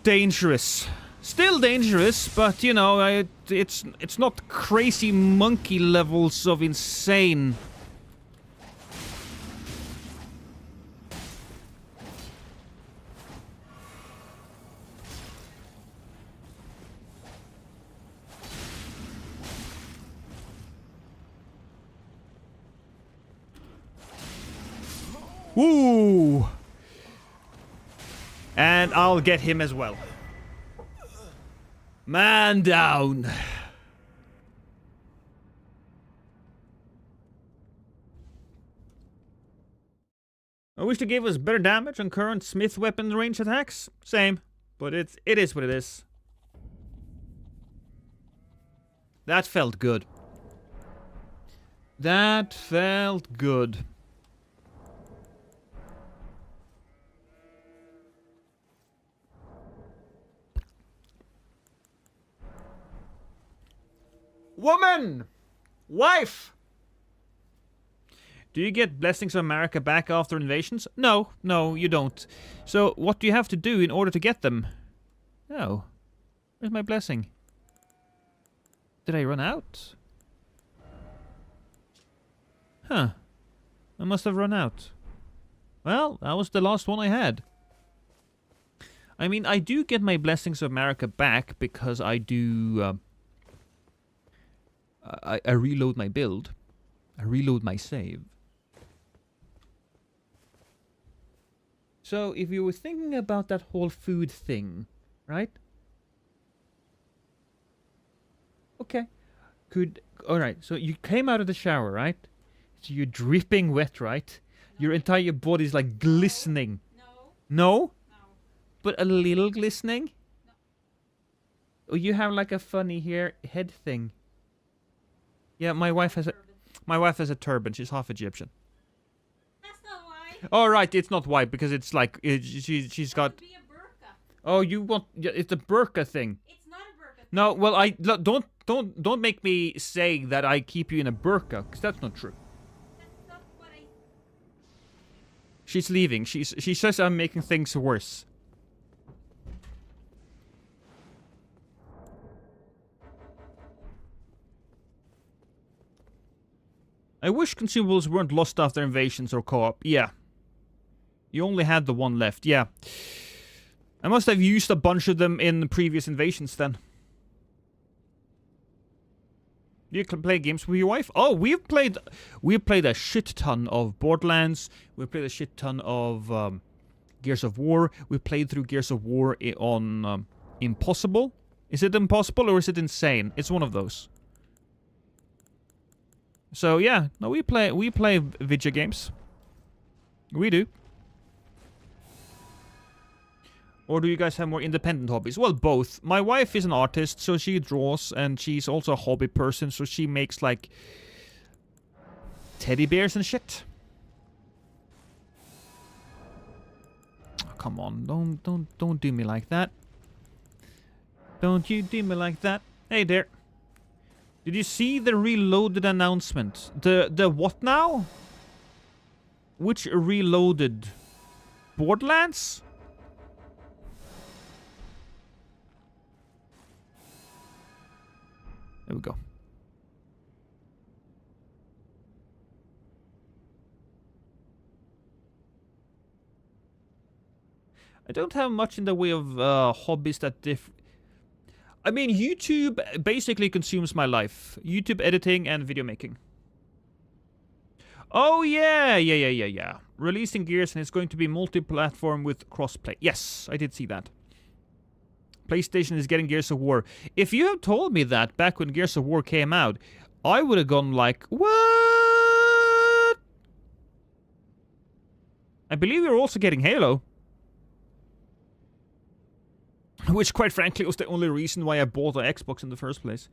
dangerous. Still dangerous, but you know, it's not crazy monkey levels of insane. Woo! And I'll get him as well. Man down. I wish they gave us better damage on current Smith weapon range attacks. Same, but it is what it is. That felt good. That felt good. Woman! Wife! Do you get Blessings of America back after invasions? No, you don't. So, what do you have to do in order to get them? Oh. Where's my blessing? Did I run out? Huh. I must have run out. Well, that was the last one I had. I mean, I do get my Blessings of America back because I do... I reload my build. I reload my save. So, if you were thinking about that whole food thing, right? Okay. Alright, so you came out of the shower, right? So you're dripping wet, right? No. Your entire body's like glistening. No. No? No. But a little glistening? No. Or you have like a funny head thing. Yeah, my wife has a turban. She's half Egyptian. That's not white. Oh right, it's not white because it's like she's got. Be a burqa. Oh, you want? It's a burqa thing. It's not a burqa. No, well don't make me say that I keep you in a burqa because that's not true. That's not what I. She's leaving. She says I'm making things worse. I wish consumables weren't lost after invasions or co-op. Yeah. You only had the one left. Yeah. I must have used a bunch of them in the previous invasions then. Do you play games with your wife? Oh, we've played a shit ton of Borderlands. We've played a shit ton of Gears of War. We played through Gears of War on Impossible. Is it Impossible or is it Insane? It's one of those. So yeah, no, we play video games. We do. Or do you guys have more independent hobbies? Well, both. My wife is an artist, so she draws, and she's also a hobby person, so she makes like teddy bears and shit. Oh, come on, don't do me like that. Don't you do me like that. Hey there. Did you see the reloaded announcement? The what now? Which reloaded? Borderlands? There we go. I don't have much in the way of hobbies that I mean, YouTube basically consumes my life. YouTube editing and video making. Oh, yeah. Releasing Gears and it's going to be multi-platform with crossplay. Yes, I did see that. PlayStation is getting Gears of War. If you had told me that back when Gears of War came out, I would have gone like, what? I believe you're also getting Halo. Which, quite frankly, was the only reason why I bought an Xbox in the first place.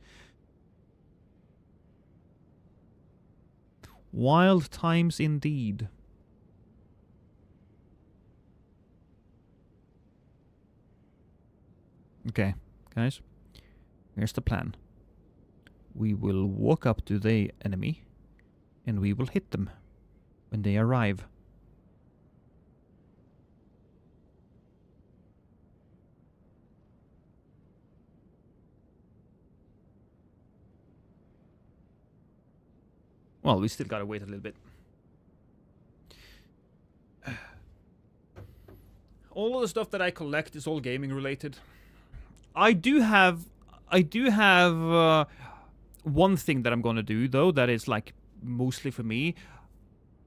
Wild times indeed. Okay, guys. Here's the plan. We will walk up to the enemy, and we will hit them when they arrive. Well, we still gotta wait a little bit. All of the stuff that I collect is all gaming related. I do have one thing that I'm gonna do though that is like mostly for me.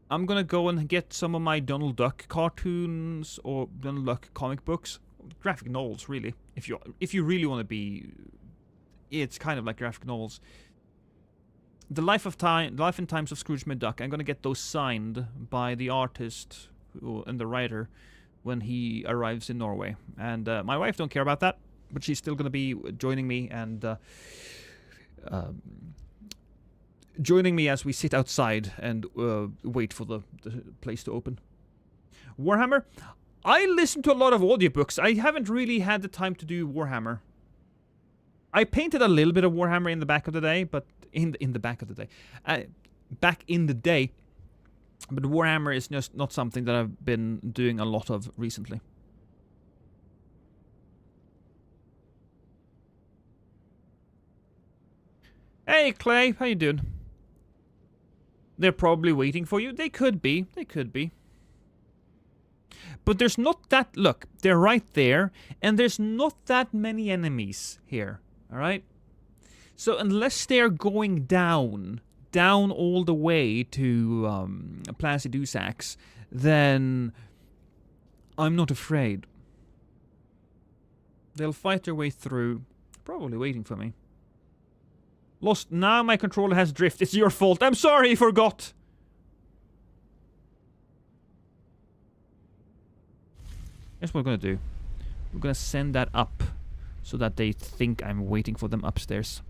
I'm gonna go and get some of my Donald Duck cartoons or Donald Duck comic books, graphic novels really. If you really want to be, it's kind of like graphic novels. The Life and Times of Scrooge McDuck. I'm gonna get those signed by the artist and the writer when he arrives in Norway. And my wife don't care about that, but she's still gonna be joining me and joining me as we sit outside and wait for the place to open. Warhammer. I listen to a lot of audiobooks. I haven't really had the time to do Warhammer. I painted a little bit of Warhammer in the back of the day, but in the back of the day, back in the day. But Warhammer is just not something that I've been doing a lot of recently. Hey Clay, how you doing? They're probably waiting for you. They could be. They could be. But there's not that... Look, they're right there, and there's not that many enemies here. Alright? So unless they're going down all the way to Placidusax, then I'm not afraid. They'll fight their way through, probably waiting for me. Lost. Now my controller has drift. It's your fault. I'm sorry, I forgot. Here's what we're gonna do. We're gonna send that up so that they think I'm waiting for them upstairs.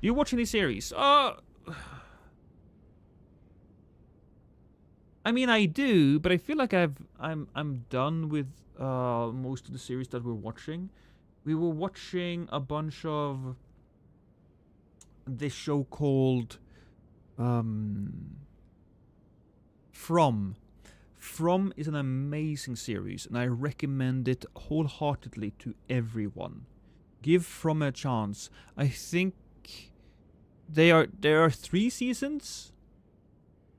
You watch any series? I mean, I do, but I feel like I'm done with most of the series that we're watching. We were watching a bunch of this show called From. From is an amazing series, and I recommend it wholeheartedly to everyone. Give From a chance. I think there are 3 seasons.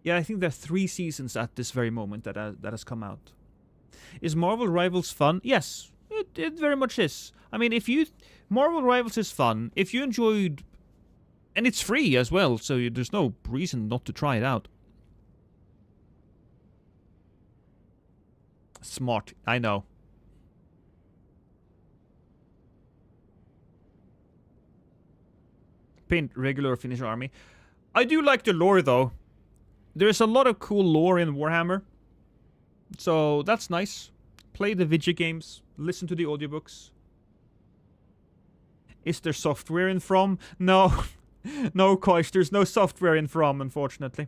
Yeah, I think there are 3 seasons at this very moment that has come out. Is Marvel Rivals fun? Yes, it very much is. I mean, Marvel Rivals is fun. If you enjoyed, and it's free as well, so there's no reason not to try it out. Smart, I know. Paint regular or finish army. I do like the lore though. There's a lot of cool lore in Warhammer. So that's nice. Play the video games. Listen to the audiobooks. Is there software in From? No. No, Koish, there's no software in From, unfortunately.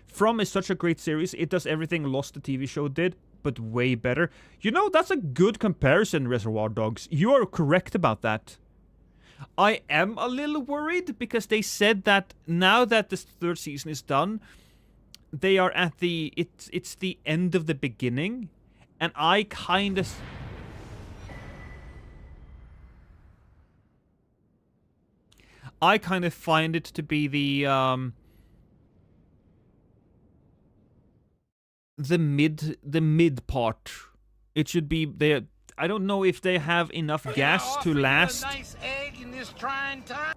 From is such a great series. It does everything Lost the TV show did, but way better. You know, that's a good comparison, Reservoir Dogs. You are correct about that. I am a little worried because they said that now that this 3rd season is done, they are at the... It's the end of the beginning. And I kind of... I kind of find it to be the mid part. It should be there. I don't know if they have enough gas to last. Nice egg in this trying time.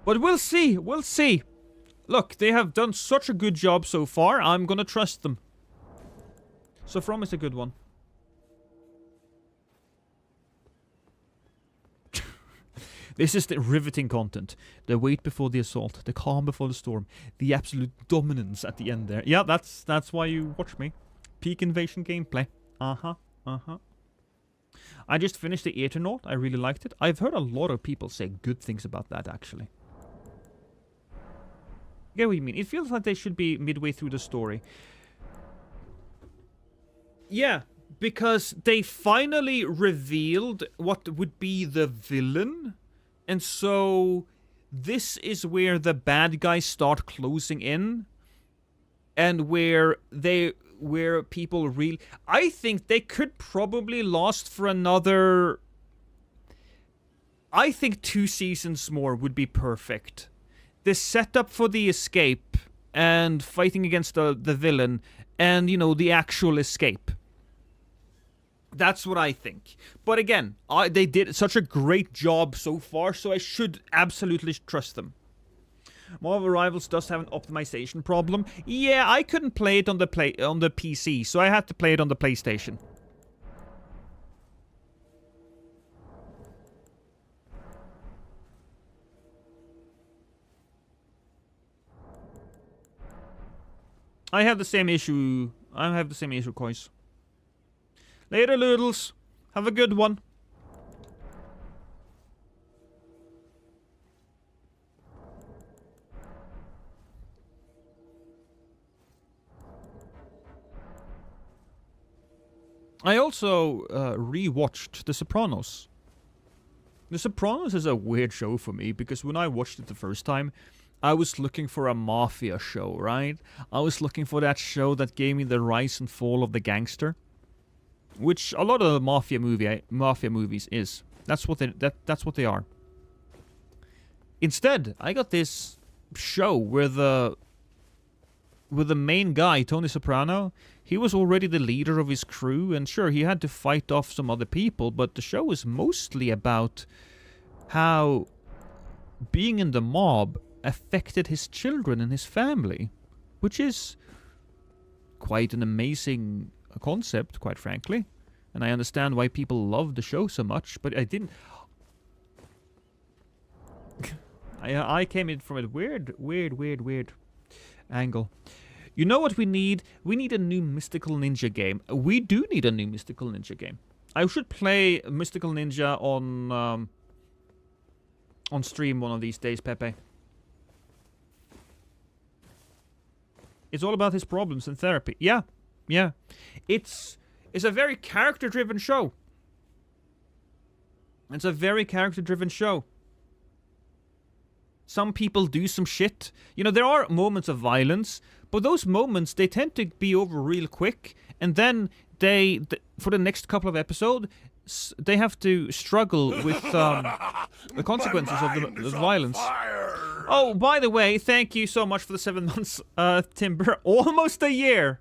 But we'll see. We'll see. Look, they have done such a good job so far. I'm gonna trust them. So From is a good one. This is the riveting content. The wait before the assault, the calm before the storm, the absolute dominance at the end there. Yeah, that's why you watch me. Peak Invasion gameplay. Uh-huh. I just finished the Eternaut. I really liked it. I've heard a lot of people say good things about that, actually. Yeah, what you mean. It feels like they should be midway through the story. Yeah, because they finally revealed what would be the villain. And so this is where the bad guys start closing in. And where people really... I think they could probably last for another... I think 2 seasons more would be perfect. The setup for the escape and fighting against the villain and, you know, the actual escape. That's what I think. But again, they did such a great job so far, so I should absolutely trust them. Marvel Rivals does have an optimization problem. Yeah, I couldn't play it on the PC, so I had to play it on the PlayStation. I have the same issue. Coins. Later, Loodles. Have a good one. I also rewatched The Sopranos. The Sopranos is a weird show for me because when I watched it the first time, I was looking for a mafia show, right? I was looking for that show that gave me the rise and fall of the gangster. Which a lot of the mafia movies is. That's what they are. Instead, I got this show where the main guy, Tony Soprano, he was already the leader of his crew, and sure, he had to fight off some other people, but the show is mostly about how being in the mob affected his children and his family, which is quite an amazing concept, quite frankly. And I understand why people love the show so much, but I didn't... I came in from a weird angle. You know what we need? We need a new Mystical Ninja game. We do need a new Mystical Ninja game. I should play Mystical Ninja on stream one of these days, Pepe. It's all about his problems and therapy. Yeah. It's a very character-driven show. It's a very character-driven show. Some people do some shit. You know, there are moments of violence, but those moments, they tend to be over real quick, and then for the next couple of episodes, they have to struggle with the consequences of the violence. Oh, by the way, thank you so much for the 7 months, Timber. Almost a year.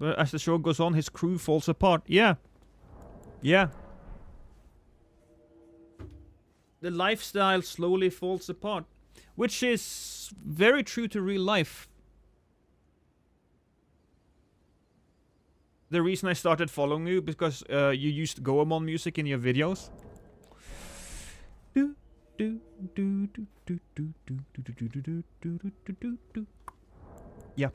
But as the show goes on, his crew falls apart. Yeah. The lifestyle slowly falls apart. Which is very true to real life. The reason I started following you, because you used Goemon music in your videos. Yeah.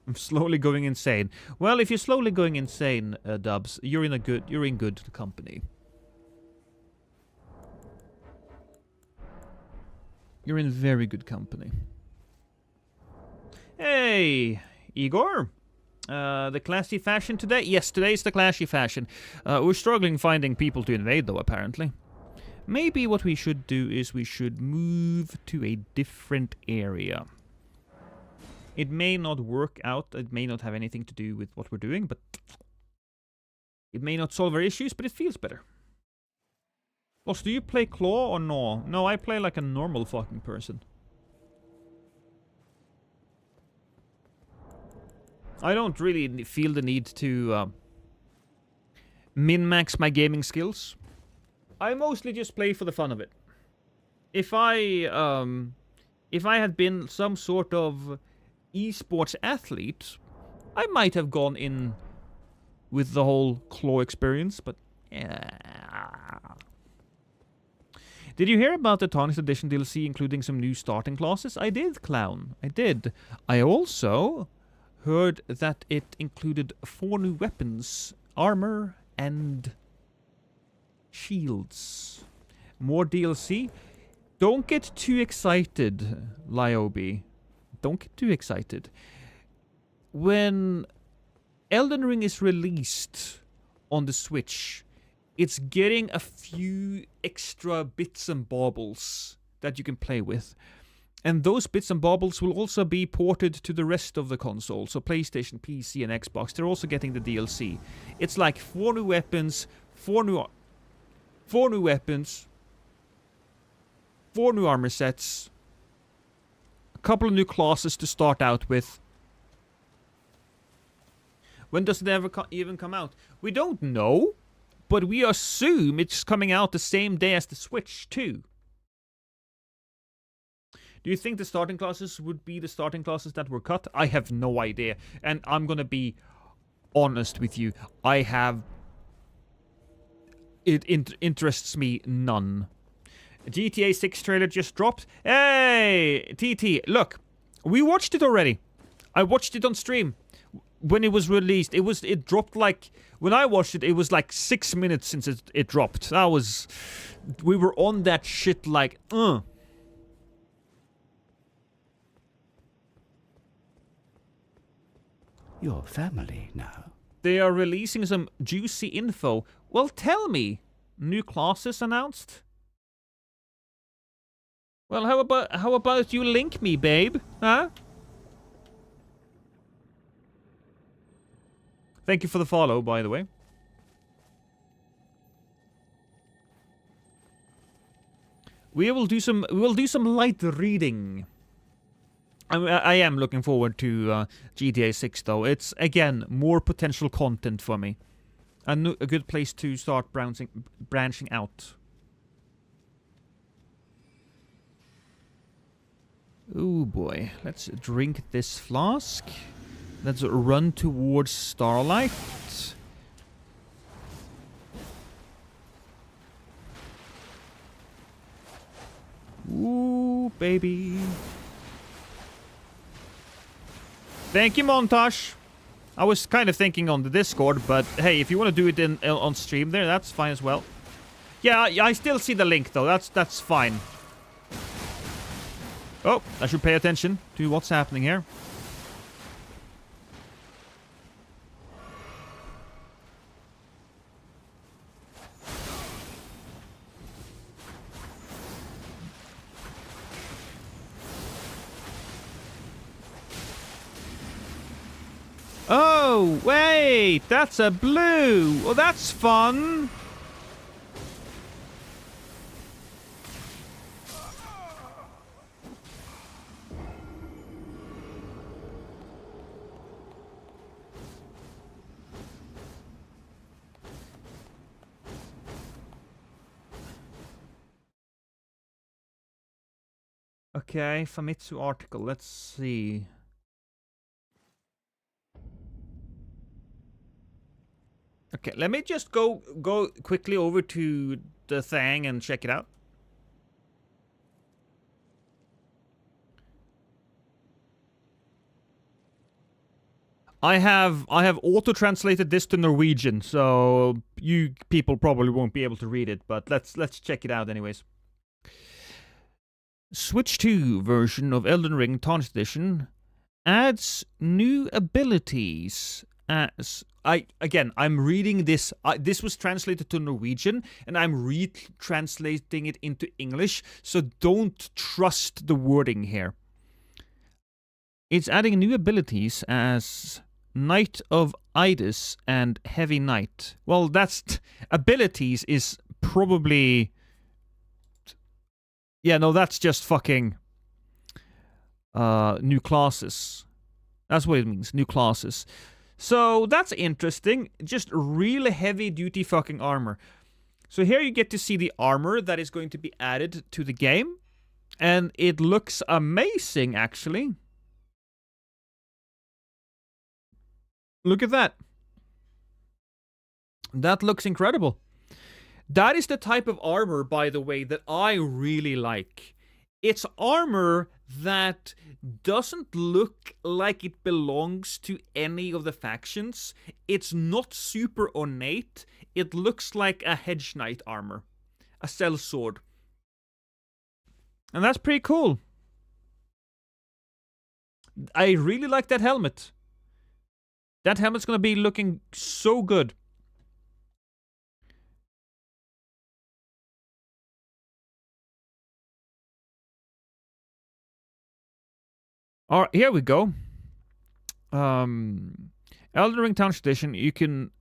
I'm slowly going insane. Well, if you're slowly going insane, Dubs, you're in good company. You're in very good company. Hey, Igor. The classy fashion today? Yes, today's the classy fashion. We're struggling finding people to invade, though, apparently. Maybe what we should do is we should move to a different area. It may not work out, it may not have anything to do with what we're doing, but it may not solve our issues, but it feels better. Boss, do you play Claw or no? No, I play like a normal fucking person. I don't really feel the need to min-max my gaming skills. I mostly just play for the fun of it. if I had been some sort of esports athlete, I might have gone in with the whole claw experience, but yeah. Did you hear about the Tarnished Edition DLC including some new starting classes? I did, Clown. I did. I also heard that it included 4 new weapons, armor, and shields. More DLC. Don't get too excited, Liobe. Don't get too excited. When Elden Ring is released on the Switch, it's getting a few extra bits and baubles that you can play with. And those bits and baubles will also be ported to the rest of the console. So PlayStation, PC, and Xbox, they're also getting the DLC. It's like 4 new weapons, 4 new weapons, 4 new armor sets, a couple of new classes to start out with. When does it ever even come out? We don't know, but we assume it's coming out the same day as the Switch too. Do you think the starting classes would be the starting classes that were cut? I have no idea. And I'm gonna be honest with you. It interests me none. GTA 6 trailer just dropped. Hey, TT, look. We watched it already. I watched it on stream. When it was released, it dropped like... When I watched it, it was like 6 minutes since it dropped. We were on that shit like, Your family now. They are releasing some juicy info. Well, tell me. New classes announced? Well, how about you link me, babe? Huh? Thank you for the follow, by the way. We will do some light reading. I am looking forward to GTA 6 though. It's again more potential content for me. A good place to start branching out. Oh boy, let's drink this flask. Let's run towards Starlight. Ooh, baby. Thank you, Montage. I was kind of thinking on the Discord, but hey, if you want to do it on stream there, that's fine as well. Yeah, I still see the link though. That's fine. Oh, I should pay attention to what's happening here. Oh, wait, that's a blue. Well, that's fun. Okay, Famitsu article. Let's see. Okay, let me just go quickly over to the thing and check it out. I have auto-translated this to Norwegian, so you people probably won't be able to read it, but let's check it out anyways. Switch 2 version of Elden Ring Tarnished Edition adds new abilities as... I'm reading this. This was translated to Norwegian, and I'm retranslating it into English, so don't trust the wording here. It's adding new abilities as Knight of Idis and Heavy Knight. Well, that's... abilities is probably... Yeah, no, that's just fucking... new classes. That's what it means, new classes. So, that's interesting. Just really heavy-duty fucking armor. So here you get to see the armor that is going to be added to the game. And it looks amazing, actually. Look at that. That looks incredible. That is the type of armor, by the way, that I really like. It's armor that doesn't look like it belongs to any of the factions. It's not super ornate. It looks like a hedge knight armor. A sellsword. And that's pretty cool. I really like that helmet. That helmet's gonna be looking so good. Alright, here we go. Elden Ring Township Edition, you can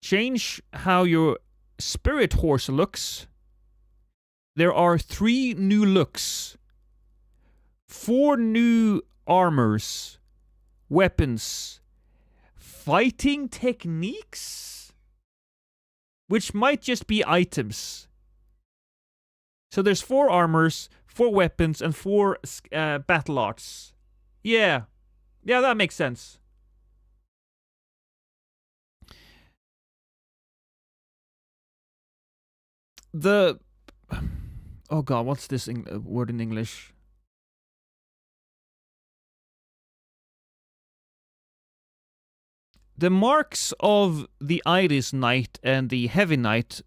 change how your spirit horse looks. There are 3 new looks. 4 new armors. Weapons. Fighting techniques? Which might just be items. So there's 4 armors, 4 weapons, and 4 battle arts. Yeah. Yeah, that makes sense. The... Oh god, what's this word in English? The marks of the Iris Knight and the Heavy Knight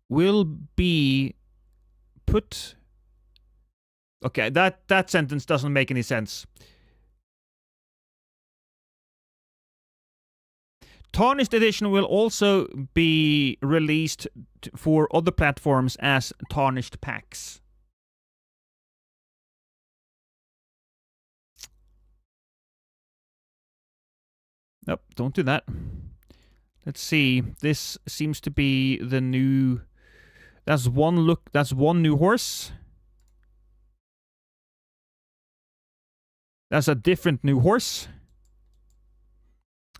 will be put... Okay, that sentence doesn't make any sense. Tarnished Edition will also be released for other platforms as Tarnished packs. Nope, don't do that. Let's see. This seems to be the new... That's one look. That's one new horse. That's a different new horse.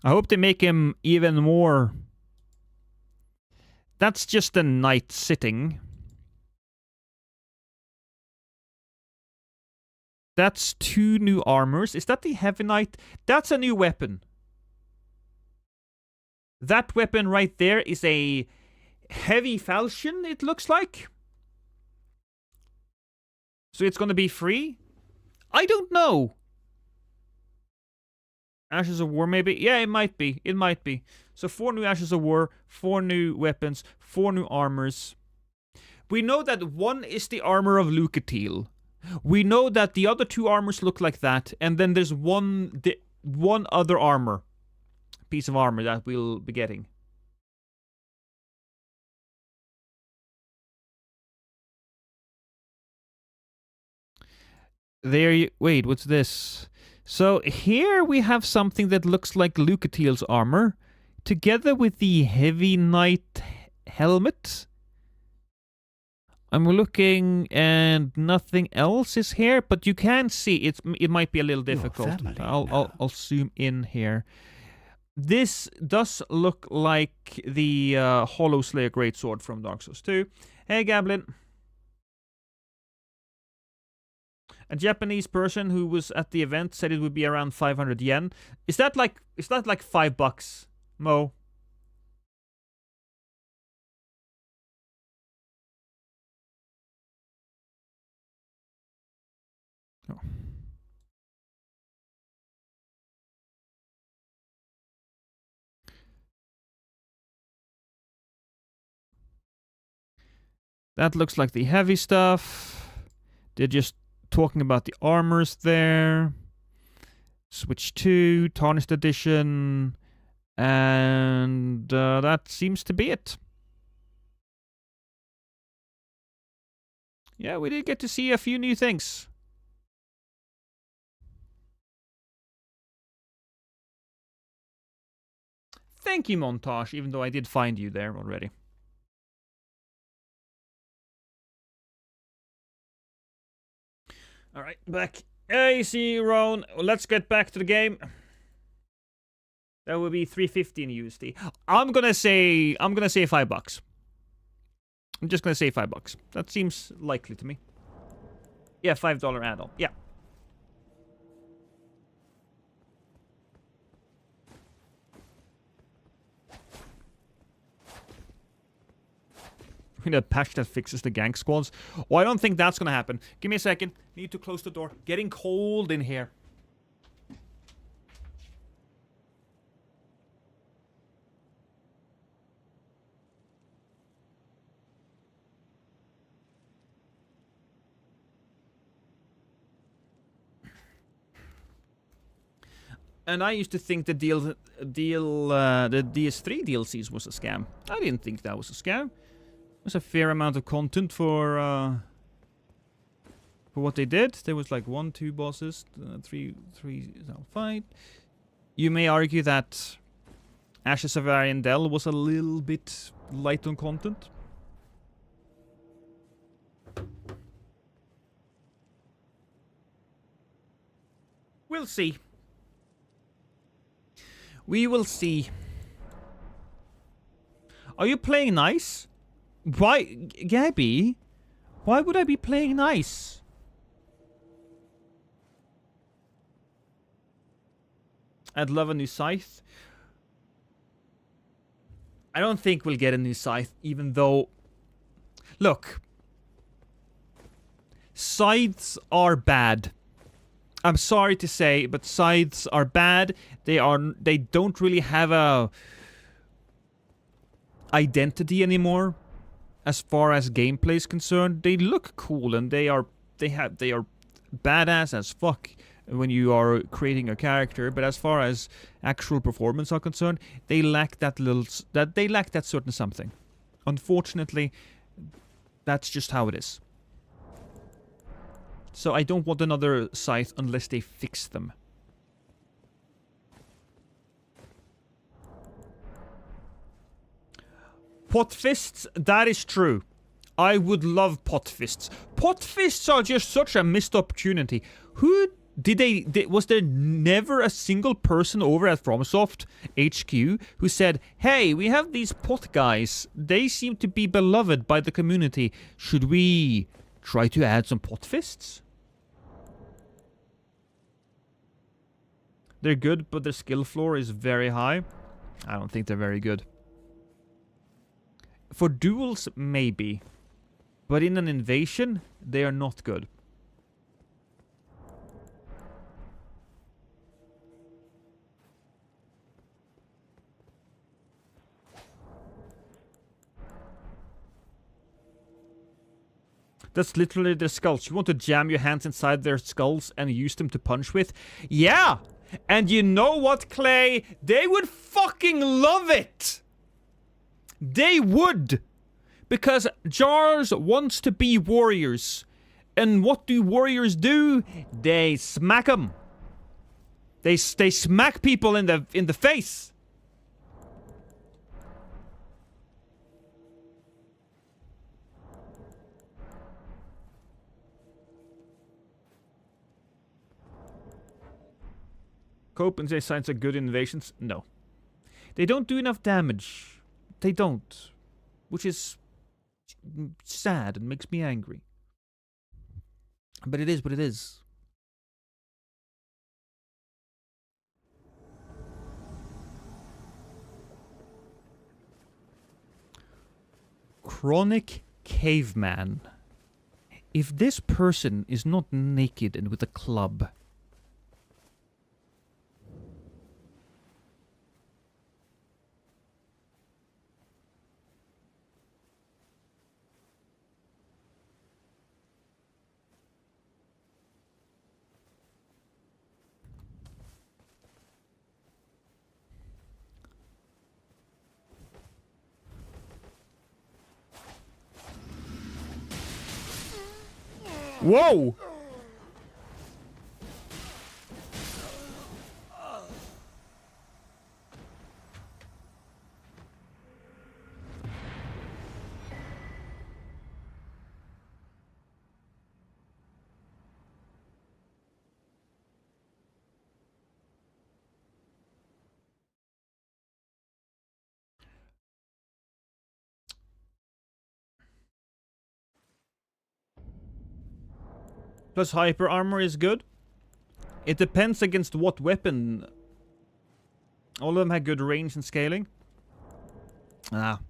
I hope they make him even more... That's just a knight sitting. That's 2 new armors. Is that the Heavy Knight? That's a new weapon. That weapon right there is a heavy falchion, it looks like. So it's gonna be free? I don't know. Ashes of War, maybe? Yeah, it might be. It might be. So 4 new Ashes of War, 4 new weapons, 4 new armors. We know that 1 is the armor of Lucatil. We know that the other 2 armors look like that, and then there's one other armor. Piece of armor that we'll be getting. There you... Wait, what's this? So here we have something that looks like Lucatil's armor, together with the Heavy Knight helmet. I'm looking and nothing else is here, but you can see it might be a little difficult. I'll zoom in here. This does look like the Hollow Slayer Greatsword from Dark Souls 2. Hey, Gablin. A Japanese person who was at the event said it would be around 500 yen. Is that like $5, Mo? Oh. That looks like the heavy stuff. They're just talking about the armors there. Switch 2, Tarnished Edition. And that seems to be it. Yeah, we did get to see a few new things. Thank you, Montage, even though I did find you there already. Alright, back. AC Roan. Let's get back to the game. That would be $3.50 in USD. I'm gonna say $5. I'm just gonna say $5. That seems likely to me. Yeah, $5 add-on. Yeah. A patch that fixes the gank squads. Oh, I don't think that's gonna happen. Give me a second. Need to close the door. Getting cold in here. And I used to think the DS3 DLCs was a scam. I didn't think that was a scam. There's a fair amount of content for what they did. There was like 1, 2 bosses, 3 fight. You may argue that Ashes of Ariandel was a little bit light on content. We'll see. We will see. Are you playing nice? Why, Gabby? Why would I be playing nice? I'd love a new scythe. I don't think we'll get a new scythe, even though... Look. Scythes are bad. I'm sorry to say, but scythes are bad. They don't really have a identity anymore as far as gameplay is concerned. They look cool and they are badass as fuck when you are creating a character, but as far as actual performance are concerned, they lack that certain something. Unfortunately, that's just how it is. So I don't want another scythe unless they fix them. Pot fists, that is true. I would love pot fists. Pot fists are just such a missed opportunity. Who was there never a single person over at FromSoft HQ who said, hey, we have these pot guys. They seem to be beloved by the community. Should we try to add some pot fists? They're good, but their skill floor is very high. I don't think they're very good. For duels, maybe. But in an invasion, they are not good. That's literally their skulls. You want to jam your hands inside their skulls and use them to punch with? Yeah! And you know what, Clay? They would fucking love it! They would! Because Jars wants to be warriors. And what do warriors do? They smack them. They smack people in the face. Cope and say signs are good innovations? No. They don't do enough damage. They don't. Which is sad and makes me angry. But it is what it is. Chronic Caveman. If this person is not naked and with a club... Whoa! Plus hyper armor is good. It depends against what weapon. All of them have good range and scaling. Ah.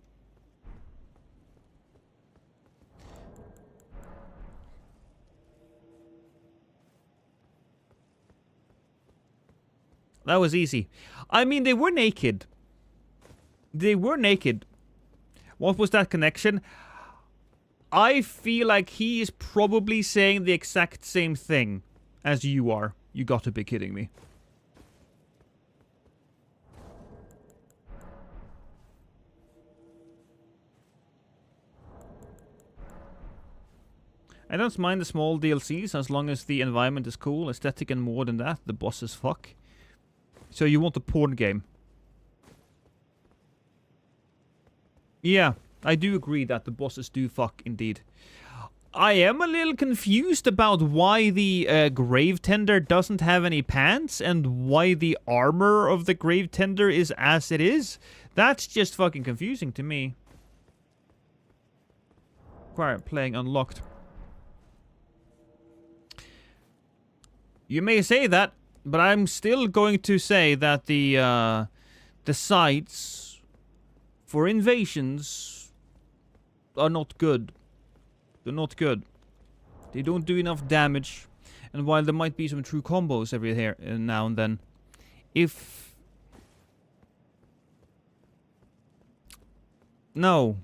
That was easy. I mean, they were naked. They were naked. What was that connection? I feel like he is probably saying the exact same thing as you are. You got to be kidding me. I don't mind the small DLCs as long as the environment is cool, aesthetic, and more than that, the bosses fuck. So you want a porn game? Yeah, I do agree that the bosses do fuck indeed. I am a little confused about why the Grave Tender doesn't have any pants and why the armor of the Grave Tender is as it is. That's just fucking confusing to me. Quiet playing unlocked. You may say that, but I'm still going to say that the sites for invasions are not good. They're not good. They don't do enough damage. And while there might be some true combos every here and now and then, if... No.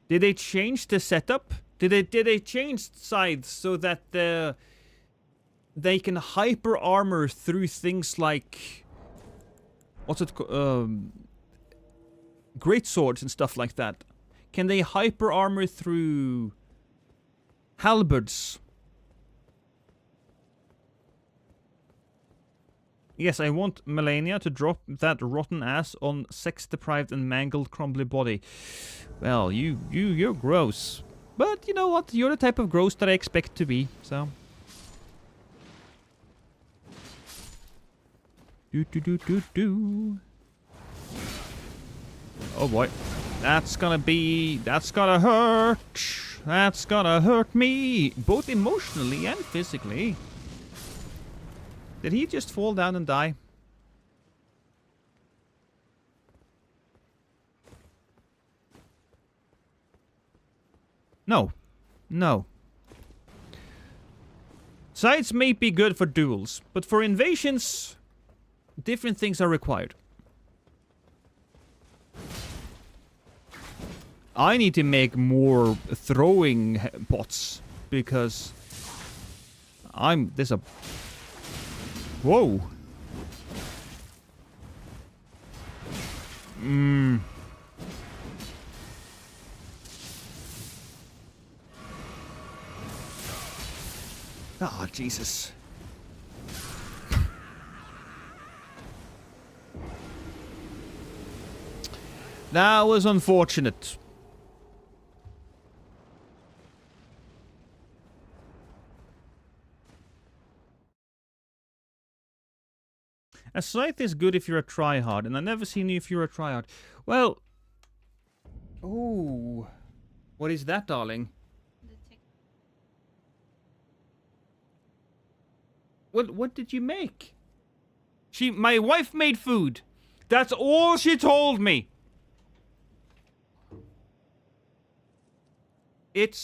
Did they change the setup? Did they change sides so that they can hyper armor through things like... What's it called? Great swords and stuff like that. Can they hyper armor through halberds? Yes, I want Melania to drop that rotten ass on sex-deprived and mangled, crumbly body. Well, you're gross. But you know what? You're the type of gross that I expect to be, so... Do. Oh boy. That's gonna hurt. That's gonna hurt me. Both emotionally and physically. Did he just fall down and die? No. No. Sides may be good for duels, but for invasions, different things are required. I need to make more throwing pots because there's a... Whoa. Ah, Jesus. That was unfortunate. A scythe is good if you're a tryhard, and I never seen you if you're a tryhard. Well... Oh... What is that, darling? What did you make? My wife made food. That's all she told me. It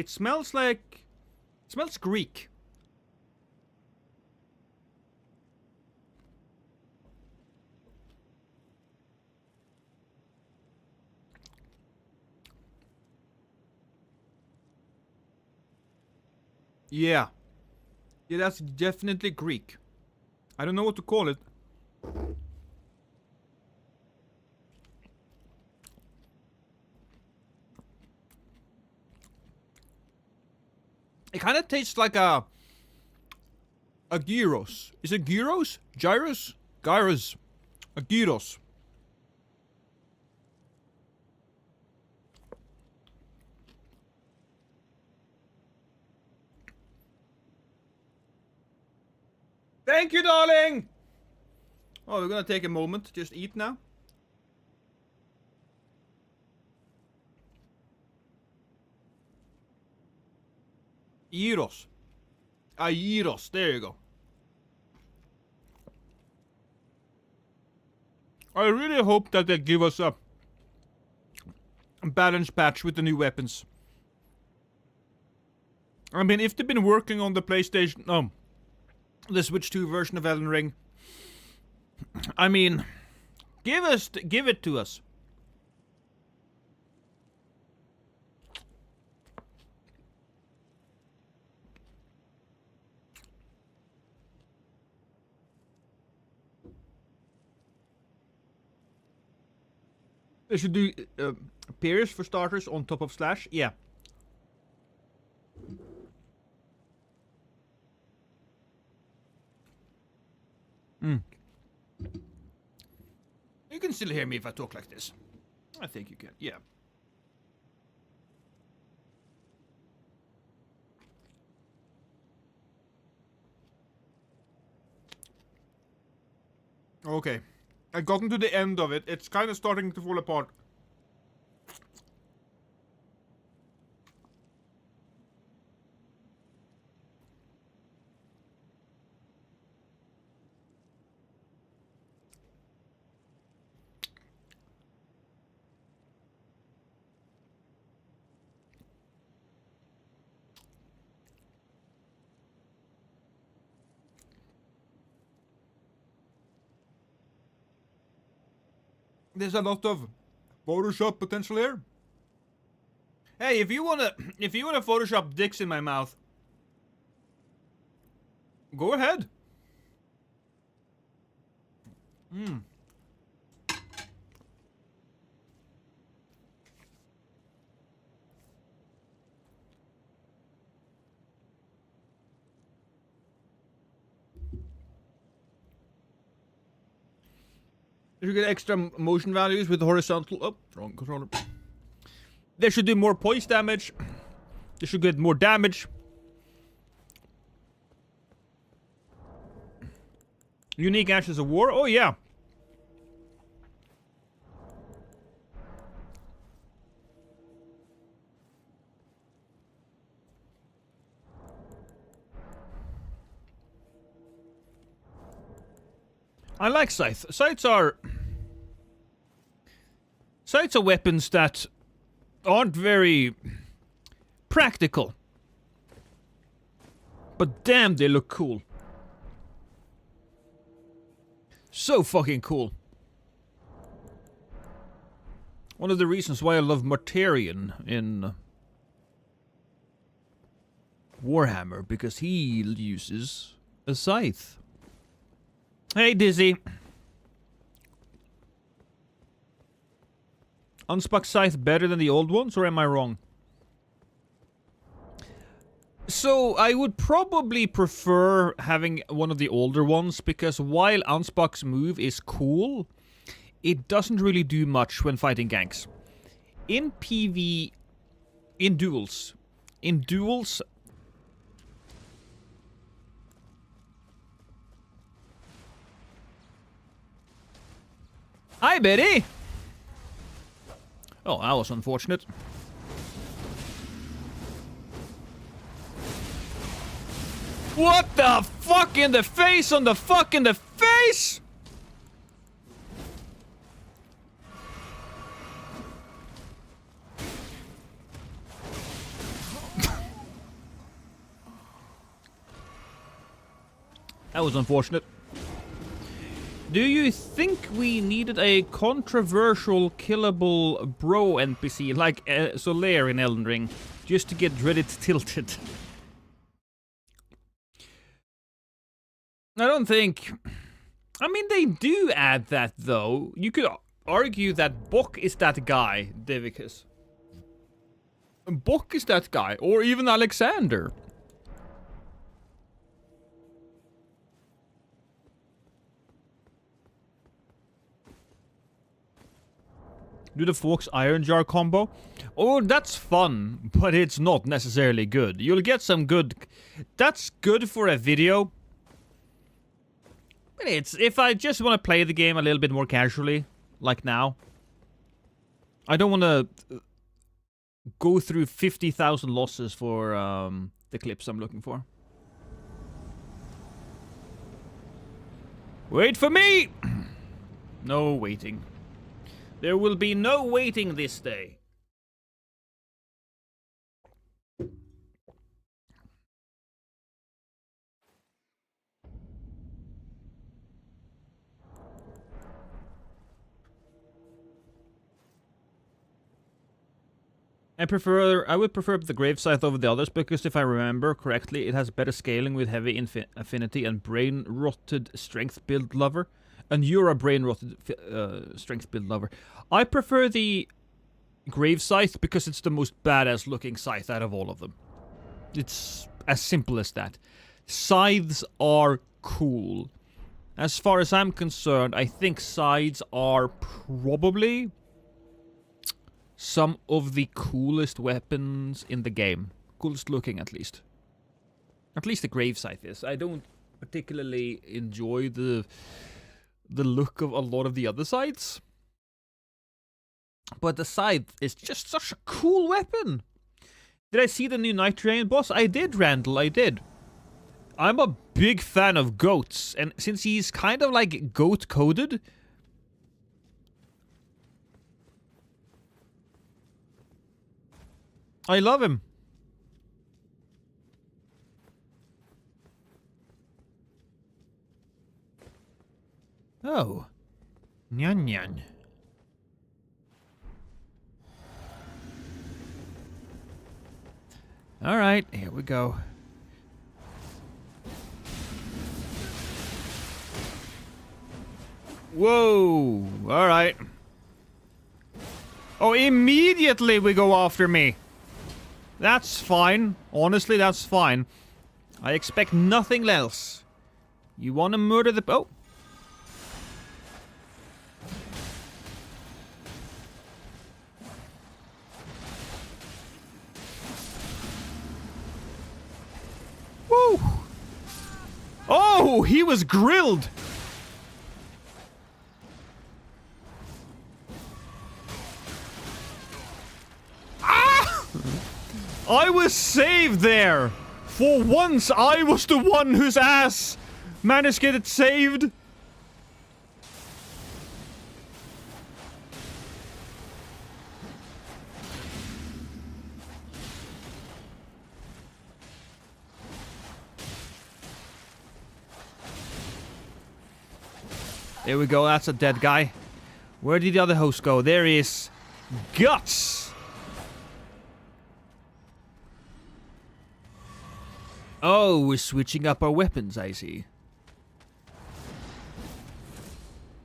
smells like... It smells Greek. Yeah. Yeah, that's definitely Greek. I don't know what to call it. It kind of tastes like a gyros. Is it gyros? Gyros? Gyros. A gyros. Thank you, darling! Oh, we're gonna take a moment to just eat now. Gyros. Airos, there you go. I really hope that they give us a balance patch with the new weapons. I mean, if they've been working on the PlayStation, the Switch 2 version of Elden Ring, I mean, give it to us. They should do Pierce for starters on top of Slash. Yeah. You can still hear me if I talk like this. I think you can. Yeah. Okay. I've gotten to the end of it. It's kind of starting to fall apart. There's a lot of Photoshop potential here. Hey, if you wanna Photoshop dicks in my mouth, go ahead. You should get extra motion values with the horizontal. Oh, wrong controller. They should do more poise damage. They should get more damage. Unique Ashes of War. Oh, yeah. I like scythe. Scythes are weapons that aren't very practical. But damn, they look cool. So fucking cool. One of the reasons why I love Mortarion in Warhammer, because he uses a scythe. Hey, Dizzy. Unspuck scythe better than the old ones, or am I wrong? So, I would probably prefer having one of the older ones, because while Unspuck's move is cool, it doesn't really do much when fighting ganks. In PV... In duels... Hi, Betty! Oh, that was unfortunate. What the fuck in the face on the fuck in the face?! That was unfortunate. Do you think we needed a controversial, killable bro NPC like Solaire in Elden Ring just to get Reddit tilted? I don't think... I mean, they do add that, though. You could argue that Bok is that guy, Devicus. Bok is that guy, or even Alexander. Do the Fox Iron Jar combo? Oh, that's fun, but it's not necessarily good. You'll get some good... That's good for a video. But it's... If I just want to play the game a little bit more casually, like now. I don't want to go through 50,000 losses for the clips I'm looking for. Wait for me! No waiting. There will be no waiting this day. I would prefer the Grave Scythe over the others because if I remember correctly, it has better scaling with heavy affinity and brain rotted strength build lover. And you're a brain rotted strength build lover. I prefer the Grave Scythe because it's the most badass looking scythe out of all of them. It's as simple as that. Scythes are cool. As far as I'm concerned, I think scythes are probably some of the coolest weapons in the game. Coolest looking, at least. At least the Grave Scythe is. I don't particularly enjoy the look of a lot of the other scythes. But the scythe is just such a cool weapon. Did I see the new Night Train boss? I did, Randall, I did. I'm a big fan of goats, and since he's kind of like goat-coded, I love him. Oh. Nyan nyan. Alright, here we go. Whoa! Alright. Oh, immediately we go after me! That's fine. Honestly, that's fine. I expect nothing else. You want to murder the... Oh! Woo! Oh, he was grilled! Ah! I was saved there! For once, I was the one whose ass managed to get it saved! There we go, that's a dead guy. Where did the other host go? There he is. Guts! Oh, we're switching up our weapons, I see.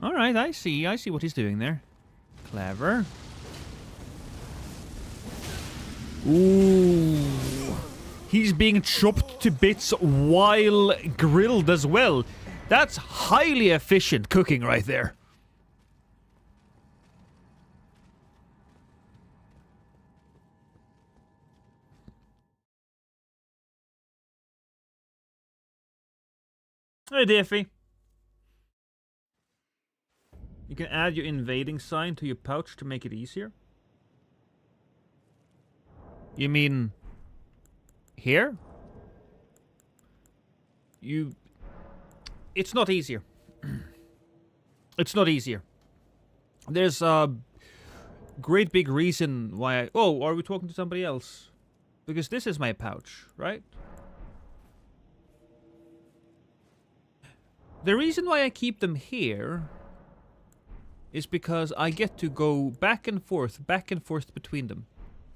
Alright, I see what he's doing there. Clever. Ooh. He's being chopped to bits while grilled as well. That's highly efficient cooking right there. Hey, Diffy. You can add your invading sign to your pouch to make it easier. You mean... here? It's not easier. It's not easier. There's a great big reason why I... Oh, are we talking to somebody else? Because this is my pouch, right? The reason why I keep them here is because I get to go back and forth between them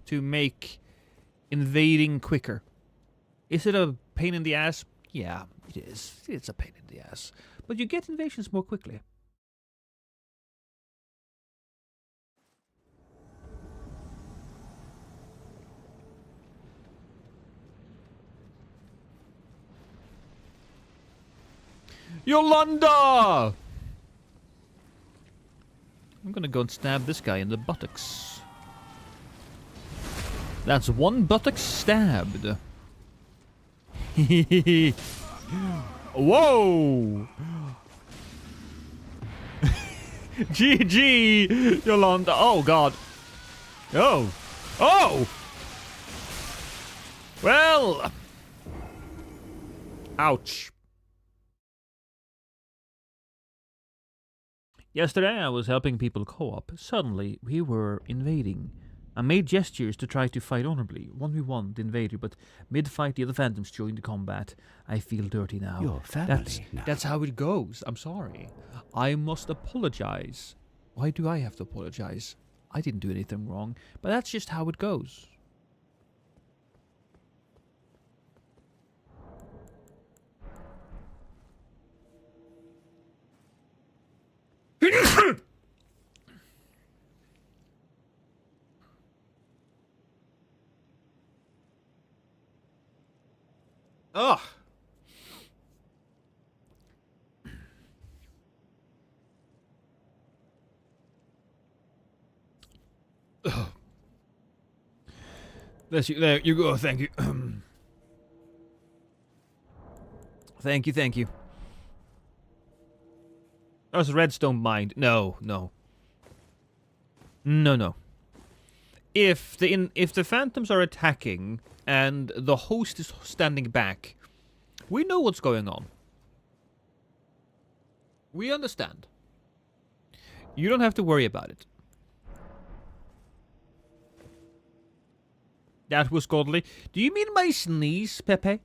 to make invading quicker. Is it a pain in the ass? Yeah, it is. It's a pain in the ass. But you get invasions more quickly. Yolanda! I'm gonna go and stab this guy in the buttocks. That's one buttock stabbed. Whoa! GG, Yolanda. Oh, God. Oh. Oh! Well. Ouch. Yesterday I was helping people co-op. Suddenly we were invading. I made gestures to try to fight honorably. 1v1 the invader, but mid-fight the other phantoms joined the combat. I feel dirty now. Your family now. That's how it goes. I'm sorry. I must apologize. Why do I have to apologize? I didn't do anything wrong, but that's just how it goes. Ugh. There you go. Thank you. Thank you. That was a redstone mine. No. If the phantoms are attacking and the host is standing back, we know what's going on. We understand. You don't have to worry about it. That was godly. Do you mean my sneeze, Pepe?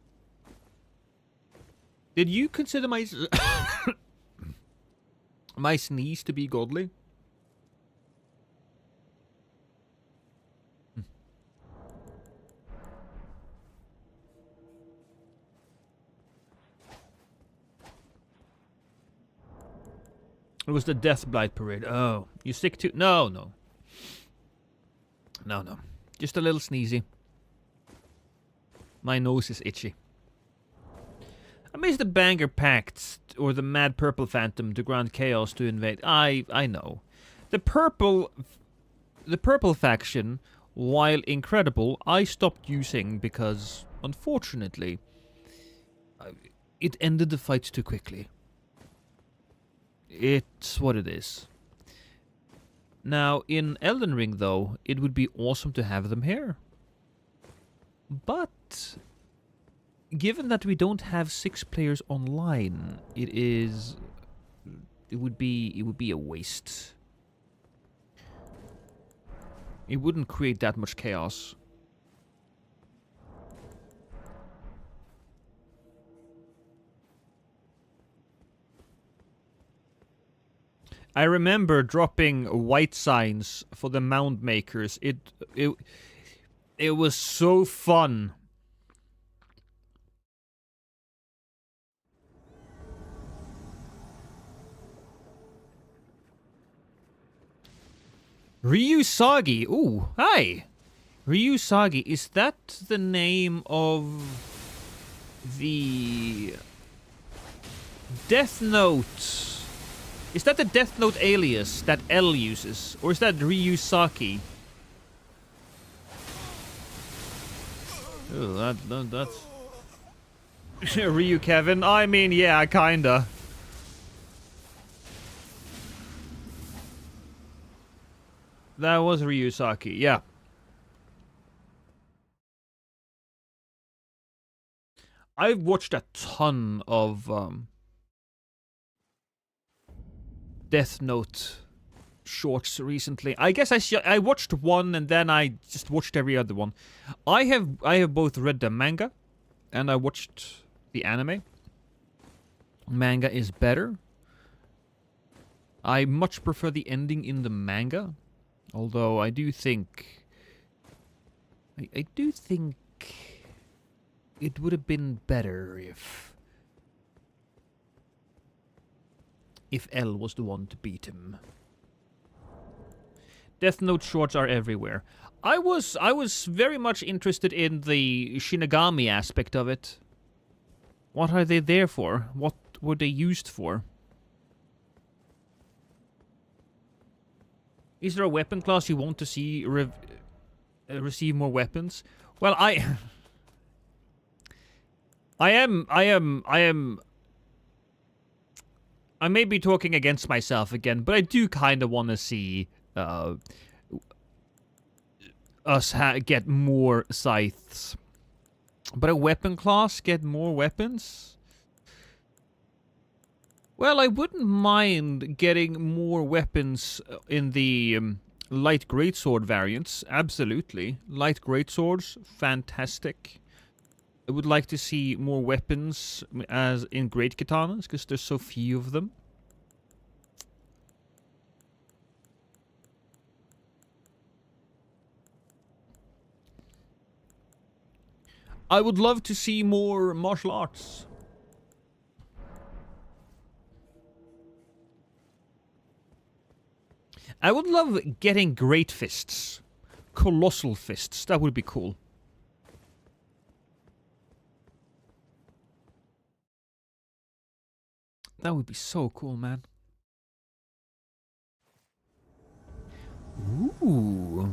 Did you consider my my sneeze to be godly? It was the Death Blight Parade. Oh, you stick to... No. Just a little sneezy. My nose is itchy. I miss the Banger Pact or the Mad Purple Phantom to grant chaos to invade. I know. The purple faction, while incredible, I stopped using because, unfortunately, it ended the fight too quickly. It's what it is. Now, in Elden Ring, though, it would be awesome to have them here. But given that we don't have 6 players online, it would be a waste. It wouldn't create that much chaos. I remember dropping white signs for the mound makers. It was so fun. Ryusagi. Ooh, hi. Ryusagi, is that the name of the Death Note? Is that the Death Note alias that L uses? Or is that Ryusaki? Oh, that's... Ryu Kevin? I mean, yeah, kinda. That was Ryusaki, yeah. I've watched a ton of Death Note shorts recently. I guess I watched one and then I just watched every other one. I have both read the manga and I watched the anime. Manga is better. I much prefer the ending in the manga, although I do think it would have been better if L was the one to beat him. Death Note shorts are everywhere. I was very much interested in the Shinigami aspect of it. What are they there for? What were they used for? Is there a weapon class you want to see receive more weapons? Well, I may be talking against myself again, but I do kind of want to see us get more scythes. But a weapon class get more weapons? Well, I wouldn't mind getting more weapons in the light greatsword variants. Absolutely. Light greatswords, fantastic. I would like to see more weapons as in great katanas, because there's so few of them. I would love to see more martial arts. I would love getting great fists. Colossal fists. That would be cool. That would be so cool, man. Ooh.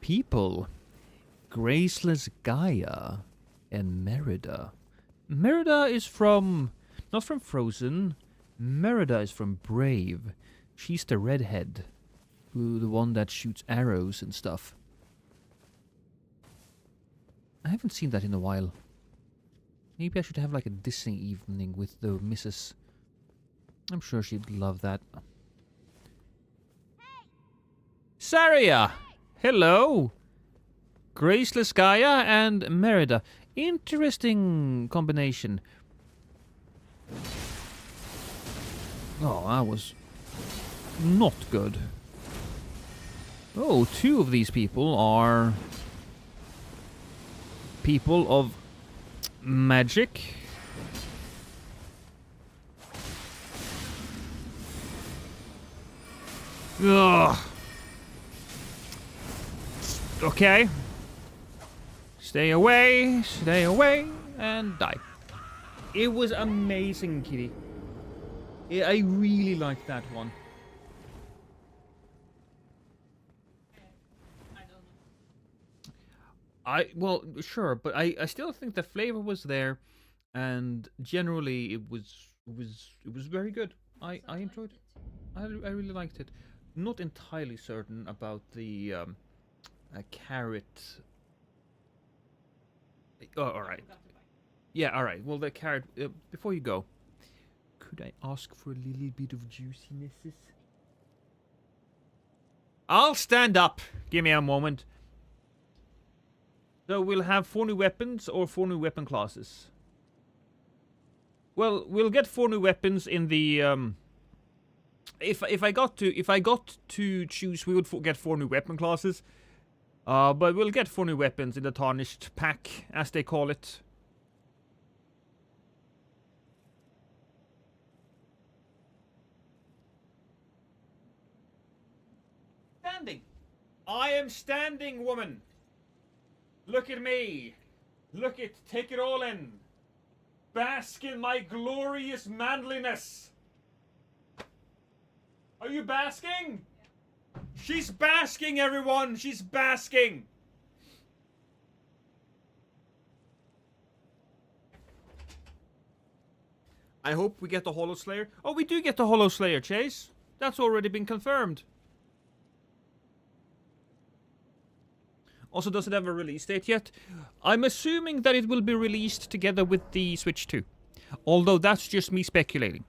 People. Graceless Gaia and Merida. Merida is from... not from Frozen. Merida is from Brave. She's the redhead. The one that shoots arrows and stuff. I haven't seen that in a while. Maybe I should have like a Disney evening with the missus. I'm sure she'd love that. Saria! Hello! Graceless Gaia and Merida. Interesting combination. Oh, that was not good. Oh, two of these people are people of magic. Ugh. Okay. Stay away, and die. It was amazing, kitty. I really liked that one. Well, sure, but I still think the flavor was there, and generally it was very good. I enjoyed it. I really liked it. Not entirely certain about the carrot. Oh, all right. Yeah, all right. Well, the carrot. Before you go, could I ask for a little bit of juiciness? I'll stand up. Give me a moment. So we'll have 4 new weapons or 4 new weapon classes. Well, we'll get 4 new weapons in the If I got to choose, we would get 4 new weapon classes. But we'll get 4 new weapons in the Tarnished pack, as they call it. Standing. I am standing, woman. Look at me. Take it all in. Bask in my glorious manliness. Are you basking? She's basking, everyone! She's basking! I hope we get the Hollow Slayer. Oh, we do get the Hollow Slayer, Chase. That's already been confirmed. Also, does it have a release date yet? I'm assuming that it will be released together with the Switch 2. Although that's just me speculating.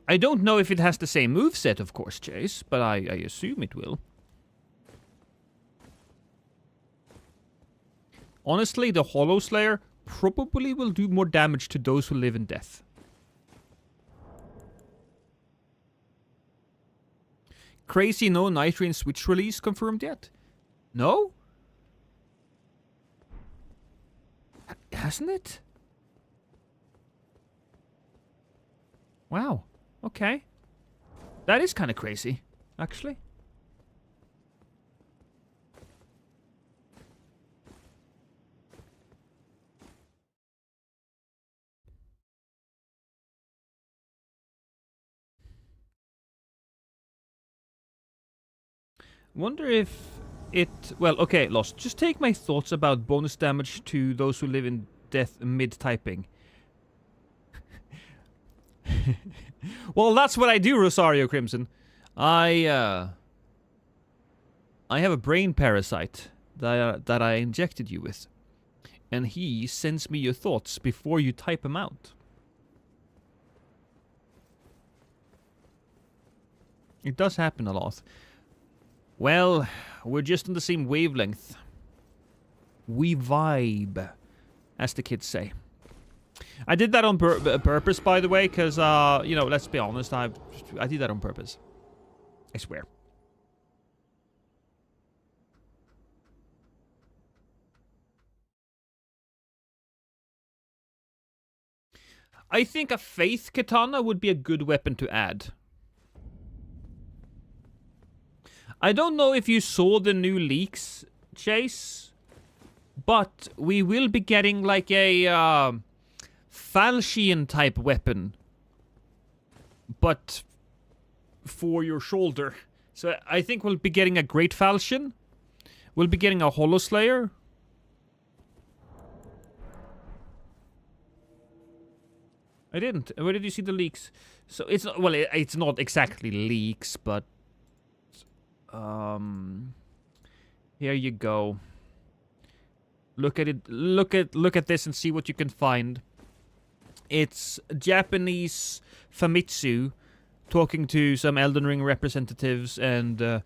I don't know if it has the same moveset, of course, Chase, but I assume it will. Honestly, the Hollow Slayer probably will do more damage to those who live in death. Crazy, no Nitrian Switch release confirmed yet? No? Hasn't it? Wow. Okay. That is kind of crazy, actually. Wonder if it... Well, okay, Lost. Just take my thoughts about bonus damage to those who live in death mid-typing. Well, that's what I do, Rosario Crimson. I have a brain parasite that I injected you with. And he sends me your thoughts before you type them out. It does happen a lot. Well, we're just on the same wavelength. We vibe, as the kids say. I did that on purpose, by the way, because, you know, let's be honest, I did that on purpose. I swear. I think a faith katana would be a good weapon to add. I don't know if you saw the new leaks, Chase, but we will be getting like a falchion type weapon, but for your shoulder. So I think we'll be getting a great falchion. We'll be getting a hollow slayer. I didn't. Where did you see the leaks? So it's not, well, it's not exactly leaks, but here you go. Look at it. Look at this and see what you can find. It's Japanese Famitsu talking to some Elden Ring representatives, and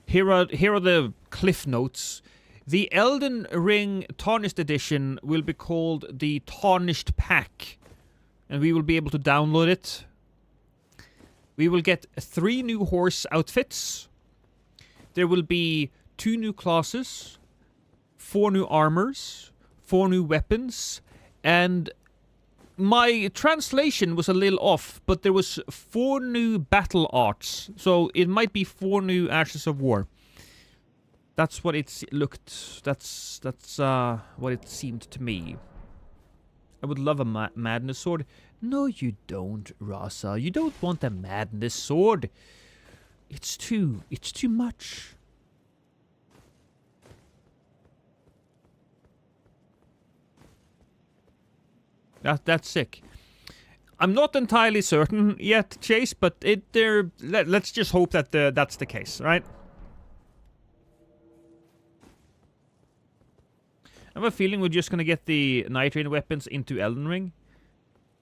here are the cliff notes. The Elden Ring Tarnished Edition will be called the Tarnished Pack, and we will be able to download it. We will get 3 new horse outfits. There will be 2 new classes, 4 new armors, 4 new weapons, and my translation was a little off, but there was 4 new battle arts, so it might be 4 new Ashes of War. That's what it looked. That's what it seemed to me. I would love a madness sword. No, you don't, Rasa. You don't want a madness sword. It's too much. That's sick. I'm not entirely certain yet, Chase, but let's just hope that that's the case, right? I have a feeling we're just gonna get the Night Rain weapons into Elden Ring.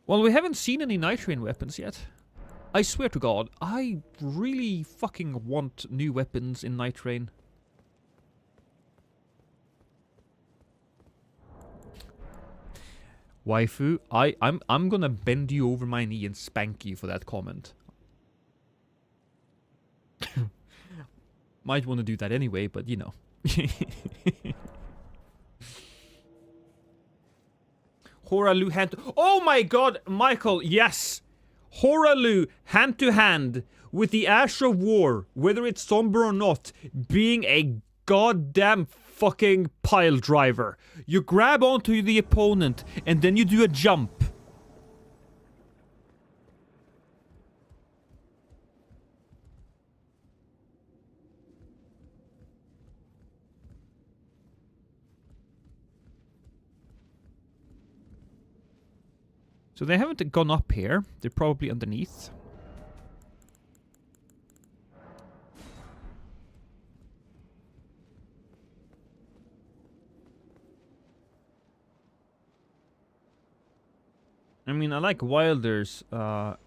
Well, we haven't seen any Night Rain weapons yet. I swear to God, I really fucking want new weapons in Night Rain. Waifu, I'm gonna bend you over my knee and spank you for that comment. Might want to do that anyway, but you know. Horalu hand to... Oh my god, Michael, yes! Horalu hand to hand with the Ash of War, whether it's somber or not, being a goddamn fucking pile driver. You grab onto the opponent and then you do a jump. So they haven't gone up here. They're probably underneath. I mean, I like Wilder's, oh,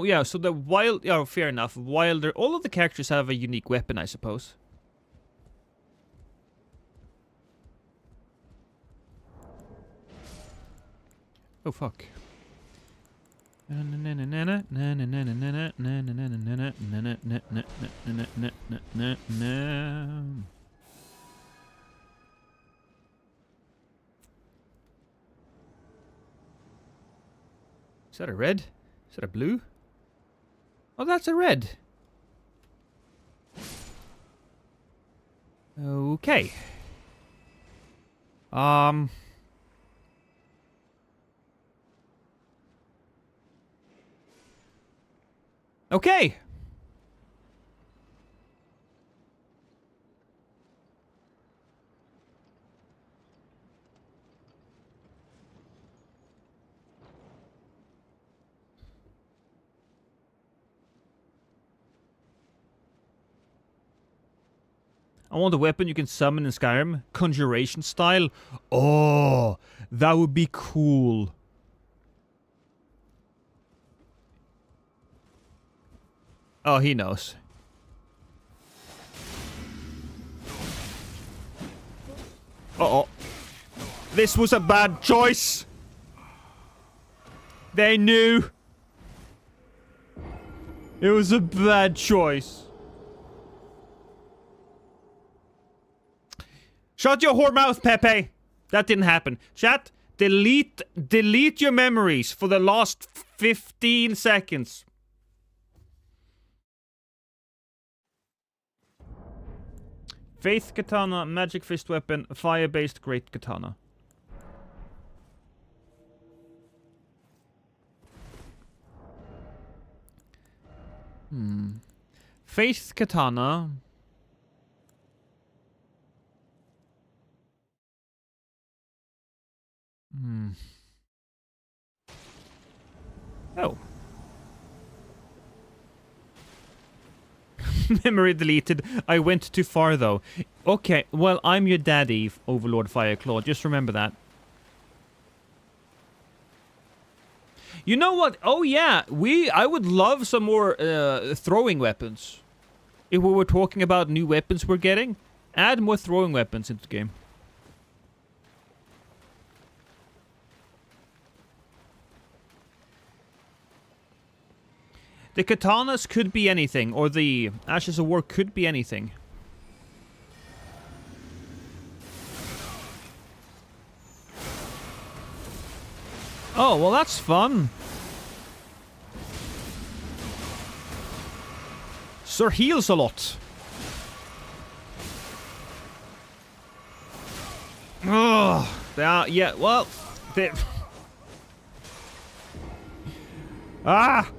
yeah, so the Wild... Oh, fair enough. Wilder... All of the characters have a unique weapon, I suppose. Oh, fuck. Is that a red? Is that a blue? Oh, that's a red. Okay. Okay. I want a weapon you can summon in Skyrim. Conjuration style. Oh, that would be cool. Oh, he knows. Uh-oh. This was a bad choice. They knew. It was a bad choice. Shut your whore mouth, Pepe. That didn't happen. Chat, delete your memories for the last 15 seconds. Faith Katana, Magic Fist Weapon, Fire-based Great Katana. Faith Katana. Oh. Memory deleted. I went too far though. Okay, well, I'm your daddy, Overlord Fireclaw. Just remember that. You know what? Oh yeah, I would love some more throwing weapons. If we were talking about new weapons we're getting, add more throwing weapons into the game. The katanas could be anything, or the Ashes of War could be anything. Oh, well that's fun. Sir heals a lot. Oh, yeah, well... Ah!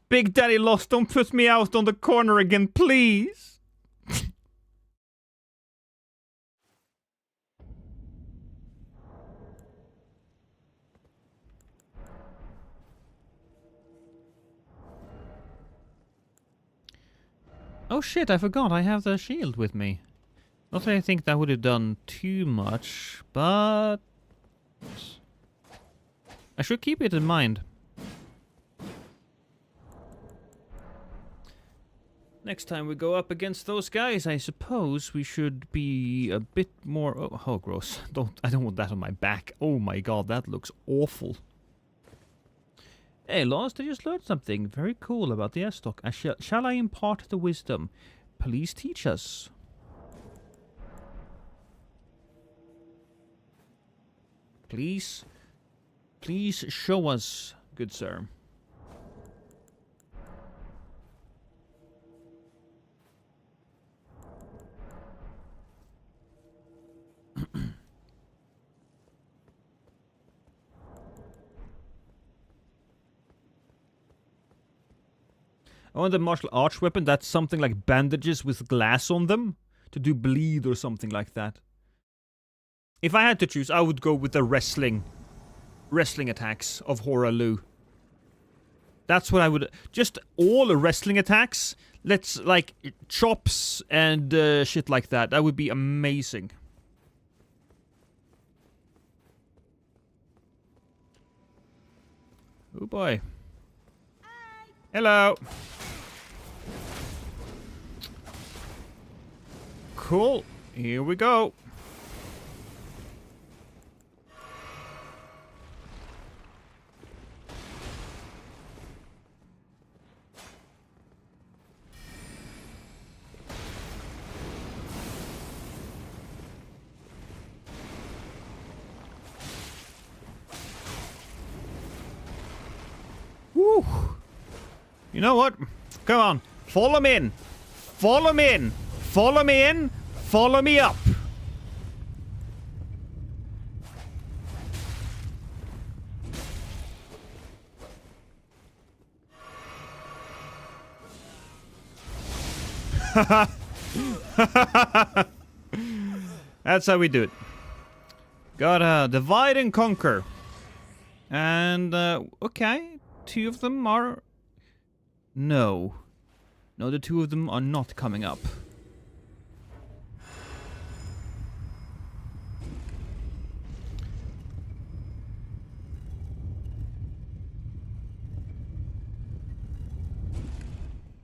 Big Daddy Lost, don't put me out on the corner again, please. Oh shit, I forgot I have the shield with me. Not that I think that would have done too much, but... I should keep it in mind. Next time we go up against those guys, I suppose we should be a bit more... Oh, gross. I don't want that on my back. Oh my god, that looks awful. Hey, Lost, I just learned something very cool about the S-Stock. Shall I impart the wisdom? Please teach us. Please show us, good sir. I want a martial arts weapon that's something like bandages with glass on them to do bleed or something like that. If I had to choose, I would go with the wrestling attacks of Horalu. That's what I would... Just all the wrestling attacks. Let's, like, chops and shit like that. That would be amazing. Oh boy. Hello. Cool. Here we go. Woo. You know what? Come on. Follow me in. Follow me in. Follow me in. Follow me up. That's how we do it. Gotta divide and conquer. And, okay. 2 of them are... No. No, the 2 of them are not coming up.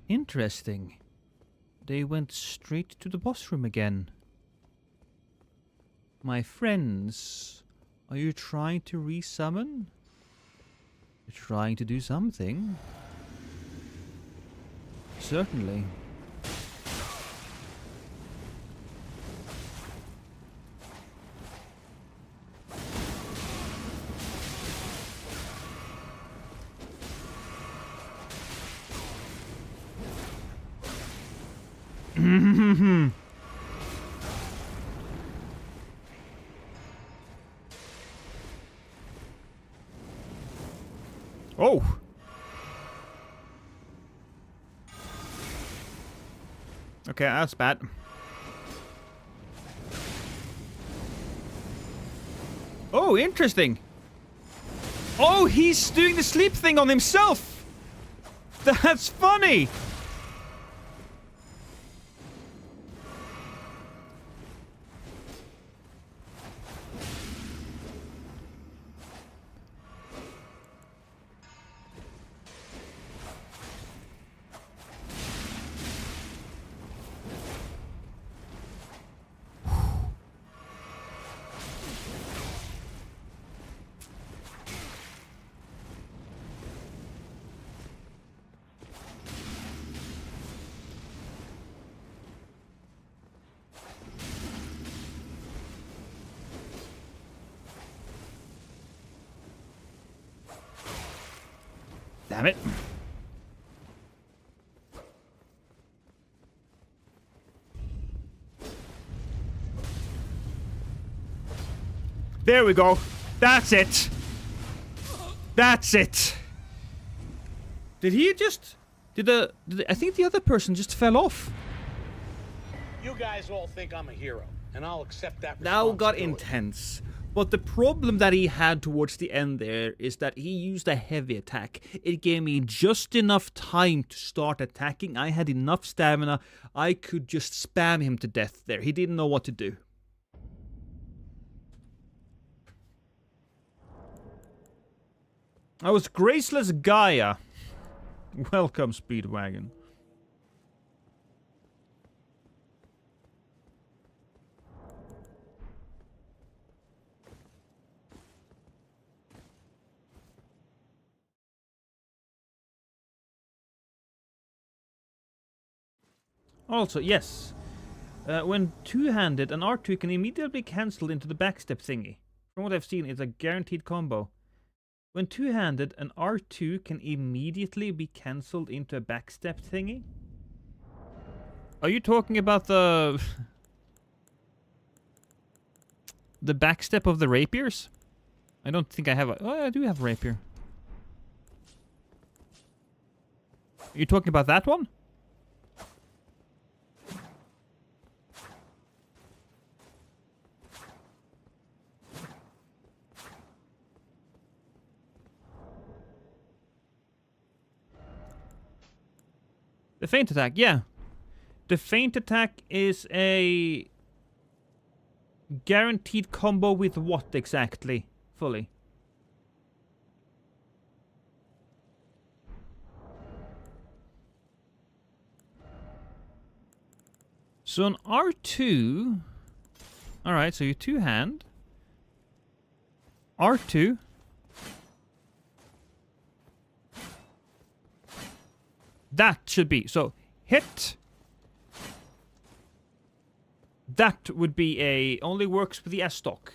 Interesting. They went straight to the boss room again. My friends, are you trying to resummon? You're trying to do something. Certainly. Oh! Okay, that's bad. Oh, interesting. Oh, he's doing the sleep thing on himself! That's funny! Damn it. There we go. That's it. That's it. Did he just... I think the other person just fell off. You guys all think I'm a hero, and I'll accept that Now got responsibility. intense. But the problem that he had towards the end there is that he used a heavy attack. It gave me just enough time to start attacking. I had enough stamina. I could just spam him to death there. He didn't know what to do. I was Graceless Gaia. Welcome, Speedwagon. Also, yes. When two-handed, an R2 can immediately be cancelled into the backstep thingy. From what I've seen, it's a guaranteed combo. When two-handed, an R2 can immediately be cancelled into a backstep thingy? Are you talking about the... the backstep of the rapiers? I don't think I have a... Oh, I do have a rapier. Are you talking about that one? The feint attack, yeah. The feint attack is a guaranteed combo with what exactly? Fully. So an R2... Alright, so you two-hand. R2... That should be, so, hit. That would be a, only works with the S-stock.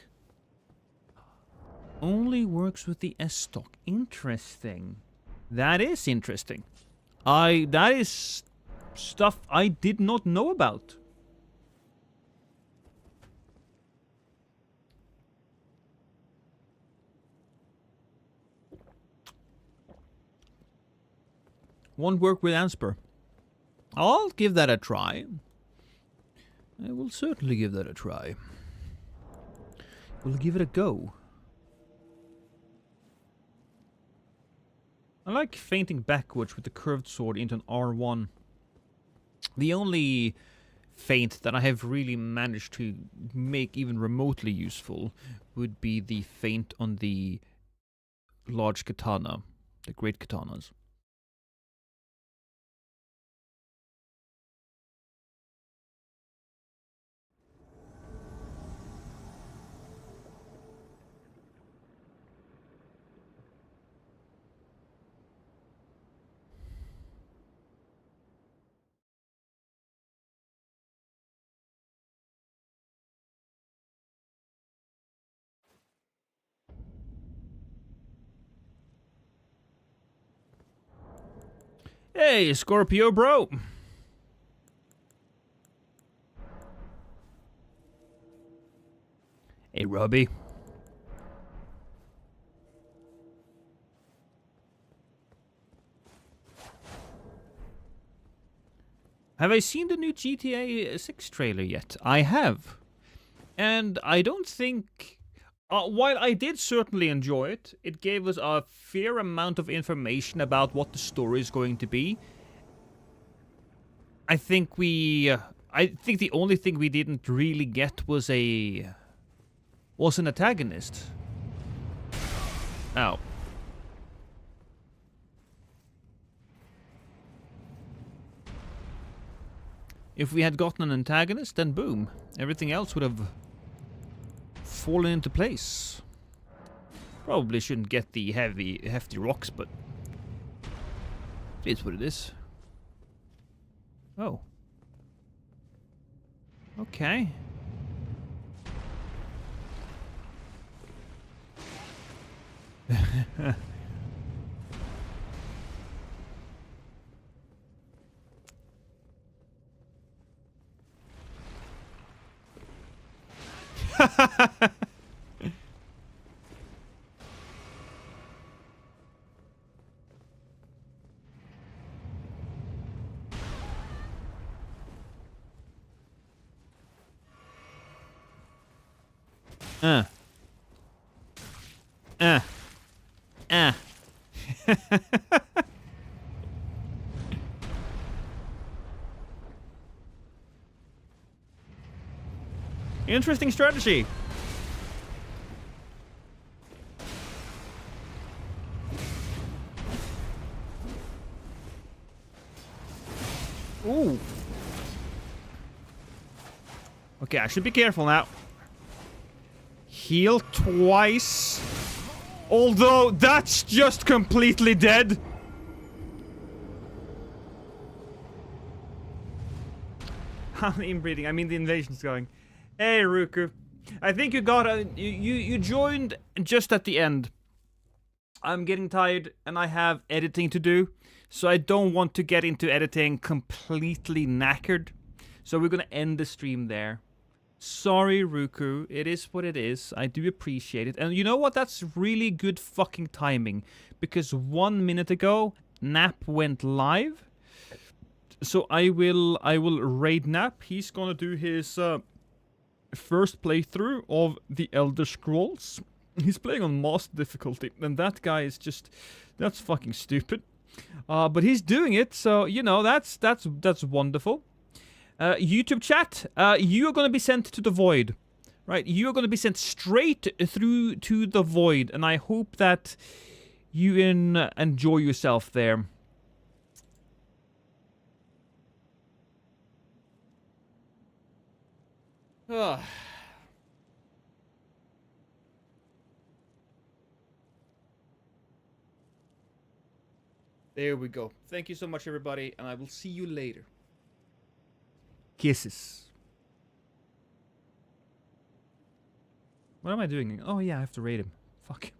Only works with the S-stock. Interesting. That is interesting. That is stuff I did not know about. Won't work with Ansper. I'll give that a try. I will certainly give that a try. We'll give it a go. I like feinting backwards with the curved sword into an R1. The only feint that I have really managed to make even remotely useful would be the feint on the large katana, the great katanas. Hey, Scorpio bro! Hey, Robbie. Have I seen the new GTA 6 trailer yet? I have. And I don't think... while I did certainly enjoy it, it gave us a fair amount of information about what the story is going to be. I think the only thing we didn't really get was an antagonist. Ow. If we had gotten an antagonist, then boom. Everything else would have fallen into place. Probably shouldn't get the hefty rocks, but it is what it is. Oh. Okay. Uh. Interesting strategy. Ooh. Okay, I should be careful now. Heal twice. Although, that's just completely dead. I'm inbreeding. I mean, the invasion's going. Hey, Ruku. I think you got a... You joined just at the end. I'm getting tired, and I have editing to do. So I don't want to get into editing completely knackered. So we're gonna end the stream there. Sorry, Ruku. It is what it is. I do appreciate it. And you know what? That's really good fucking timing. Because 1 minute ago, Nap went live. So I will raid Nap. He's gonna do his first playthrough of the Elder Scrolls. He's playing on Master difficulty. And that guy is just... That's fucking stupid. But he's doing it. So, you know, that's wonderful. YouTube chat, you are going to be sent to the void, right? You are going to be sent straight through to the void, and I hope that you enjoy yourself there. There we go. Thank you so much, everybody, and I will see you later. Kisses. What am I doing? Oh yeah, I have to rate him. Fuck.